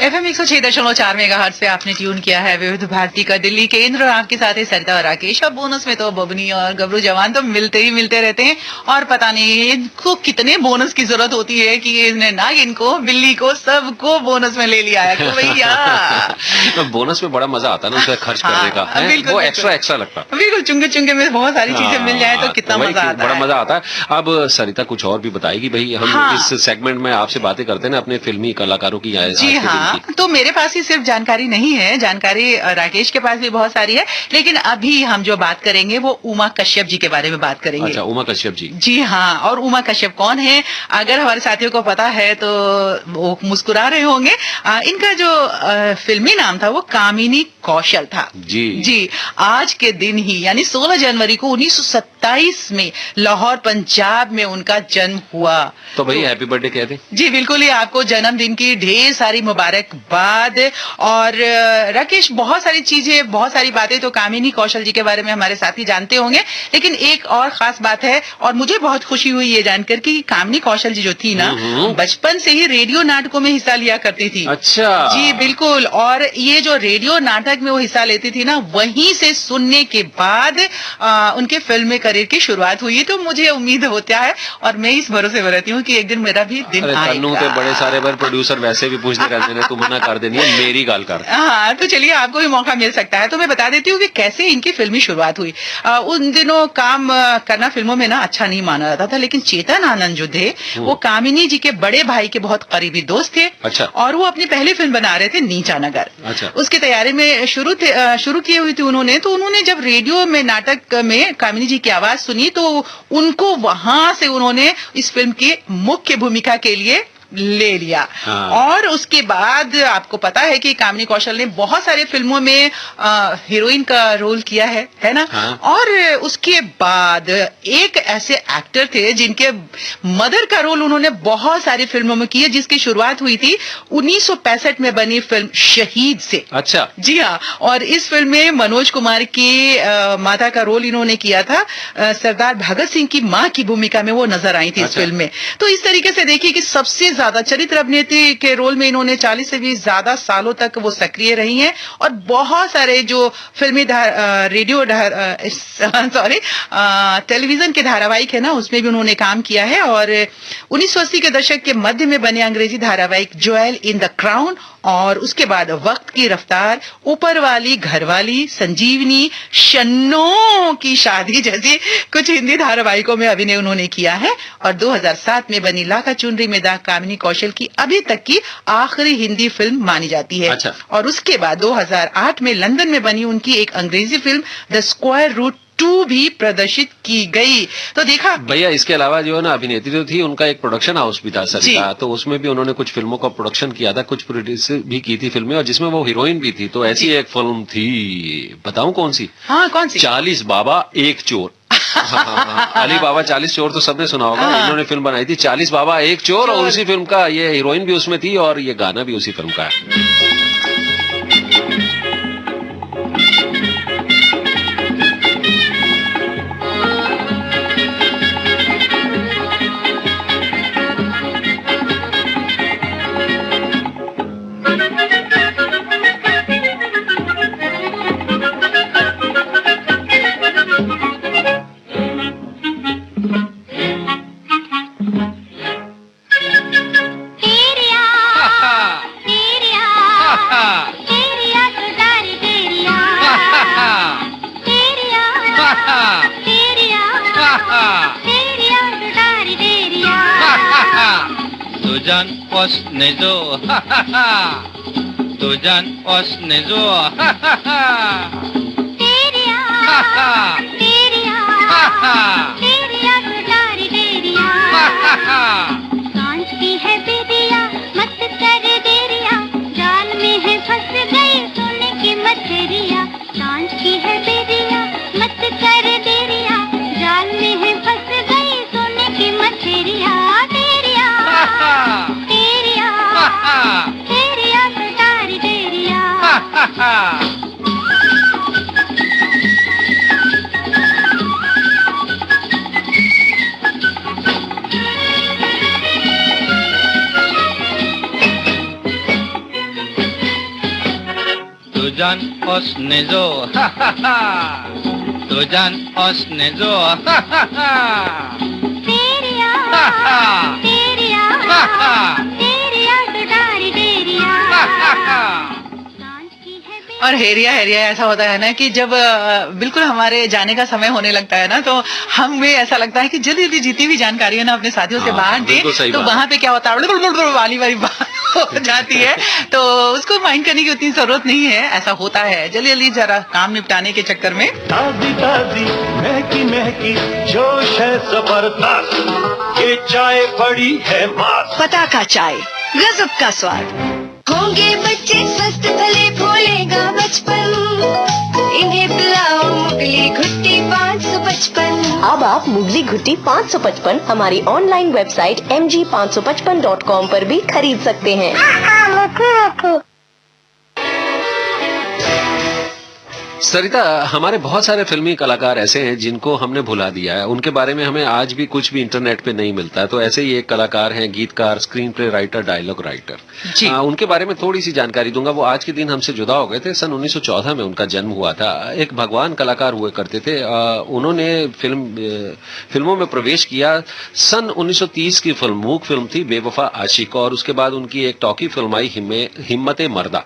FM 106.4 मेगाहर्ट्ज पे आपने ट्यून किया है विविध भारती का दिल्ली केंद्र। आपके साथ है सरिता और राकेश। और बोनस में तो बबनी और गबरू जवान तो मिलते रहते हैं, और पता नहीं इनको कितने बोनस की जरूरत होती है कि इसने नागिन को, बिल्ली को, सबको बोनस में ले लिया है। तो भैया बोनस में बड़ा मजा आता है ना उसे खर्च करने का, वो एक्स्ट्रा लगता है। बिल्कुल, चुंगे में बहुत सारी चीजें मिल जाए तो कितना मजा आता है, बड़ा मजा आता है। अब सरिता कुछ और भी बताएगी भाई। हम इस सेगमेंट में आपसे बातें करते हैं ना अपने फिल्मी कलाकारों की, जी हाँ, की? तो मेरे पास ही सिर्फ जानकारी नहीं है, जानकारी राकेश के पास भी बहुत सारी है, लेकिन अभी हम जो बात करेंगे वो उमा कश्यप जी के बारे में बात करेंगे। अच्छा, उमा कश्यप जी। जी हाँ, और उमा कश्यप कौन है, अगर हमारे साथियों को पता है तो वो मुस्कुरा रहे होंगे। इनका जो फिल्मी नाम था वो कामिनी कौशल था। जी, आज के दिन ही यानी 16 जनवरी को 1927 में लाहौर पंजाब में उनका जन्म हुआ। तो भाई हैप्पी बर्थडे कह दें। जी बिल्कुल ही, आपको जन्मदिन की ढेर सारी मुबारकबाद। और राकेश, बहुत सारी चीजें, बहुत सारी बातें तो कामिनी कौशल जी के बारे में हमारे साथी जानते होंगे, लेकिन एक और खास बात है और मुझे बहुत खुशी हुई ये जानकर कि कामिनी कौशल जी जो थी ना, बचपन से ही रेडियो नाटकों में हिस्सा लिया करती थी। अच्छा। जी बिल्कुल, और ये जो रेडियो नाटक में वो हिस्सा लेती थी ना, वहीं से सुनने के बाद उनके फिल्म करियर की शुरुआत हुई। तो मुझे उम्मीद होता है और मैं इस भरोसे में रहती हूँ कि एक दिन मेरा भी दिन आएगा। बड़े सारे बार प्रोड्यूसर वैसे भी पूछते रहते हैं, तू मना कर देनी है, मेरी गाल कर। हाँ, तो चलिए आपको भी मौका मिल सकता है। तो मैं बता देती हूँ कि कैसे इनकी फिल्मी शुरुआत हुई। उन दिनों काम करना फिल्मों में ना अच्छा नहीं माना जाता था, लेकिन चेतन आनंद जो थे वो कामिनी जी के बड़े भाई के बहुत करीबी दोस्त थे। अच्छा। और वो अपनी पहली फिल्म बना रहे थे नीचा नगर। अच्छा। उसकी तैयारी में शुरू की हुई थी उन्होंने। तो उन्होंने जब रेडियो में नाटक में कामिनी जी की आवाज सुनी तो उनको वहां से उन्होंने इस फिल्म की मुख्य भूमिका के लिए ले लिया। हाँ। और उसके बाद आपको पता है कि कामिनी कौशल ने बहुत सारे फिल्मों में हीरोइन का रोल किया है ना। हाँ। और उसके बाद एक ऐसे एक्टर थे जिनके मदर का रोल उन्होंने बहुत सारी फिल्मों में किया, जिसकी शुरुआत हुई थी 1965 में बनी फिल्म शहीद से। अच्छा। जी हाँ, और इस फिल्म में मनोज कुमार की माता का रोल इन्होंने किया था। सरदार भगत सिंह की माँ की भूमिका में वो नजर आई थी। अच्छा। इस फिल्म में तो इस तरीके से देखिए कि सबसे ज्यादा चरित्र अभिनेत्री के रोल में इन्होंने 40 से भी ज्यादा सालों तक वो सक्रिय रही हैं। और बहुत सारे जो फिल्मी टेलीविजन के धारावाहिक है ना, उसमें भी उन्होंने काम किया है। और 1980 के दशक के मध्य में बने अंग्रेजी धारावाहिक ज्वेल इन द क्राउन, और उसके बाद वक्त की रफ्तार, ऊपर वाली, घरवाली, संजीवनी, शन्नो की शादी जैसी कुछ हिंदी धारावाहिकों में अभिनय उन्होंने किया है। और 2007 में बनी लाका चुनरी में दाग कामिनी कौशल की अभी तक की आखिरी हिंदी फिल्म मानी जाती है। अच्छा। और उसके बाद 2008 में लंदन में बनी उनकी एक अंग्रेजी फिल्म द स्क्वायर रूट 2 भी प्रदर्शित की गई। तो देखा भैया, इसके अलावा जो है ना अभिनेत्री जो थी उनका एक प्रोडक्शन हाउस भी था सरिता, तो उसमें भी उन्होंने कुछ फिल्मों का प्रोडक्शन किया था, कुछ प्रोड्यूस भी की थी फिल्में, और जिसमें वो हीरोइन भी थी। तो ऐसी एक फिल्म थी, बताऊं कौन सी? हाँ, कौन सी? 40 बाबा एक चोर। हाँ, अली बाबा 40 चोर तो सबने सुना होगा। हाँ। इन्होंने फिल्म बनाई थी 40 बाबा एक चोर, और उसी फिल्म का ये हीरोइन भी उसमें थी और ये गाना भी उसी फिल्म का है। Tujan os nezo, ha ha ha. Tujan os nezo, ha ha ha. तेरिया Ha ha. तेरिया Ha ha. तेरिया तुडारी तेरिया Ha ha ha. सांझ की है बिदिया मत कर देरिया जाल में है फंस गई सोने की मछरिया सांझ की है बिदिया मत कर देरिया जाल में है फंस गई सोने की मछरिया तेरिया Ha ha. तेरिया Ha ha. तेरिया तुडारी तेरिया Ha ha ha. Tujan os nezo, ha ha ha. Tujan os nezo, ha ha ha. तेरिया Ha ha. तेरिया Ha ha. तेरिया तुडारी तेरिया Ha ha ha. सांझ की है और हेरिया हेरिया ऐसा होता है ना कि जब बिल्कुल हमारे जाने का समय होने लगता है ना, तो हमें ऐसा लगता है कि जल्दी जल्दी जितनी भी जानकारी है ना अपने साथियों से बांट दे, तो वहां पे क्या होता है वाली बात हो जाती है, तो उसको माइंड करने की उतनी जरूरत नहीं है। ऐसा होता है जल्दी जल्दी जरा काम निपटाने के चक्कर में। ताजी ताजी महकी महकी जोश है जबरदस्त, ये चाय बड़ी है मस्त। पटाखा चाय, गजब का स्वाद। होंगे बच्चे स्वस्थ भले भूलेगा बचपन, इन्हें पिलाओ मुगली घुट्टी 555। अब आप मुगली घुट्टी 555 हमारी ऑनलाइन वेबसाइट mg555.com पर भी खरीद सकते हैं। सरिता, हमारे बहुत सारे फिल्मी कलाकार ऐसे हैं जिनको हमने भुला दिया है, उनके बारे में हमें आज भी कुछ भी इंटरनेट पे नहीं मिलता है। तो ऐसे ही एक कलाकार हैं, गीतकार, screenplay writer, dialogue writer. उनके बारे में थोड़ी सी जानकारी दूंगा। वो आज के दिन हमसे जुदा हो गए थे। सन 1914 में उनका जन्म हुआ था। एक भगवान कलाकार हुए करते थे। उन्होंने फिल्मों में प्रवेश किया। सन 1930 की फिल्म मूक फिल्म थी बेवफा आशिक, और उसके बाद उनकी एक टॉकी फिल्म आई हिम्मते मर्दा।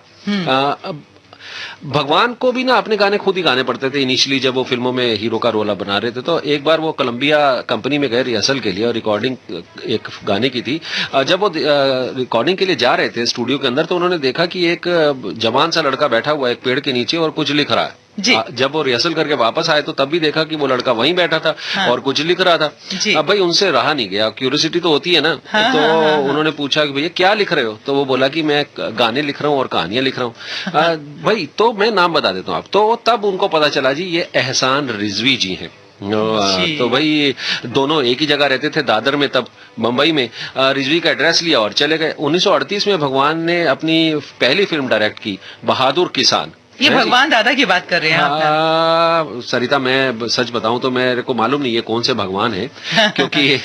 भगवान को भी ना अपने गाने खुद ही गाने पड़ते थे इनिशियली, जब वो फिल्मों में हीरो का रोल बना रहे थे। तो एक बार वो कोलंबिया कंपनी में गए रिहर्सल के लिए और रिकॉर्डिंग एक गाने की थी। जब वो रिकॉर्डिंग के लिए जा रहे थे स्टूडियो के अंदर, तो उन्होंने देखा कि एक जवान सा लड़का बैठा हुआ है एक पेड़ के नीचे और कुछ लिख रहा है। जब वो रिहर्सल करके वापस आए तो तब भी देखा कि वो लड़का वहीं बैठा था और कुछ लिख रहा था। अब भाई उनसे रहा नहीं गया, क्यूरियोसिटी तो होती है ना। तो उन्होंने पूछा कि भैया क्या लिख रहे हो? तो वो बोला कि मैं गाने लिख रहा हूँ और कहानियां लिख रहा हूँ। भाई तो मैं नाम बता देता हूँ आप। तो तब उनको पता चला जी ये एहसान रिजवी जी हैं। तो भाई दोनों एक ही जगह रहते थे, दादर में, तब मुंबई में। रिजवी का एड्रेस लिया और चले गए। 1938 में भगवान ने अपनी पहली फिल्म डायरेक्ट की, बहादुर किसान। ये भगवान दादा की बात कर रहे हैं आप? सरिता, मैं सच बताऊं तो मेरे को मालूम नहीं है कौन से भगवान है, क्योंकि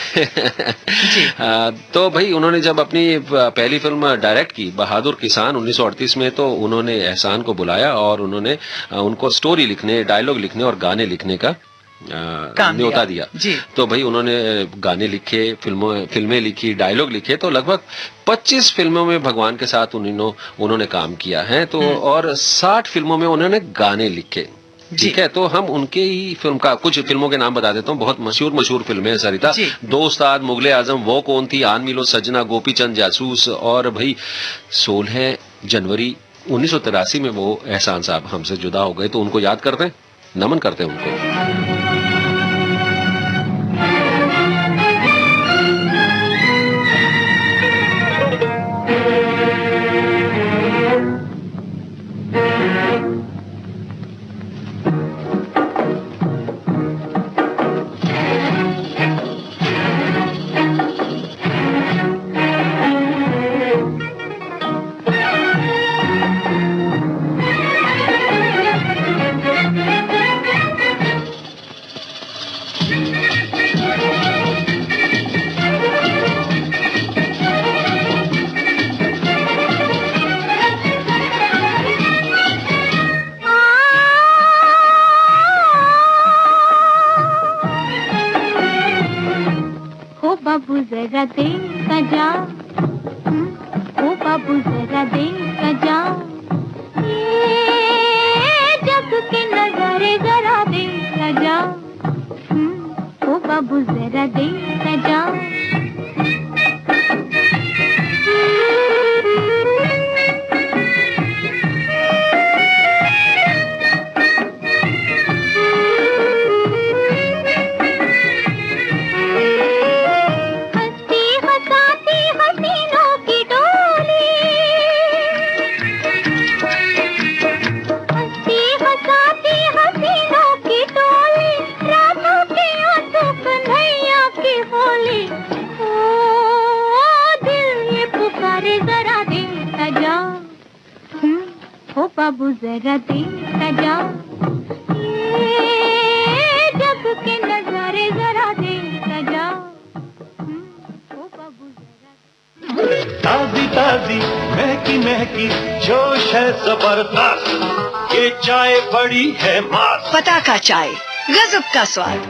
तो भाई उन्होंने जब अपनी पहली फिल्म डायरेक्ट की बहादुर किसान 1938 में, तो उन्होंने एहसान को बुलाया और उन्होंने उनको स्टोरी लिखने, डायलॉग लिखने और गाने लिखने का न्योता दिया। तो भाई उन्होंने गाने लिखे, फिल्में लिखी, डायलॉग लिखे। तो लगभग 25 फिल्मों में भगवान के साथ उन्होंने काम किया है। तो और 60 फिल्मों में उन्होंने गाने लिखे। ठीक है, तो हम उनके ही फिल्म का कुछ फिल्मों के नाम बता देता हूँ। बहुत मशहूर फिल्में हैं सरिता। दो उस्ताद, मुगले आजम, वो कौन थी, आन मिलो सजना, गोपीचंद जासूस, और भाई 16 जनवरी 1983 में वो एहसान साहब हमसे जुदा हो गए। तो उनको याद करते हैं, नमन करते हैं उनको। बाबू जरा देखा जा, ओ बाबू जरा देखा जा, ये जग के नजारे जरा देखा जा, ओ बाबू जरा देखा जा। बाबू जरा देखा जा, ये जग के नजारे जरा देखा जा, ओ बाबू जरा। ताजी ताजी महकी महकी जोश है जबरदस्त, ये चाय बड़ी है मस्त। पटाखा चाय, गजब का स्वाद।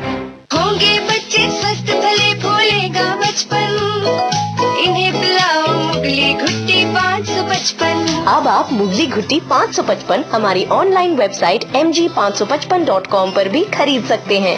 होंगे बच्चे स्वस्थ भले भूलेगा बचपन, इन्हें पिलाओ मुगली घुट्टी 555। अब आप मुगली घुट्टी 555 हमारी ऑनलाइन वेबसाइट mg555.com पर भी खरीद सकते हैं।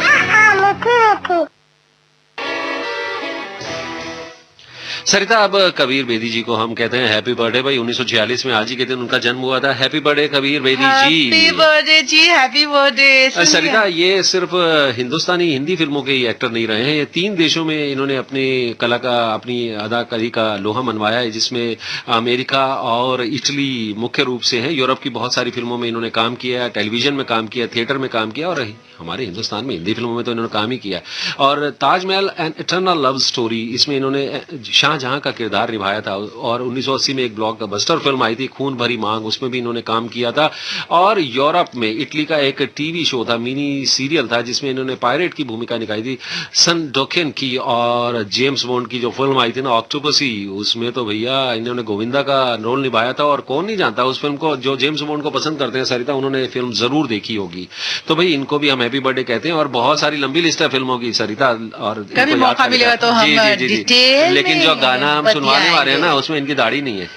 सरिता, अब कबीर बेदी जी को हम कहते हैं हैप्पी बर्थडे। भाई 1946 में आज ही के दिन उनका जन्म हुआ था। हैप्पी बर्थडे कबीर बेदी जी। हैप्पी बर्थडे जी, हैप्पी बर्थडे। सरिता, ये सिर्फ हिंदुस्तानी हिंदी फिल्मों के ही एक्टर नहीं रहे हैं, ये 3 देशों में इन्होंने अपनी कला का, अपनी अदाकारी का लोहा मनवाया है, जिसमें अमेरिका और इटली मुख्य रूप से हैं। यूरोप की बहुत सारी फिल्मों में इन्होंने काम किया, टेलीविजन में काम किया, थिएटर में काम किया, और हमारे हिंदुस्तान में हिंदी फिल्मों में तो इन्होंने काम ही किया। और Taj Mahal an eternal love story, इसमें इन्होंने शाहजहां का किरदार निभाया था। और 1980 में एक ब्लॉकबस्टर फिल्म आई थी खून भरी मांग, उसमें भी इन्होंने काम किया था। और यूरोप में इटली का एक टीवी शो था, मिनी सीरियल था, जिसमें इन्होंने पायरेट की भूमिका निभाई थी, सन डोकेन की। और जेम्स बॉन्ड की जो फिल्म आई थी ना, ऑक्टोपसी, उसमें तो भैया इन्होंने गोविंदा का रोल निभाया था। और कौन नहीं जानता उस फिल्म को, जो जेम्स बॉन्ड को पसंद करते हैं सरिता, उन्होंने फिल्म जरूर देखी होगी। तो भाई इनको भी हम हैप्पी बर्थडे कहते हैं। और बहुत सारी लंबी लिस्ट है फिल्मों की सरिता, और कभी मौका मिलेगा तो हम डिटेल, लेकिन जो गाना हम सुनवाने वाले हैं ना, उसमें इनकी दाढ़ी नहीं है।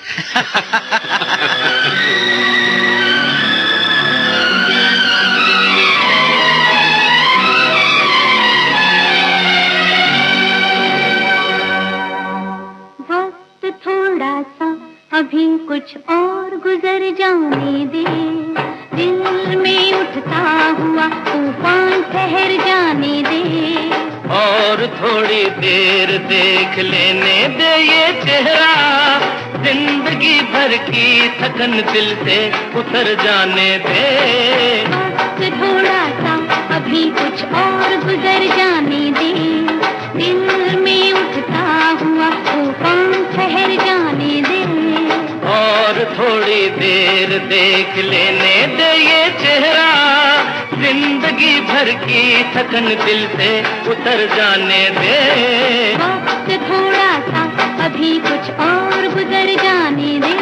वक्त थोड़ा सा अभी कुछ और गुजर जाने दे, दिल में उठता हुआ तूफान ठहर जाने दे। और थोड़ी देर देख लेने दे ये चेहरा, जिंदगी भर की थकन दिल से उतर जाने दे। वक्त थोड़ा सा अभी कुछ और गुजर जाने दे, दिल में उठता हुआ तूफान ठहर जाने दे। और थोड़ी देर देख लेने दे ये चेहरा, जिंदगी भर की थकन दिल से उतर जाने दे। वक्त थोड़ा सा अभी कुछ और गुजर जाने दे।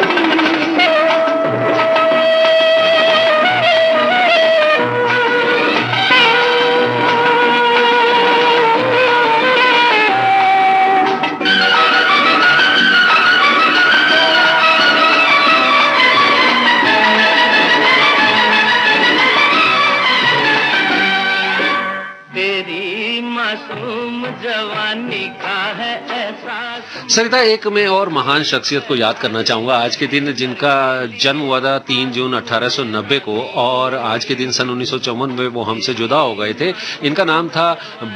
जवानी का है एहसास। सरिता, एक मैं और महान शख्सियत को याद करना चाहूंगा आज के दिन, जिनका जन्म हुआ था 3 जून 1890 को, और आज के दिन सन 1954 में वो हमसे जुदा हो गए थे। इनका नाम था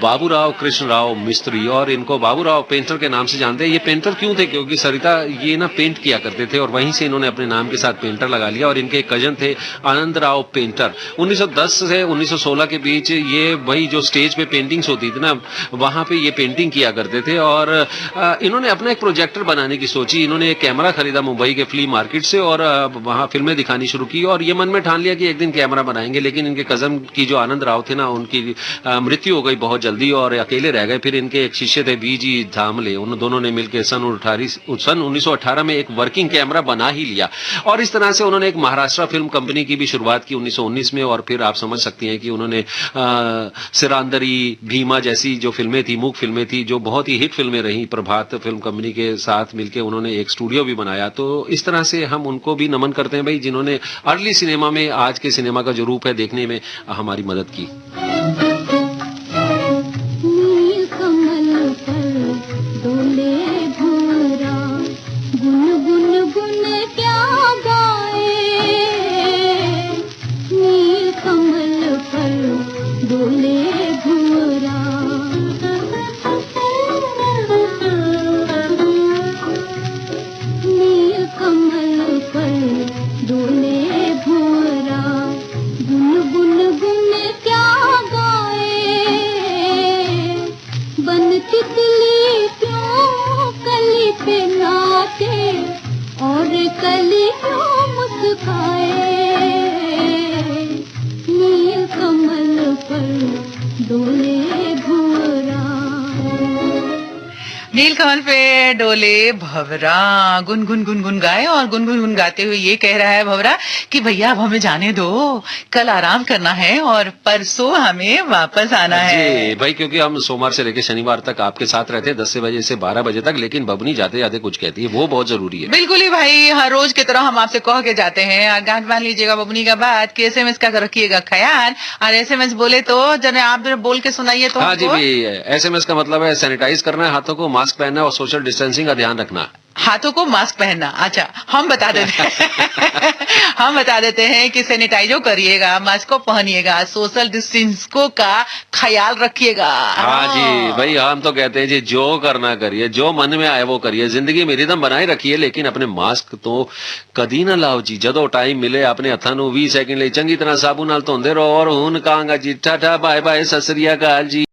बाबूराव कृष्णराव मिस्त्री, और इनको बाबूराव पेंटर के नाम से जानते हैं। ये पेंटर क्यों थे? क्योंकि सरिता ये ना पेंट किया करते थे, और वहीं से इन्होंने अपने नाम के साथ पेंटर लगा लिया। और इनके कजन थे आनंदराव पेंटर। 1910 से 1916 के बीच ये वही जो स्टेज पे पेंटिंग्स होती थी ना, वहां पे ये पेंटिंग किया करते थे। और इन्होंने अपना एक प्रोजेक्टर बनाने की सोची। इन्होंने एक कैमरा खरीदा मुंबई के फ्ली मार्केट से, और वहां फिल्में दिखानी शुरू की। और ये मन में ठान लिया कि एक दिन कैमरा बनाएंगे। लेकिन इनके कजन की जो आनंद राव थे ना, उनकी मृत्यु हो गई बहुत जल्दी, और अकेले रह गए। फिर इनके एक शिष्य थे वीजी धामले, उन दोनों ने मिलकर सन 1918 में एक वर्किंग कैमरा बना ही लिया। और इस तरह से उन्होंने एक महाराष्ट्र फिल्म कंपनी की भी शुरुआत की 1919 में। और फिर आप समझ सकती हैं कि उन्होंने सिरांदरी, भीमा जैसी जो फिल्में थी, मूक फिल्में थी, जो बहुत ही हिट फिल्में रही, प्रभात फिल्म कंपनी के साथ मिलकर उन्होंने एक स्टूडियो भी बनाया। तो इस तरह से हम उनको भी नमन करते हैं भाई, जिन्होंने अर्ली सिनेमा में आज के सिनेमा का जो रूप है देखने में हमारी मदद की। नीलकमल पे डोले भवरा, गुनगुन गुनगुन गाए और गुनगुन गुन गाते हुए ये कह रहा है भवरा कि भैया अब हमें जाने दो, कल आराम करना है और परसों हमें वापस आना है। जी भाई, क्योंकि हम सोमवार से लेकर शनिवार तक आपके साथ रहते हैं 10 बजे से 12 बजे तक, लेकिन बबनी जाते जाते कुछ कहती है, वो बहुत जरूरी है। बिल्कुल ही भाई, हर रोज की तरह हम आपसे कह के जाते हैं, गांठ बांध लीजिएगा बबनी का बात कि SMS का रखिएगा ख्याल, और SMS बोले तो जने आप बोल के सुनाइए तो। हाँ जी भाई, SMS का मतलब है सैनिटाइज करना है हाथों को, मास्क पहनना है और सोशल डिस्टेंसिंग का ध्यान रखना। हाथों को मास्क पहनना, अच्छा हम बता देते हैं हम बता देते हैं कि सैनिटाइजो करिएगा, मास्क को पहनिएगा, सोशल डिस्टेंस को का ख्याल रखिएगा। हाँ जी भाई, हम तो कहते हैं जी जो करना करिए, जो मन में आए वो करिए, जिंदगी में रिदम बनाए रखिए, लेकिन अपने मास्क तो कदी ना लाओ जी। जदों टाइम मिले अपने हथां नूं 20 सेकंड ਲਈ ਚੰਗੀ ਤਰ੍ਹਾਂ ਸਾਬੂ ਨਾਲ ਧੋਂਦੇ ਰਹੋ। और हुण कहांगा जी टाटा बाय बाय, सत श्री अकाल जी।